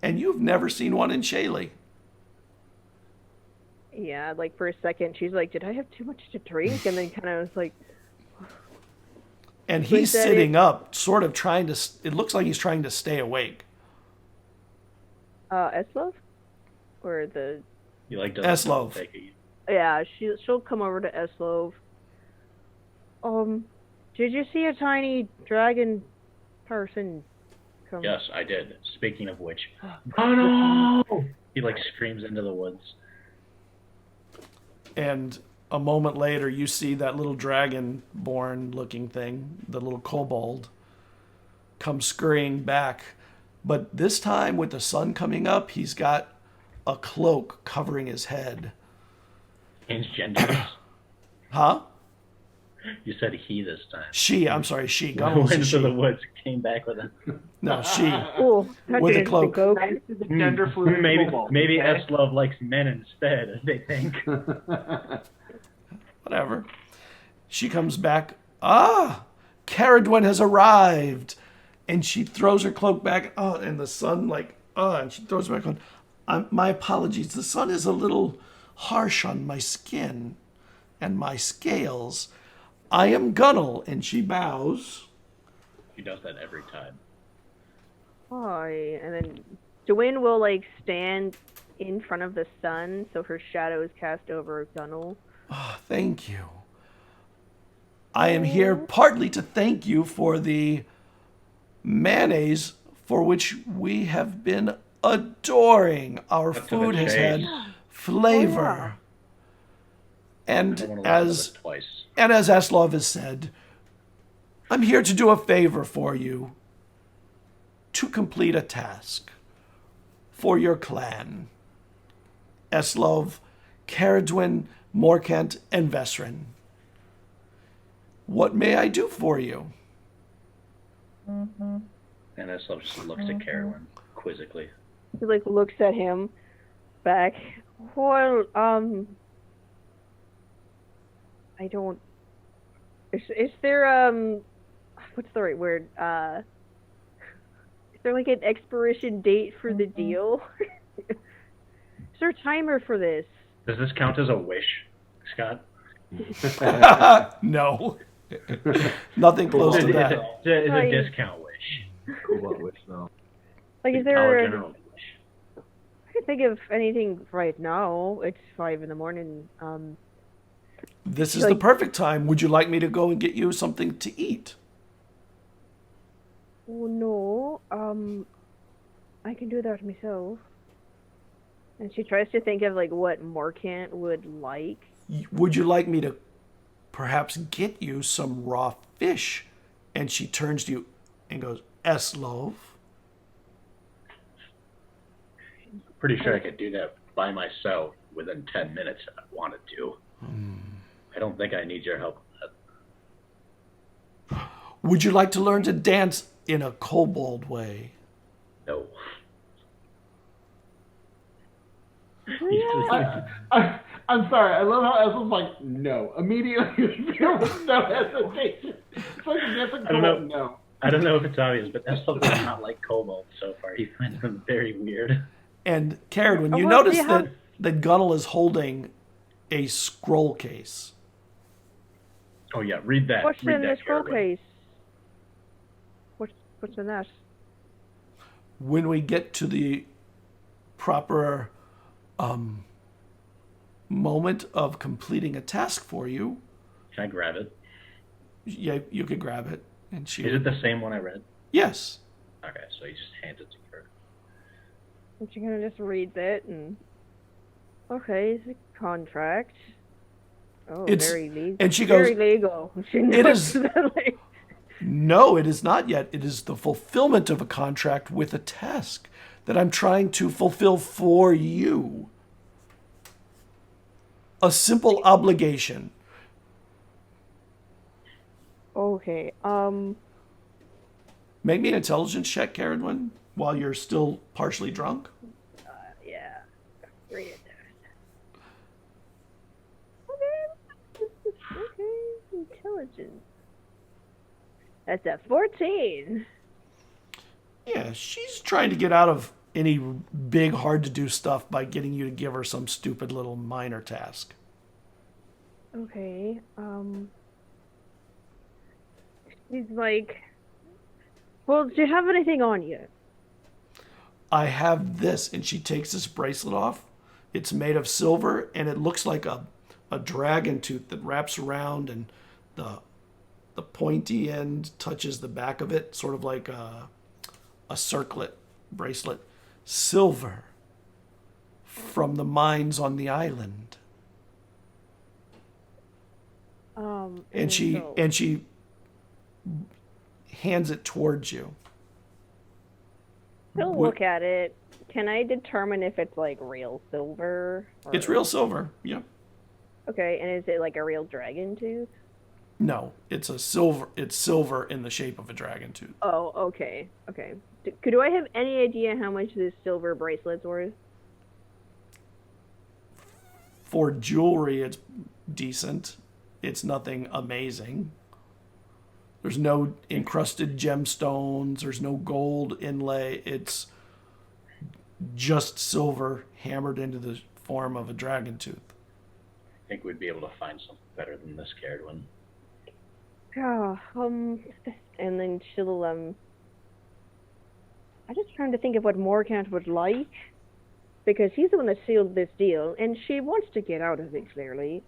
A: And you've never seen one in Shaley.
E: Yeah, like for a second, she's like, did I have too much to drink? And then kind of was like...
A: And he's sitting up, sort of trying to... It looks like he's trying to stay awake.
E: Eslov? Or the...
C: You like
A: Eslov.
E: Yeah, she'll come over to Eslov. Did you see a tiny dragon person come?
C: Yes, I did. Speaking of which, oh no! He like screams into the woods.
A: And a moment later, you see that little dragonborn looking thing, the little kobold, come scurrying back. But this time, with the sun coming up, he's got a cloak covering his head.
C: Change genders.
A: Huh?
C: You said he this time.
A: She, I'm sorry, she. Gunnel
C: Went
A: is
C: into
A: she.
C: the woods, came back with a...
A: No, she.
E: Oh,
A: With a cloak.
B: Nice to the gender fluid
C: Maybe
B: kobold,
C: maybe
B: okay?
C: Eslov likes men instead, they think.
A: Whatever. She comes back. Ah, Caradwen has arrived. And she throws her cloak back. Oh, and the sun, and she throws it back on. My apologies. The sun is a little harsh on my skin and my scales. I am Gunnel. And she bows.
C: She does that every time.
E: Hi. And then Dwayne will stand in front of the sun, so her shadow is cast over Gunnel.
A: Oh, thank you. I am here partly to thank you for the mayonnaise for which we have been adoring. Our
C: That's
A: food
C: a
A: has
C: shame.
A: had flavor.
E: Oh, yeah.
A: And
C: I wanna listen to
A: as
C: this twice.
A: Eslov has said, I'm here to do a favor for you, to complete a task for your clan. Eslov, Caradwen, Morcant, and Vesryn. What may I do for you?
C: And Eslov just looks at Carolyn quizzically.
E: He looks at him back. Well, I don't. Is there what's the right word? Is there an expiration date for the deal? Is there a timer for this?
C: Does this count as a wish, Scott?
A: No. Nothing close to that.
C: It's a discount wish.
D: Cobalt wish, no.
E: Is
C: Dollar
E: there?
C: General wish.
E: I can't think of anything right now. It's 5 a.m.
A: This is the perfect time. Would you like me to go and get you something to eat?
E: Oh no. I can do that myself. And she tries to think of what Morcant would like.
A: Would you like me to perhaps get you some raw fish? And she turns to you and goes, Eslov.
C: Pretty sure I could do that by myself within 10 minutes if I wanted to. I don't think I need your help with that.
A: Would you like to learn to dance in a kobold way?
C: No.
D: I'm sorry. I love how Essel's like, no. Immediately, with no hesitation. It's like a different
C: I don't know.
D: no.
C: I don't know if it's obvious, but Eslov does not like kobolds so far. He finds them very weird.
A: And Karen, when you
E: well,
A: notice
E: they have-
A: that Gunnel is holding a scroll case.
C: Oh yeah, read that.
E: What's
C: read
E: in
C: that,
E: the scroll
C: Carolyn.
E: case? What's in that?
A: When we get to the proper moment of completing a task for you,
C: Can I grab it?
A: yeah, you could grab it. And she
C: Is it the same one I read?
A: Yes.
C: Okay, so he just hands it to her.
E: And she kind of just reads it and. Okay, it's a contract. Oh,
A: It's-
E: very legal.
A: and she goes,
E: very legal. She
A: "It
E: knows
A: is-
E: that,
A: No, it is not yet. It is the fulfillment of a contract with a task that I'm trying to fulfill for you. A simple obligation.
E: Okay.
A: Make me an intelligence check, Caradwen, while you're still partially drunk.
E: Yeah. Read it. Okay, intelligence. That's a 14.
A: Yeah, she's trying to get out of any big, hard-to-do stuff by getting you to give her some stupid little minor task.
E: Okay, he's like, well, do you have anything on you?
A: I have this, and she takes this bracelet off. It's made of silver, and it looks like a dragon tooth that wraps around, and the pointy end touches the back of it, sort of like a circlet bracelet. Silver from the mines on the island. And she hands it towards you.
E: I'll look at it. Can I determine if it's like real silver?
A: It's real silver. Yeah.
E: Okay, and is it like a real dragon tooth?
A: No, it's silver. It's silver in the shape of a dragon tooth.
E: Oh, okay. Do I have any idea how much this silver bracelet's worth?
A: For jewelry, it's decent. It's nothing amazing. There's no encrusted gemstones. There's no gold inlay. It's just silver hammered into the form of a dragon tooth.
C: I think we'd be able to find something better than this, Caradwin.
E: Oh, and then she'll, I'm just trying to think of what Morcant would like, because he's the one that sealed this deal, and she wants to get out of it, clearly.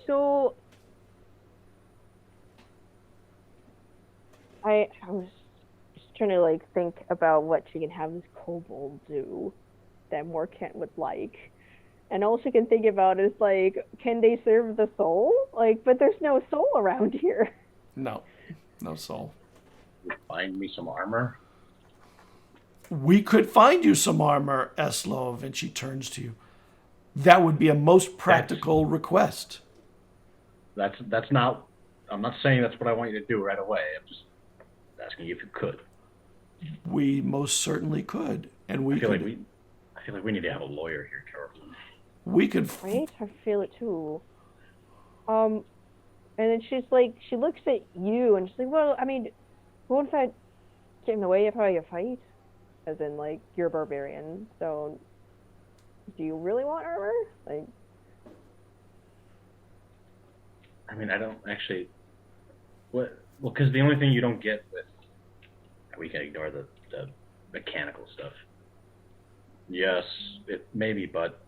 E: So, I was just trying to, like, think about what she can have this kobold do that Morcant would like. And all she can think about is, like, can they serve the soul? Like, but there's no soul around here.
A: No soul.
C: Find me some armor.
A: We could find you some armor, Eslov. And she turns to you. That would be a most practical request.
C: That's not. I'm not saying that's what I want you to do right away. I'm just asking you if you could.
A: We most certainly could, and
C: I feel like we need to have a lawyer here, Carolyn.
A: We could.
E: Right? I feel it too. And then she's like, she looks at you and she's like, well, I mean, won't that get in the way of how you fight? As in, like, you're a barbarian, so do you really want armor? Like,
C: I mean, I don't actually. What? Well, because the only thing you don't get with. We can ignore the mechanical stuff. Yes, it maybe, but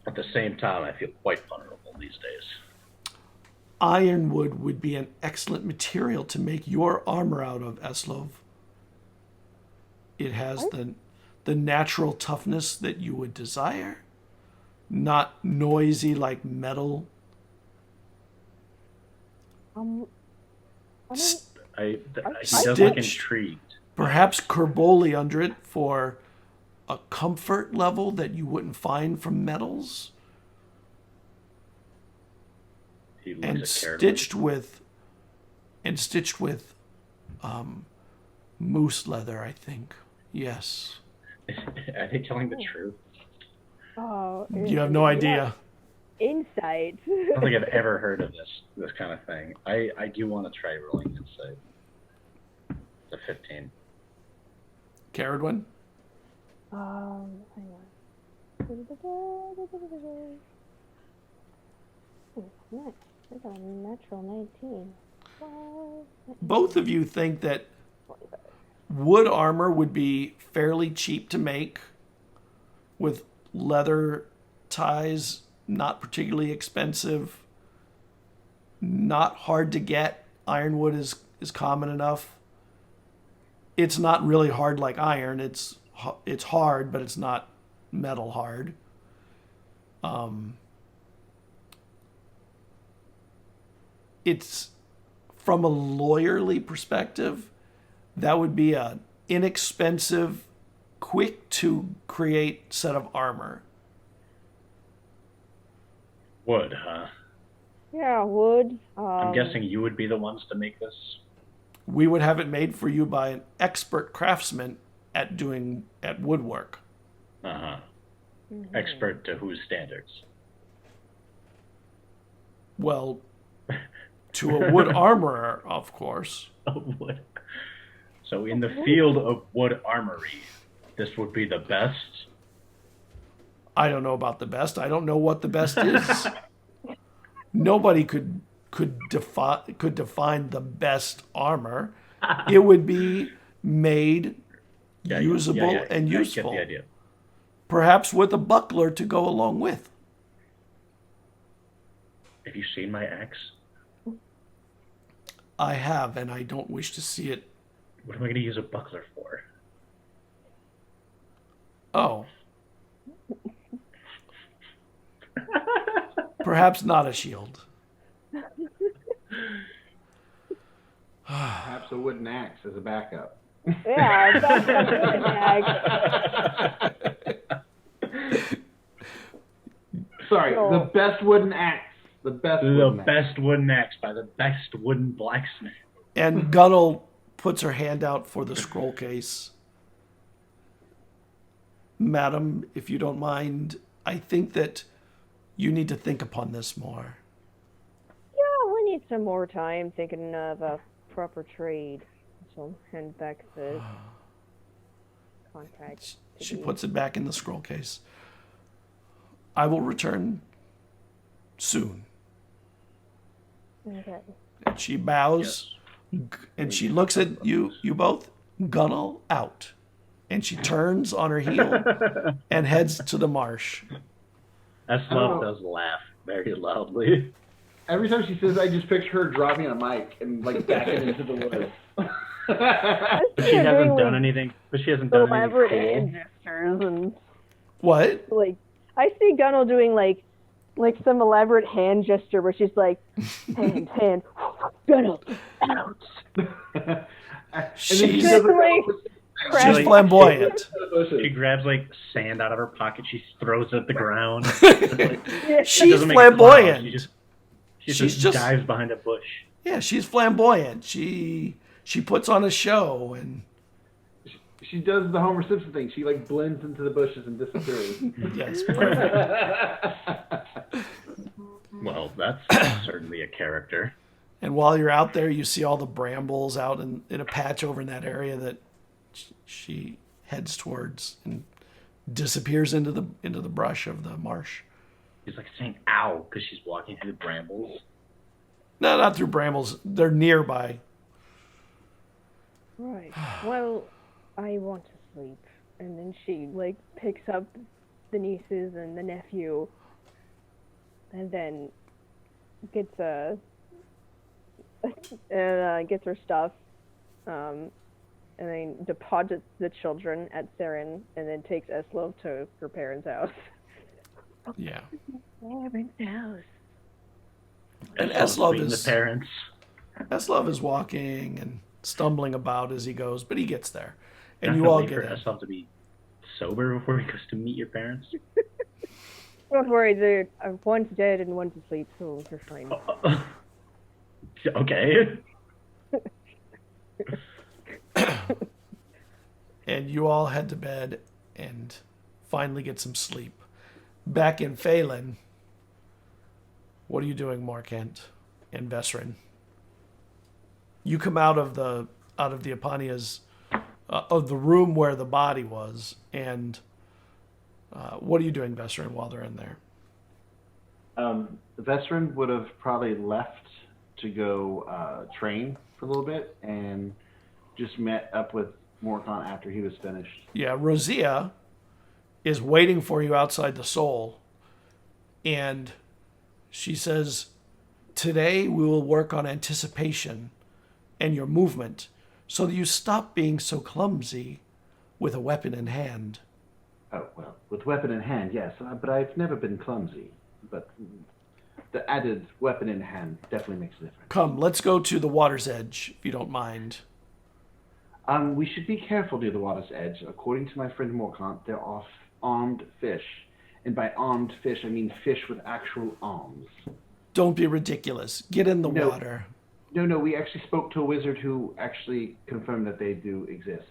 C: at the same time, I feel quite vulnerable these days.
A: Ironwood would be an excellent material to make your armor out of, Eslov. It has the natural toughness that you would desire, not noisy like metal.
C: He does look intrigued.
A: Perhaps Kerboli under it for a comfort level that you wouldn't find from metals. And stitched with moose leather, I think. Yes.
C: Are they telling the truth?
E: oh,
A: You have no idea.
E: Insight.
C: I don't think I've ever heard of this kind of thing. I do want to try rolling insight. It's a 15.
A: Caradwin?
E: Hang on. Oh, nice. I got a natural 19.
A: Both of you think that wood armor would be fairly cheap to make with leather ties, not particularly expensive, not hard to get. Ironwood is common enough. It's not really hard like iron. It's hard, but it's not metal hard. It's from a lawyerly perspective, that would be an inexpensive, quick to create set of armor.
C: Wood, huh?
E: Yeah, wood.
C: I'm guessing you would be the ones to make this.
A: We would have it made for you by an expert craftsman at woodwork.
C: Uh-huh. Mm-hmm. Expert to whose standards?
A: Well, to a wood armorer, of course.
C: Wood. So in the field of wood armory, this would be the best?
A: I don't know about the best. I don't know what the best is. Nobody could define the best armor. It would be made usable and useful.
C: I get the idea.
A: Perhaps with a buckler to go along with.
C: Have you seen my axe?
A: I have, and I don't wish to see it.
C: What am I going to use a buckler for?
A: Oh. Perhaps not a shield.
D: Perhaps a wooden axe as a backup.
E: Yeah, that's a good axe.
D: Sorry,
E: No.
D: the best wooden axe. The best wooden axe.
C: Best wooden axe by the best wooden blacksmith.
A: And Gunnel puts her hand out for the scroll case. Madam, if you don't mind, I think that you need to think upon this more.
E: Yeah, we need some more time thinking of a proper trade. So hand back the contract.
A: She puts it back in the scroll case. I will return soon.
E: Okay.
A: And she bows, and she looks at you both. Gunnel out. And she turns on her heel and heads to the marsh.
C: Eslov does laugh very loudly.
D: Every time she says, I just picture her dropping a mic and like backing into the woods.
C: But she hasn't done anything. But she hasn't done
E: elaborate
C: anything
E: hand gestures and
A: What?
E: like I see Gunnel doing like some elaborate hand gesture where she's like hand Gunnel out.
A: She's
E: Just like
A: She's flamboyant.
C: She grabs like sand out of her pocket. She throws it at the ground.
A: She's
C: doesn't make clouds,
A: flamboyant.
C: She
A: She's
C: just
A: just-
C: dives behind a bush.
A: Yeah, she's flamboyant. She puts on a show, and
D: She does the Homer Simpson thing. She like blends into the bushes and disappears.
A: yes, perfect.
C: Well, that's certainly a character.
A: And while you're out there, you see all the brambles out in a patch over in that area that she heads towards and disappears into the brush of the marsh.
C: She's like saying "ow" because she's walking through the brambles.
A: No, not through brambles. They're nearby.
E: Right. Well, I want to sleep. And then she like picks up the nieces and the nephew and then gets gets her stuff. And then deposits the children at Seren and then takes Eslov to her parents' house.
A: Yeah.
E: Parents' house.
A: And
C: Eslov
A: Eslov
C: being
A: is
C: the parents.
A: Eslov is walking and stumbling about as he goes, but he gets there. And
C: Not
A: you
C: gonna
A: all
C: wait
A: get
C: for
A: in.
C: Eslov to be sober before he goes to meet your parents.
E: Don't worry, they're one's dead and one's asleep, so you're fine.
C: Okay.
A: And you all head to bed and finally get some sleep. Back in Phelan, what are you doing, Morcant and Vesryn? You come out of the Apania's of the room where the body was, and what are you doing, Vesryn, while they're in there?
D: Vesryn would have probably left to go train for a little bit and just met up with Morcant after he was finished.
A: Yeah, Rosea is waiting for you outside the Soul, and she says, today we will work on anticipation and your movement so that you stop being so clumsy with a weapon in hand.
D: Oh, well, with weapon in hand, yes, but I've never been clumsy. But the added weapon in hand definitely makes a difference.
A: Come, let's go to the water's edge, if you don't mind.
D: We should be careful near the water's edge. According to my friend Morcant, there are armed fish. And by armed fish, I mean fish with actual arms.
A: Don't be ridiculous. Get in the
D: No.
A: water.
D: No, we actually spoke to a wizard who actually confirmed that they do exist.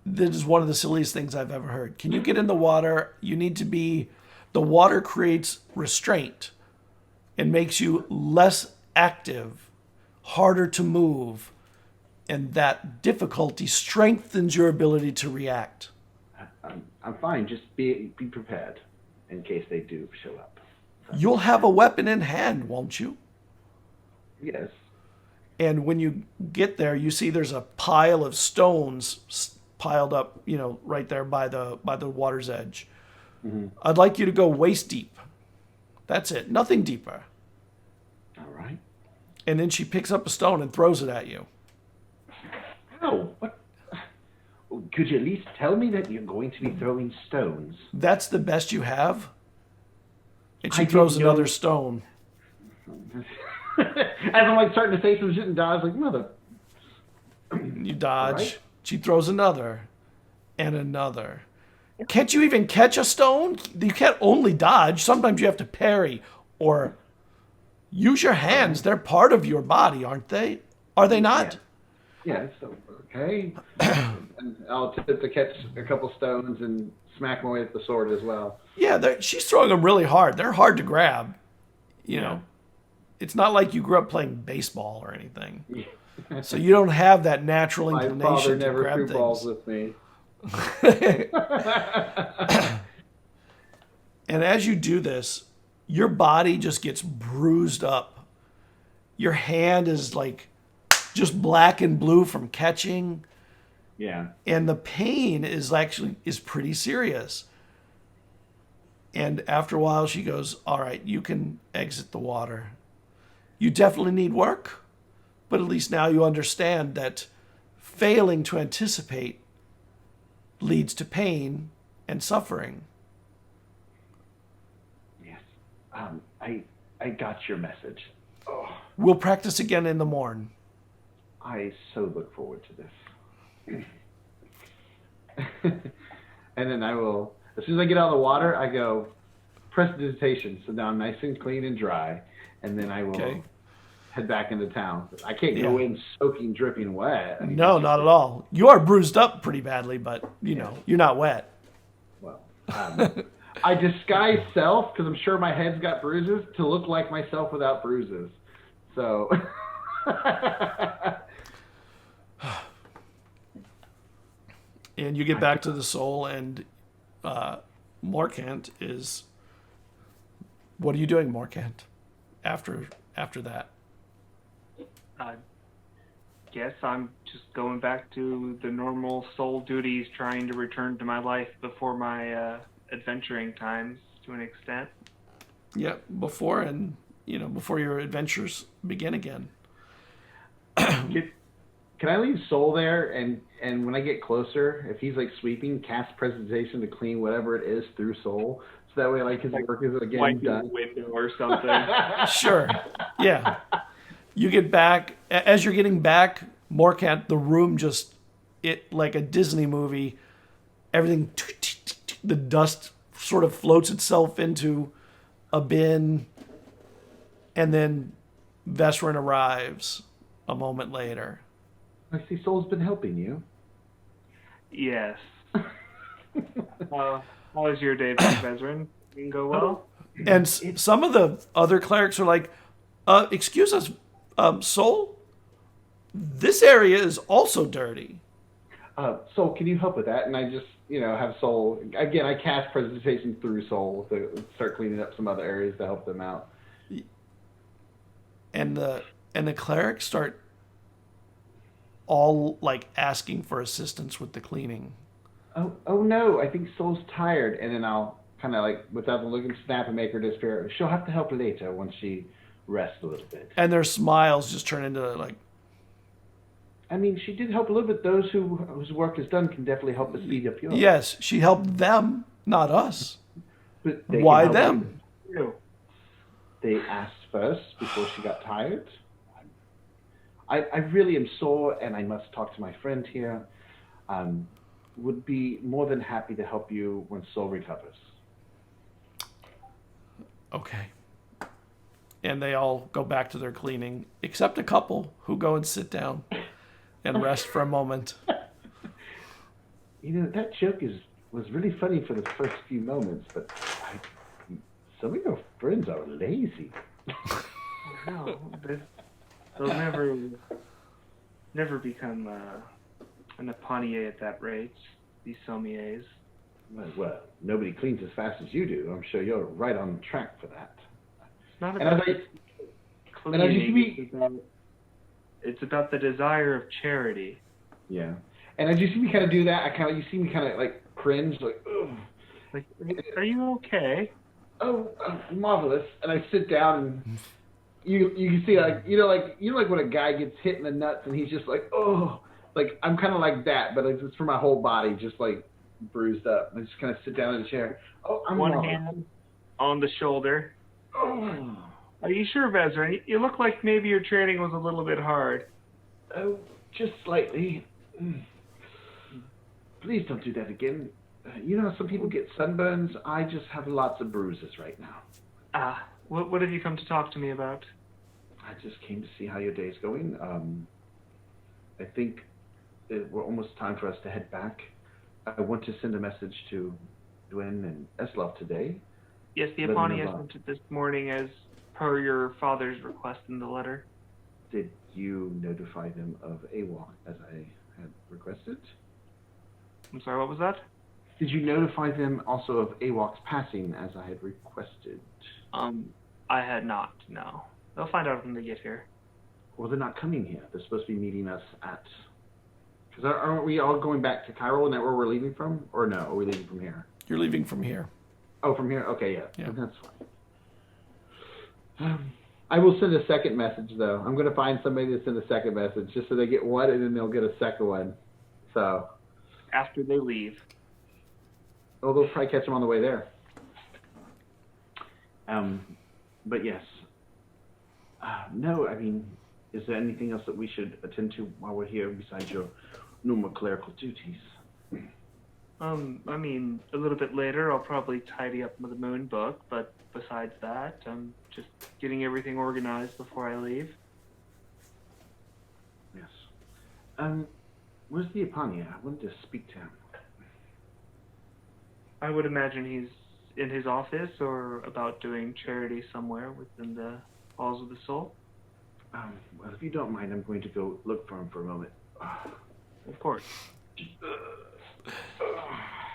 A: This is one of the silliest things I've ever heard. Can you get in the water? You need to be... The water creates restraint. It makes you less active, harder to move, and that difficulty strengthens your ability to react.
D: I'm fine. Just be prepared in case they do show up.
A: You'll have a weapon in hand, won't you?
D: Yes.
A: And when you get there, you see there's a pile of stones piled up, right there by the water's edge. Mm-hmm. I'd like you to go waist deep That's it. Nothing deeper.
D: All right.
A: And then she picks up a stone and throws it at you.
D: Ow! What? Could you at least tell me that you're going to be throwing stones?
A: That's the best you have? And she
D: I
A: throws
D: didn't know-
A: another stone.
D: As I'm like starting to say some shit and dodge, like mother.
A: You dodge.
D: Right.
A: She throws another and another. Can't you even catch a stone? You can't only dodge. Sometimes you have to parry or use your hands. They're part of your body, aren't they? Are they not?
D: Yeah. So okay. And I'll attempt to catch a couple stones and smack my way with the sword as well.
A: Yeah, she's throwing them really hard. They're hard to grab. You know, it's not like you grew up playing baseball or anything. So you don't have that natural
D: My
A: inclination
D: father
A: to
D: never
A: grab
D: threw
A: things.
D: balls with me.
A: And as you do this, your body just gets bruised up. Your hand is like just black and blue from catching.
D: Yeah.
A: And the pain is pretty serious. And after a while she goes, all right, you can exit the water. You definitely need work, but at least now you understand that failing to anticipate leads to pain and suffering.
D: Yes. I got your message. Oh,
A: We'll practice again in the morn.
D: I so look forward to this. And then I will, as soon as I get out of the water, I go prestidigitation, so now I'm nice and clean and dry, and then I will head back into town. I can't go in soaking, dripping wet. I mean,
A: No, not at all. You are bruised up pretty badly, but you know, you're not wet.
D: Well, I disguise self, because I'm sure my head's got bruises, to look like myself without bruises. So...
A: And you get back to the soul, and Morcant is... What are you doing, Morcant, after that?
B: I guess I'm just going back to the normal soul duties, trying to return to my life before my adventuring times to an extent.
A: Yeah, before your adventures begin again.
D: Can I leave Soul there, and when I get closer, if he's like sweeping, cast presentation to clean whatever it is through Soul, so that way like his work is again
B: Like
D: done.
B: a window or something.
A: Sure. Yeah. You get back. As you're getting back, Morcant, the room like a Disney movie, everything, the dust sort of floats itself into a bin, and then Vesryn arrives a moment later.
D: I see Soul's been helping you.
B: Yes. How was your day, Vesryn? Didn't go well?
A: And some of the other clerics are like, excuse us, Soul? This area is also dirty.
D: Soul, can you help with that? And I just, have Soul, again, I cast presentation through Soul to start cleaning up some other areas to help them out.
A: And the clerics start all like asking for assistance with the cleaning.
D: Oh no, I think Soul's tired. And then I'll kind of like, without the looking snap and make her disappear. She'll have to help later once she rests a little bit.
A: And their smiles just turn into like...
D: I mean, she did help a little bit. Those whose work is done can definitely help to speed up yours.
A: Yes, she helped them, not us.
D: But
A: Why them?
B: You.
D: They asked first before she got tired. I really am sore, and I must talk to my friend here. Would be more than happy to help you when Soul recovers.
A: Okay. And they all go back to their cleaning, except a couple who go and sit down and rest for a moment.
D: That joke was really funny for the first few moments, but some of your friends are lazy.
B: No, they'll never become an Eponier at that rate. These sommiers.
D: Well, nobody cleans as fast as you do. I'm sure you're right on track for that.
B: It's not
D: And
B: about
D: as
B: cleaning. It's about the desire of charity.
D: Yeah. And as you see me kind of do that, you see me kind of like cringe, like, ugh.
B: Like, are you okay?
D: Oh, marvelous! And I sit down, and you can see like when a guy gets hit in the nuts, and he's just like, oh, like I'm kind of like that, but it's for my whole body, just like bruised up. I just kind of sit down in the chair. Oh, I'm
B: One
D: marvelous.
B: hand on the shoulder.
D: Oh,
B: Are you sure, Vesryn? You look like maybe your training was a little bit hard.
D: oh, just slightly. Please don't do that again. Some people get sunburns. I just have lots of bruises right now.
B: What have you come to talk to me about?
D: I just came to see how your day's going. I think we're almost time for us to head back. I want to send a message to Dwayne and Eslov today.
B: Yes, the Apani has sent it this morning as per your father's request in the letter.
D: Did you notify them of AWOC as I had requested?
B: I'm sorry, what was that?
D: Did you notify them also of AWOC's passing as I had requested?
B: I had not, no. They'll find out when they get here.
D: Well, they're not coming here. They're supposed to be meeting us at... Because aren't we all going back to Cairo? Isn't that where we're leaving from? Or no, are we leaving from here?
A: You're leaving from here.
D: Oh, from here? Okay, yeah.
A: Yeah.
D: That's fine. I will send a second message, though. I'm going to find somebody to send a second message, just so they get one, and then they'll get a second one. So...
B: After they leave.
D: Oh, they'll probably catch them on the way there. But yes. No, I mean, is there anything else that we should attend to while we're here besides your normal clerical duties?
B: I mean, a little bit later, I'll probably tidy up the moon book, but besides that, I'm just getting everything organized before I leave.
D: Yes. Where's the Apania? I wanted to speak to him.
B: I would imagine he's in his office or about doing charity somewhere within the Halls of the Soul.
D: Well, if you don't mind, I'm going to go look for him for a moment.
B: Of course.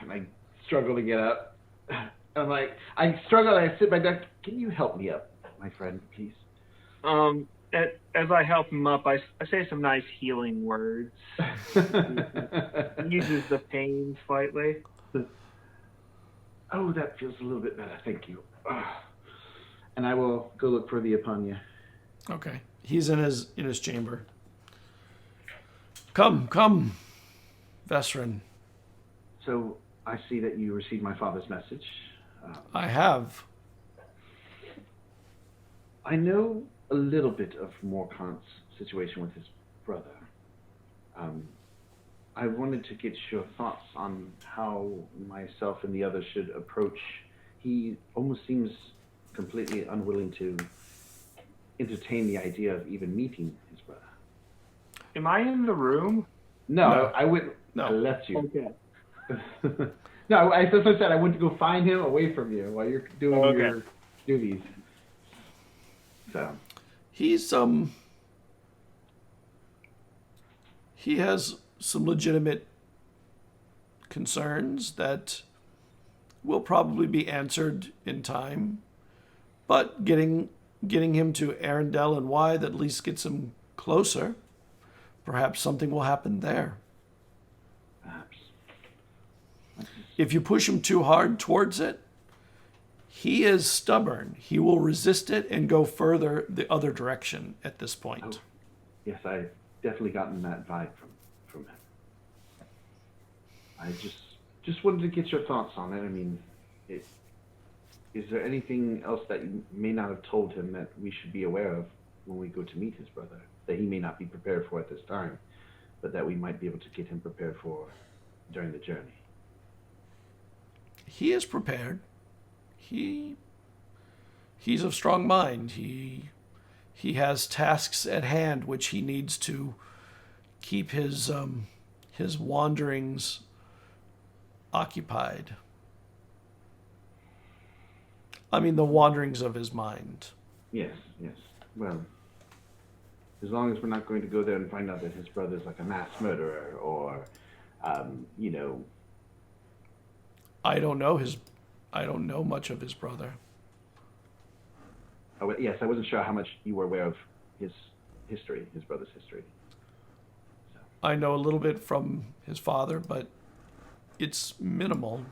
D: And I struggle to get up. I'm like, I struggle and I sit back down. Can you help me up, my friend, please?
B: As I help him up, I say some nice healing words. He uses the pain slightly.
D: Oh, that feels a little bit better. Thank you. And I will go look for the Apanya.
A: Okay. He's in his chamber. Come, Vesryn.
D: So I see that you received my father's message.
A: I have.
D: I know a little bit of Morcant's situation with his brother. I wanted to get your thoughts on how myself and the others should approach. He almost seems completely unwilling to entertain the idea of even meeting his brother.
B: Am I in the room?
D: No. I wouldn't.
A: No.
D: I left you.
B: Okay.
D: No, as I said, I went to go find him away from you while you're doing your duties. So
A: He's he has some legitimate concerns that will probably be answered in time, but getting him to Arendelle and why that at least gets him closer. Perhaps something will happen there.
D: perhaps.
A: If you push him too hard towards it, he is stubborn. He will resist it and go further the other direction at this point.
D: Oh, yes, I've definitely gotten that vibe from him. I just wanted to get your thoughts on it. I mean, is there anything else that you may not have told him that we should be aware of when we go to meet his brother, that he may not be prepared for at this time, but that we might be able to get him prepared for during the journey?
A: He is prepared. He's of strong mind. He has tasks at hand which he needs to keep his wanderings occupied. I mean, the wanderings of his mind.
D: Yes. Well, as long as we're not going to go there and find out that his brother's like a mass murderer or,
A: I don't know much of his brother.
D: Oh, yes, I wasn't sure how much you were aware of his history, his brother's history. So.
A: I know a little bit from his father, but it's minimal,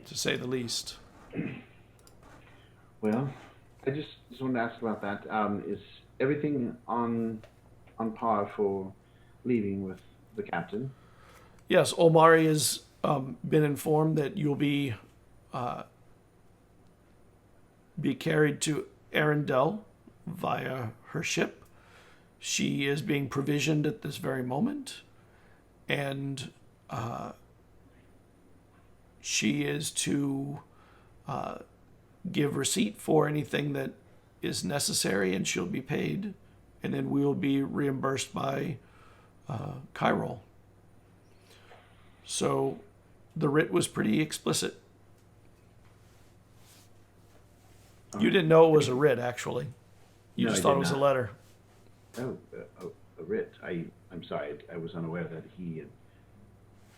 A: to say the least.
D: Well, I just wanted to ask about that. Is everything on par for leaving with the captain?
A: Yes, Omari has been informed that you'll be carried to Arendelle via her ship. She is being provisioned at this very moment, and she is to give receipt for anything that is necessary, and she'll be paid, and then we'll be reimbursed by Kyrol. So the writ was pretty explicit. You didn't know it was a writ, actually. You
D: No,
A: just
D: I
A: thought
D: did
A: it was a
D: not.
A: letter.
D: Oh, a writ. I'm sorry. I was unaware that he had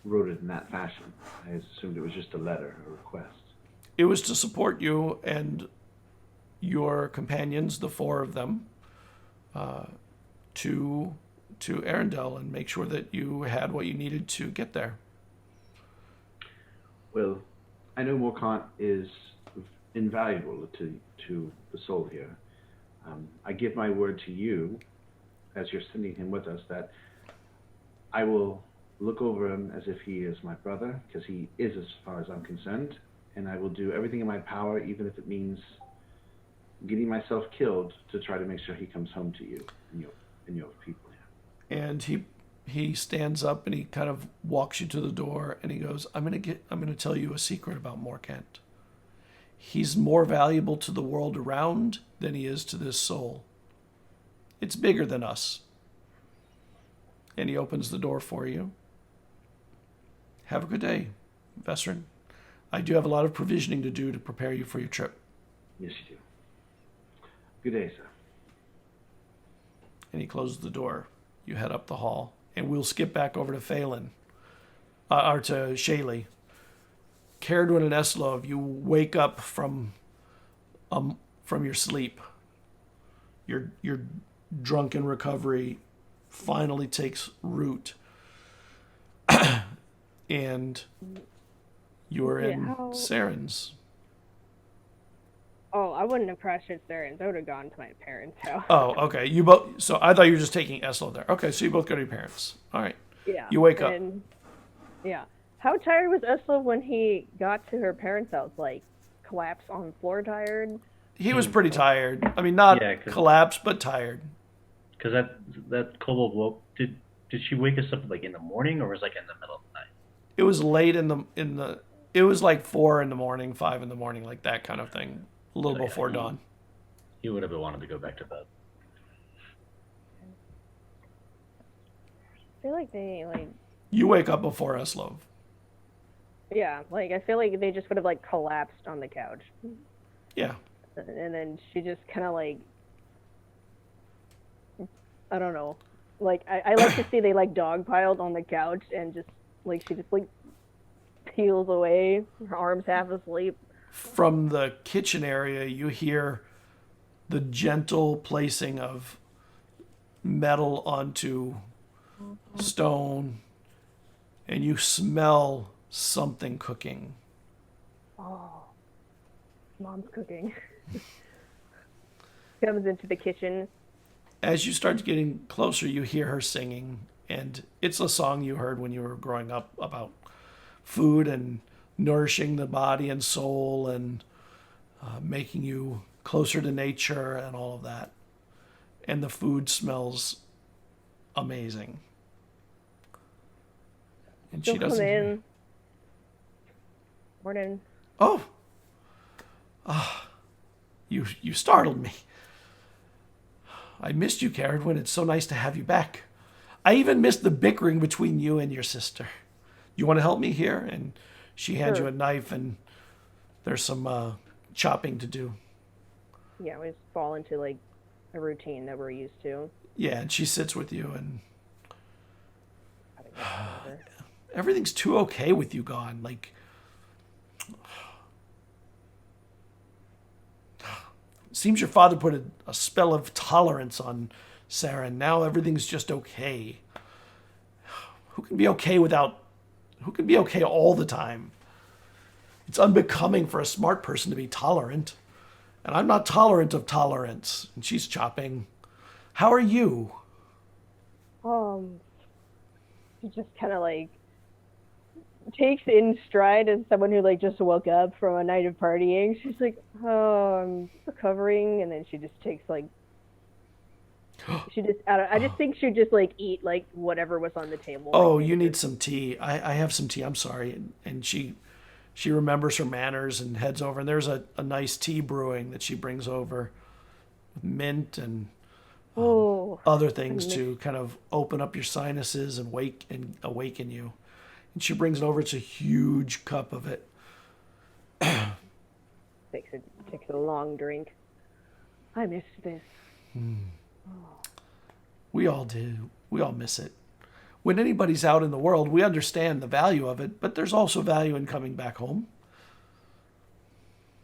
D: wrote it in that fashion. I assumed it was just a letter, a request.
A: It was to support you and your companions, the 4 of them, to Arendelle and make sure that you had what you needed to get there.
D: Well, I know Morcant is invaluable to the soul here. I give my word to you, as you're sending him with us, that I will look over him as if he is my brother, because he is as far as I'm concerned, and I will do everything in my power, even if it means getting myself killed, to try to make sure he comes home to you and your people here.
A: And he stands up and he kind of walks you to the door and he goes, I'm gonna tell you a secret about Morcant. He's more valuable to the world around than he is to this soul. It's bigger than us. And he opens the door for you. Have a good day, Vesryn. I do have a lot of provisioning to do to prepare you for your trip.
D: Yes, you do. Good day, sir.
A: And he closes the door. You head up the hall. And we'll skip back over to Phelan. Or to Shaylee. Caradwin and Eslov, you wake up from your sleep. Your drunken recovery finally takes root. And you're in Saren's.
G: Oh, I wouldn't have crashed at Saren's. I would have gone to my parents' house.
A: Oh, okay. You both. So I thought you were just taking Eslov there. Okay, so you both go to your parents. All right.
G: Yeah.
A: You wake up.
G: Yeah. How tired was Eslov when he got to her parents' house? Like, collapsed on the floor tired?
A: He was pretty tired. I mean, not collapsed, but tired.
C: Because that kobold woke. Did she wake us up like in the morning, or was it like in the middle of the night?
A: It was late in the. It was like 4 in the morning, 5 in the morning, like that kind of thing. A little before dawn.
C: He would have wanted to go back to bed.
G: I feel like they
A: You wake up before Eslov.
G: Yeah, like I feel like they just would have like collapsed on the couch.
A: Yeah.
G: And then she just kind of like, I don't know. Like I like to see they like dogpiled on the couch and just like she just like peels away, her arms half asleep.
A: From the kitchen area, you hear the gentle placing of metal onto stone, and you smell something cooking.
G: Oh, Mom's cooking. Comes into the kitchen.
A: As you start getting closer, you hear her singing, and it's a song you heard when you were growing up about food and nourishing the body and soul and making you closer to nature and all of that. And the food smells amazing. And she doesn't.
G: Come in. Morning.
A: Oh. You startled me. I missed you, Caradwin. It's so nice to have you back. I even missed the bickering between you and your sister. You want to help me here? And she hands you a knife, and there's some chopping to do.
G: Yeah, we just fall into like a routine that we're used to.
A: Yeah, and she sits with you, and everything's too okay with you gone. Like, seems your father put a spell of tolerance on Sarah, and now everything's just okay. Who can be okay all the time? It's unbecoming for a smart person to be tolerant. And I'm not tolerant of tolerance. And she's chopping. How are you?
G: She just kind of like takes it in stride as someone who like just woke up from a night of partying. She's like, "Oh, I'm recovering," and then she just takes like, I just think she'd just like eat like whatever was on the table.
A: Oh, you need some tea. I have some tea. I'm sorry. And she remembers her manners and heads over. And there's a nice tea brewing that she brings over with mint and other things to kind of open up your sinuses and awaken you. And she brings it over. It's a huge cup of it.
G: Takes a long drink. I miss this.
A: We all do. We all miss it. When anybody's out in the world, we understand the value of it, but there's also value in coming back home.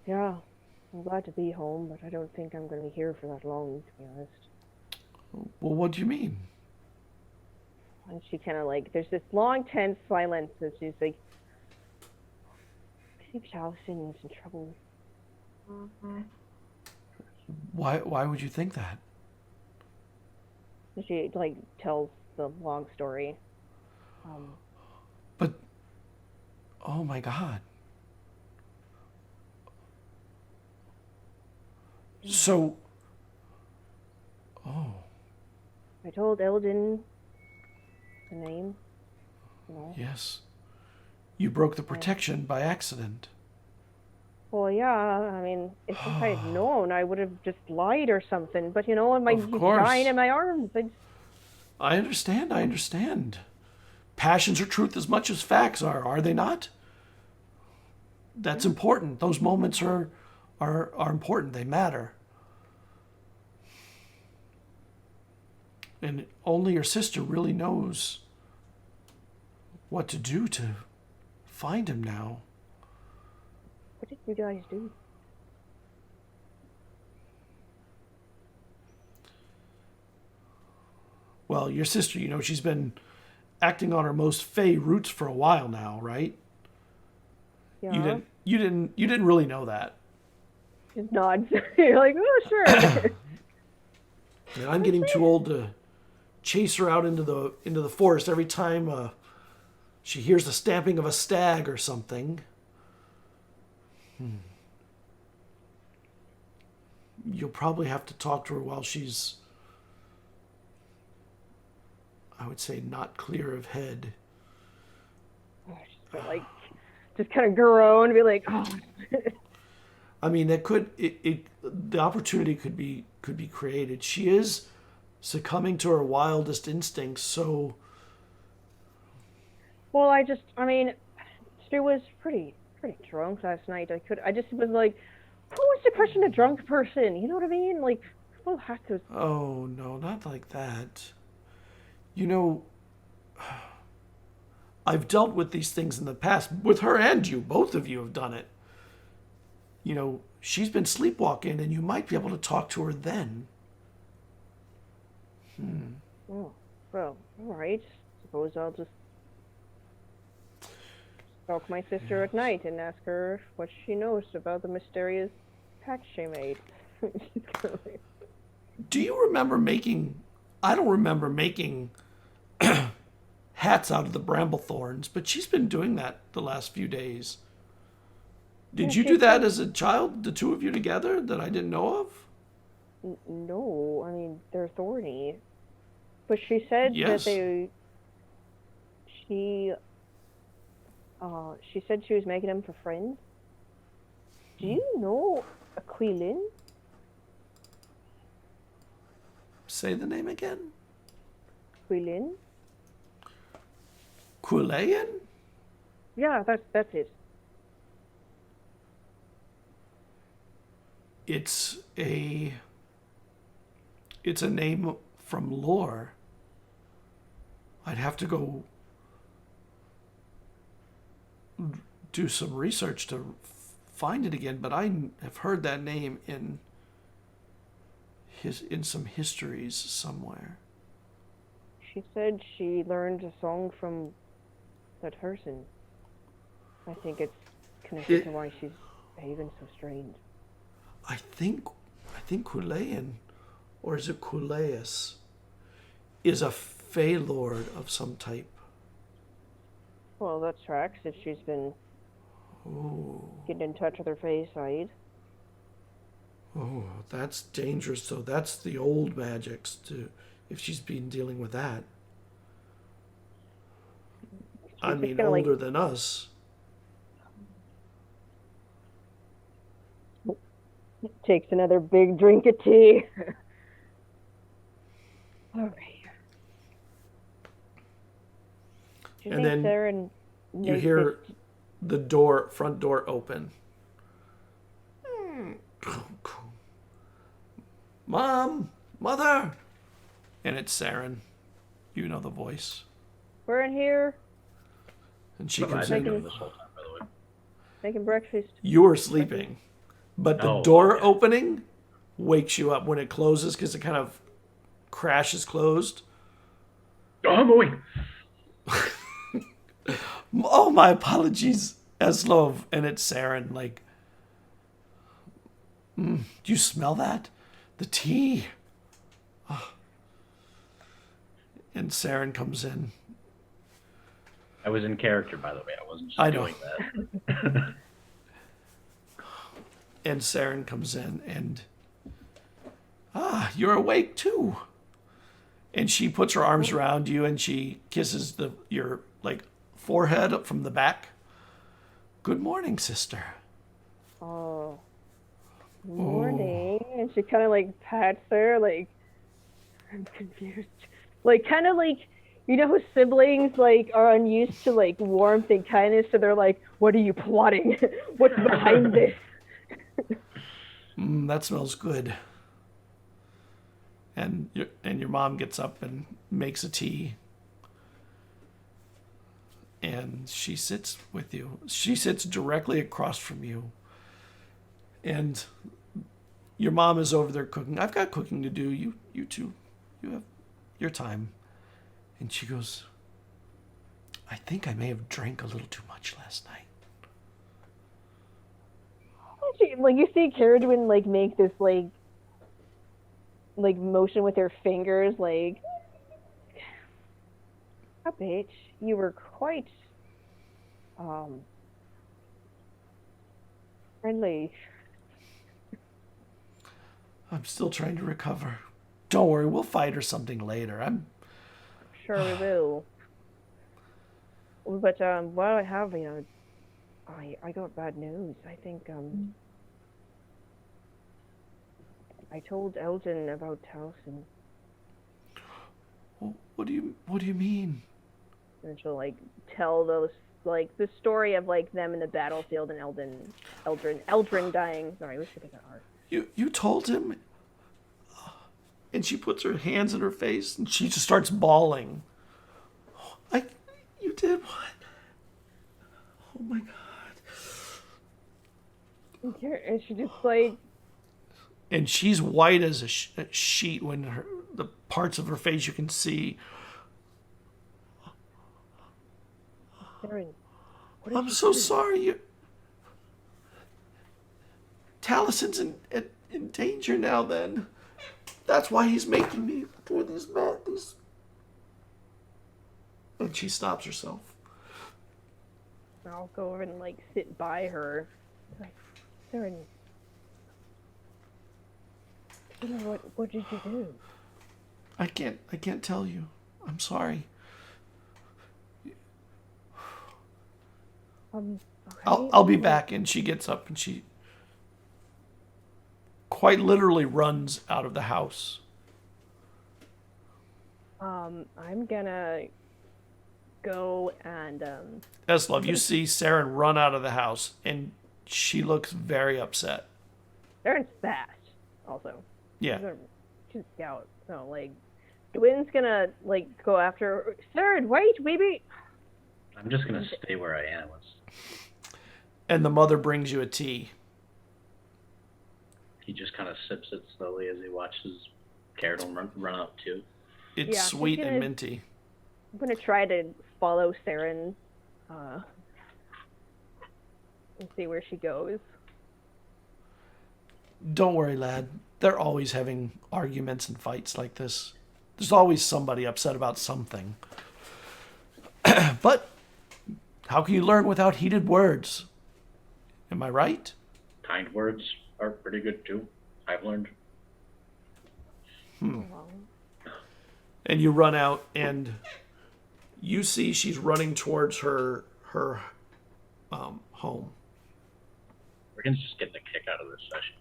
G: Yeah, I'm glad to be home, but I don't think I'm going to be here for that long, to be honest.
A: Well, what do you mean?
G: And she kind of like, there's this long, tense silence, and she's like, I think Allison's in trouble.
A: Why would you think that?
G: She like tells the long story.
A: But, oh my God. So,
G: I told Eldon the name.
A: Yes. You broke the protection by accident.
G: Well, yeah, I mean, if I had known, I would have just lied or something. But, you know, he's dying in my arms.
A: I understand. Passions are truth as much as facts are they not? That's important. Those moments are important. They matter. And only your sister really knows what to do to find him now.
G: What did you guys do?
A: Well, your sister, she's been acting on her most fey roots for a while now, right?
G: Yeah.
A: You didn't really know that.
G: Just nods. You're like, oh, sure.
A: And I'm getting too old to chase her out into the forest every time she hears the stamping of a stag or something. You'll probably have to talk to her while she's, I would say, not clear of head.
G: She's like, just kind of groan and be like, oh.
A: I mean, the opportunity could be created. She is succumbing to her wildest instincts, so.
G: Well, she was pretty drunk last night. I just was like, who wants to question a drunk person? You know what I mean? Like, people have to.
A: Oh no, not like that. I've dealt with these things in the past with her and you. Both of you have done it. She's been sleepwalking, and you might be able to talk to her then.
G: Oh, well, all right. Suppose I'll just stalk my sister at night and ask her what she knows about the mysterious pact she made.
A: Do you remember making... I don't remember making hats out of the bramble thorns, but she's been doing that the last few days. Did you do that as a child, the two of you together, that I didn't know of?
G: No, I mean, they're thorny. But she said
A: Yes.
G: that she said she was making them for friends. Do you know Aquilin?
A: Say the name again.
G: Aquilin?
A: Quilean?
G: Yeah, that's it.
A: It's a name from lore. I'd have to go do some research to find it again, but I have heard that name in some histories somewhere.
G: She said she learned a song from that person. I think it's connected to why she's behaving so strange.
A: I think Kulean, or is it Kuleus, is a Fey Lord of some type.
G: Well, that tracks if she's been getting in touch with her Fey side.
A: Oh, that's dangerous. So that's the old magics too. If she's been dealing with that. I mean, older than us.
G: Takes another big drink of tea. All right.
A: And then you hear the front door open. Mom, Mother, and it's Saren. You know the voice.
G: We're in here.
A: And she comes in.
C: This whole time, by the way.
G: Making breakfast.
A: You were sleeping, but the door opening wakes you up when it closes because it kind of crashes closed.
C: Oh, I'm going.
A: Oh, my apologies, Eslov, and it's Saren. Like, do you smell that? The tea. Oh. And Saren comes in.
C: I was in character, by the way. I wasn't just doing that.
A: And Saren comes in and, you're awake too. And she puts her arms around you and she kisses your forehead up from the back. Good morning, sister.
G: Oh, morning. Oh. And she kind of pats her, I'm confused. Kind of you know how siblings are unused to warmth and kindness, so they're like, what are you plotting? What's behind this?
A: That smells good. And your mom gets up and makes a tea. And she sits with you. She sits directly across from you. And your mom is over there cooking. I've got cooking to do. You two, you have your time. And she goes, I think I may have drank a little too much last night.
G: You see Caradwin make this motion with her fingers, a bitch. You were quite friendly.
A: I'm still trying to recover. Don't worry, we'll fight or something later. I'm
G: sure we will. But while I have I got bad news. I think I told Eldon about Towson.
A: What do you mean?
E: And she'll tell those the story of them in the battlefield and Eldrin dying. Sorry, I wish I could get that hard.
A: You told him? And she puts her hands in her face and she just starts bawling. You did what? Oh my god.
G: And she just
A: and she's white as a sheet when the parts of her face you can see.
G: Saren,
A: I'm so sorry. Talison's in danger now then. That's why he's making me do these. And she stops herself.
E: I'll go over and sit by her.
G: Saren, what did you do?
A: I can't tell you. I'm sorry.
G: Okay.
A: I'll be back. And she gets up and she quite literally runs out of the house.
E: I'm gonna go and
A: Eslov, you see Saren run out of the house and she looks very upset.
E: Saren's fast, also.
A: Yeah.
E: She's a scout, so Dwin's gonna go after her. Saren, wait, maybe.
C: I'm just gonna stay where I am.
A: And the mother brings you a tea.
C: He just kind of sips it slowly as he watches Caradwin run up too.
A: It's sweet and minty.
E: I'm gonna try to follow Saren and see where she goes.
A: Don't worry, lad. They're always having arguments and fights like this. There's always somebody upset about something. But how can you learn without heated words? Am I right?
C: Kind words are pretty good too, I've learned.
A: And you run out, and you see she's running towards her home.
C: Morgan's just getting a kick out of this session.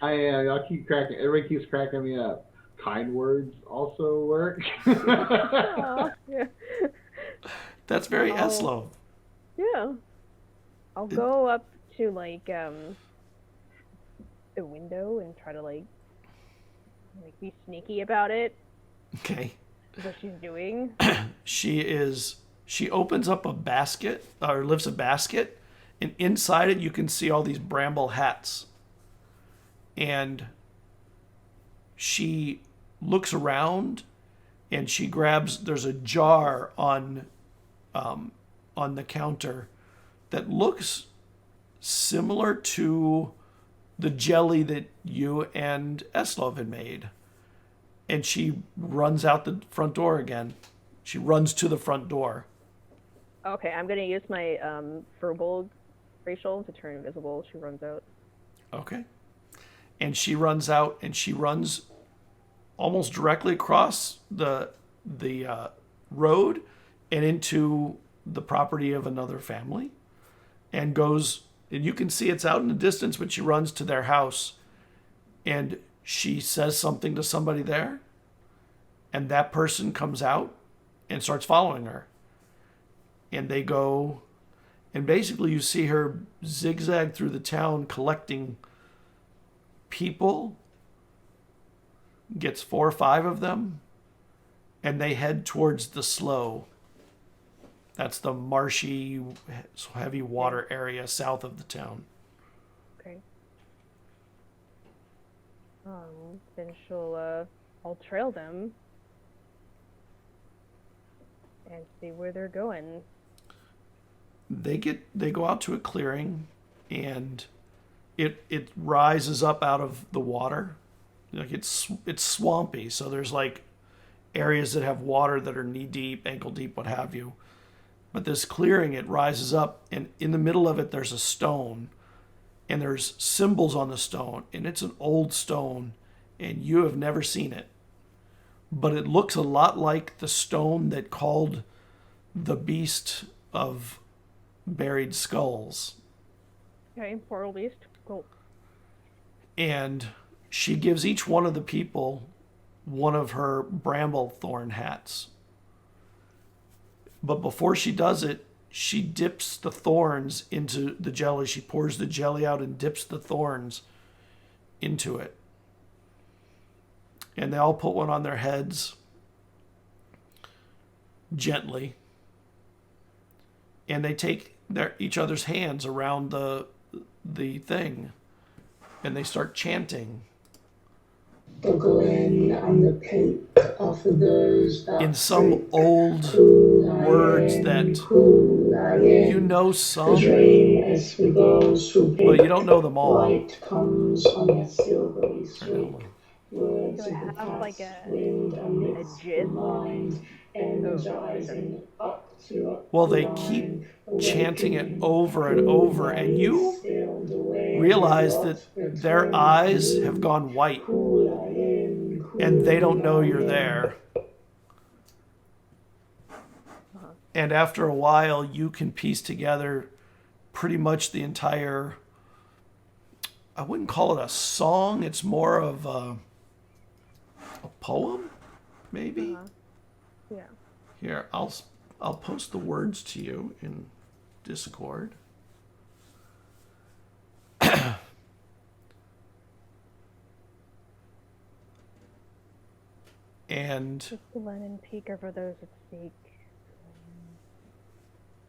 D: I'll keep cracking. Everybody keeps cracking me up. Kind words also work.
G: Aw, yeah.
A: That's very Eslov.
G: Yeah. I'll go up to like the window and try to like be sneaky about it.
A: Okay.
G: What she's doing.
A: She opens up a basket, or lifts a basket, and inside it you can see all these bramble hats. And she looks around, and she grabs, there's a jar on the counter that looks similar to the jelly that you and Eslov had made. And she runs out the front door again. She runs to the front door.
G: Okay, I'm gonna use my verbal racial to turn invisible. She runs out.
A: Okay. And she runs out, and she runs almost directly across the road and into the property of another family, and goes, and you can see it's out in the distance, but she runs to their house, and she says something to somebody there, and that person comes out and starts following her. And they go, and basically you see her zigzag through the town collecting people, gets 4 or 5 of them, and they head towards the slough. That's the marshy, heavy water area south of the town.
G: Okay. Then I'll trail them and see where they're going.
A: They go out to a clearing, and it rises up out of the water. Like it's swampy, so there's like areas that have water that are knee deep, ankle deep, what have you. But this clearing, it rises up, and in the middle of it there's a stone, and there's symbols on the stone, and it's an old stone, and you have never seen it. But it looks a lot like the stone that called the beast of buried skulls.
G: Okay, portal beast. Cool.
A: And she gives each one of the people one of her bramble thorn hats. But before she does it, she dips the thorns into the jelly. She pours the jelly out and dips the thorns into it. And they all put one on their heads gently. And they take each other's hands around the thing. And they start chanting.
F: The glen and the peak are for those that
A: In some old words that you know some, but you don't know them all.
F: Light comes on a silvery streak. Words
G: Do I
F: of the
G: have like
F: past
G: a
F: wind amidst the
G: gist?
F: mind, energizing up to a
A: Well, they keep chanting it over and over, and you realize that their eyes have gone white, and they don't know you're there. And after a while, you can piece together pretty much the entire, I wouldn't call it a song, it's more of a poem, maybe?
G: Yeah.
A: Here, I'll post the words to you in Discord. And
G: The glen and peak are for those that seek.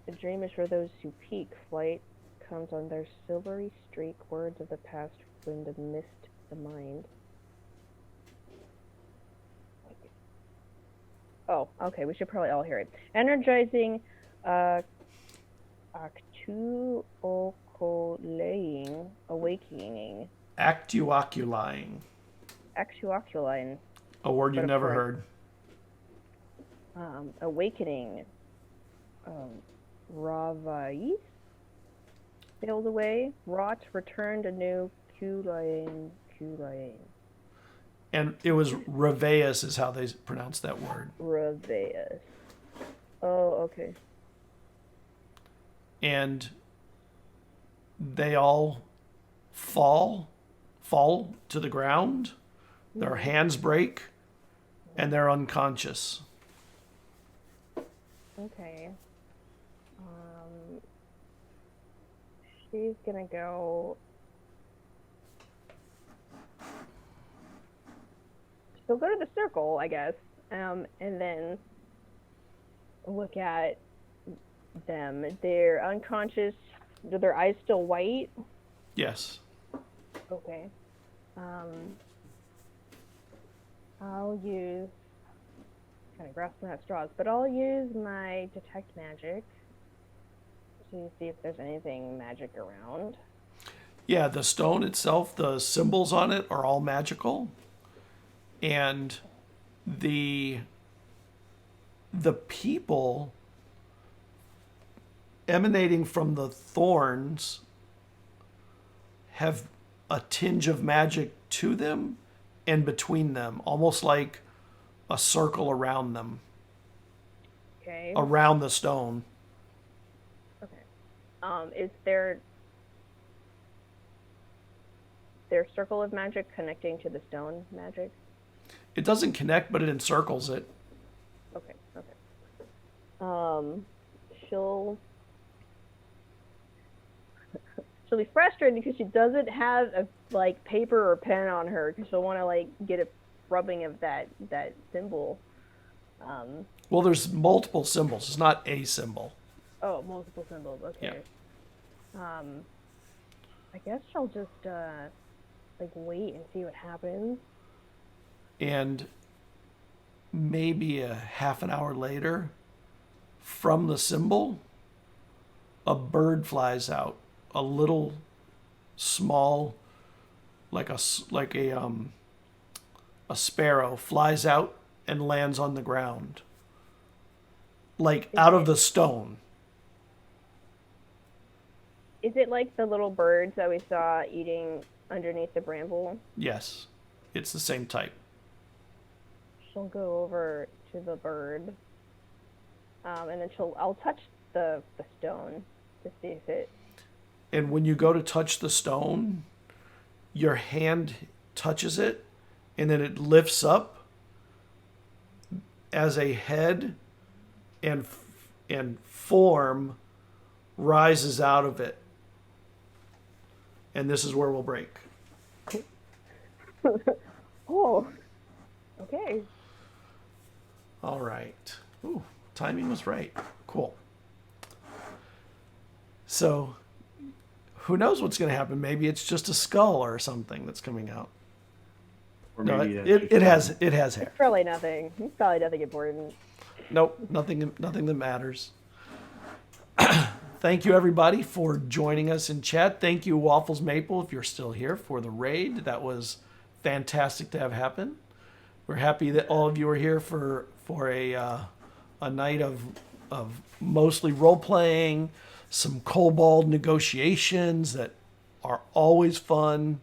G: The dream is for those who peak. Flight comes on their silvery streak. Words of the past wind amidst the mind. Oh, okay. We should probably all hear it. Energizing, awakening.
A: Actuoculine.
G: Actuoculine.
A: A word you've
G: But of
A: never
G: course.
A: heard.
G: Awakening. Ravais. Sailed away. Wrought. Returned anew. Culain.
A: And it was Reveus is how they pronounce that word.
G: Reveus. Oh, okay.
A: And they all fall to the ground. Their hands break, and they're unconscious.
G: Okay. She's gonna go. She'll go to the circle, I guess, and then look at them. They're unconscious. Are their eyes still white?
A: Yes.
G: Okay. I'll use kind of grasping at straws, but I'll use my detect magic to see if there's anything magic around.
A: Yeah, the stone itself, the symbols on it are all magical. And the people emanating from the thorns have a tinge of magic to them and between them, almost like a circle around them,
G: Okay.
A: around the stone.
G: Okay. Is their circle of magic connecting to the stone magic?
A: It doesn't connect, but it encircles it.
G: Okay. She'll be frustrated because she doesn't have a paper or pen on her because she'll want to get a rubbing of that symbol.
A: Well, there's multiple symbols. It's not a symbol.
G: Oh, multiple symbols. Okay.
A: Yeah.
G: I guess she'll just wait and see what happens.
A: And maybe a half an hour later, from the symbol, a bird flies out. A little small, like a sparrow flies out and lands on the ground, out of the stone.
G: Is it like the little birds that we saw eating underneath the bramble?
A: Yes, it's the same type.
G: She'll go over to the bird, and then I'll touch the stone to see if it.
A: And when you go to touch the stone, your hand touches it, and then it lifts up as a head, and form rises out of it. And this is where we'll break.
G: Oh, okay.
A: All right. Ooh, timing was right. Cool. So, who knows what's going to happen? Maybe it's just a skull or something that's coming out.
D: Or
A: No,
D: maybe
A: it has hair.
G: It's probably nothing. It's probably nothing important.
A: Nope, nothing that matters. Thank you, everybody, for joining us in chat. Thank you, Waffles Maple, if you're still here, for the raid. That was fantastic to have happen. We're happy that all of you are here for a night of mostly role-playing, some kobold negotiations that are always fun.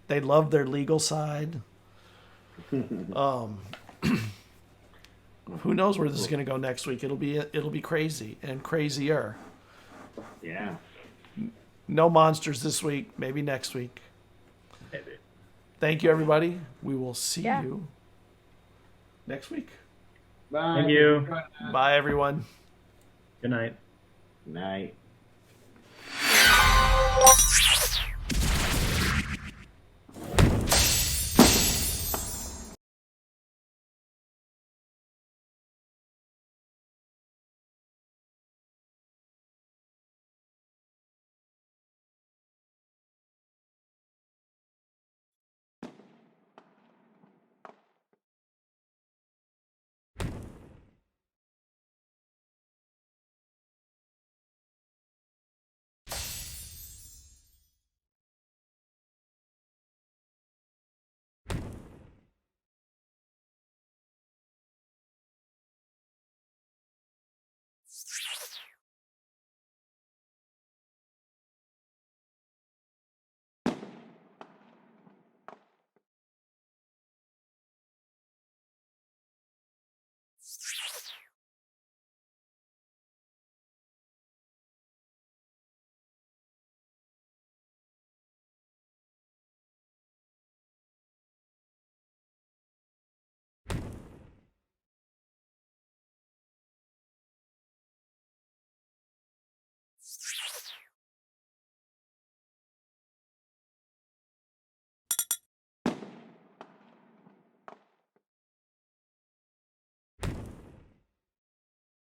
A: They love their legal side. Who knows where this is going to go next week? It'll be crazy and crazier.
D: Yeah.
A: No monsters this week. Maybe next week.
C: Maybe.
A: Thank you, everybody. We will see
G: Yeah.
A: you next week.
D: Bye.
C: Thank you.
A: Bye, everyone.
C: Good night.
D: Night.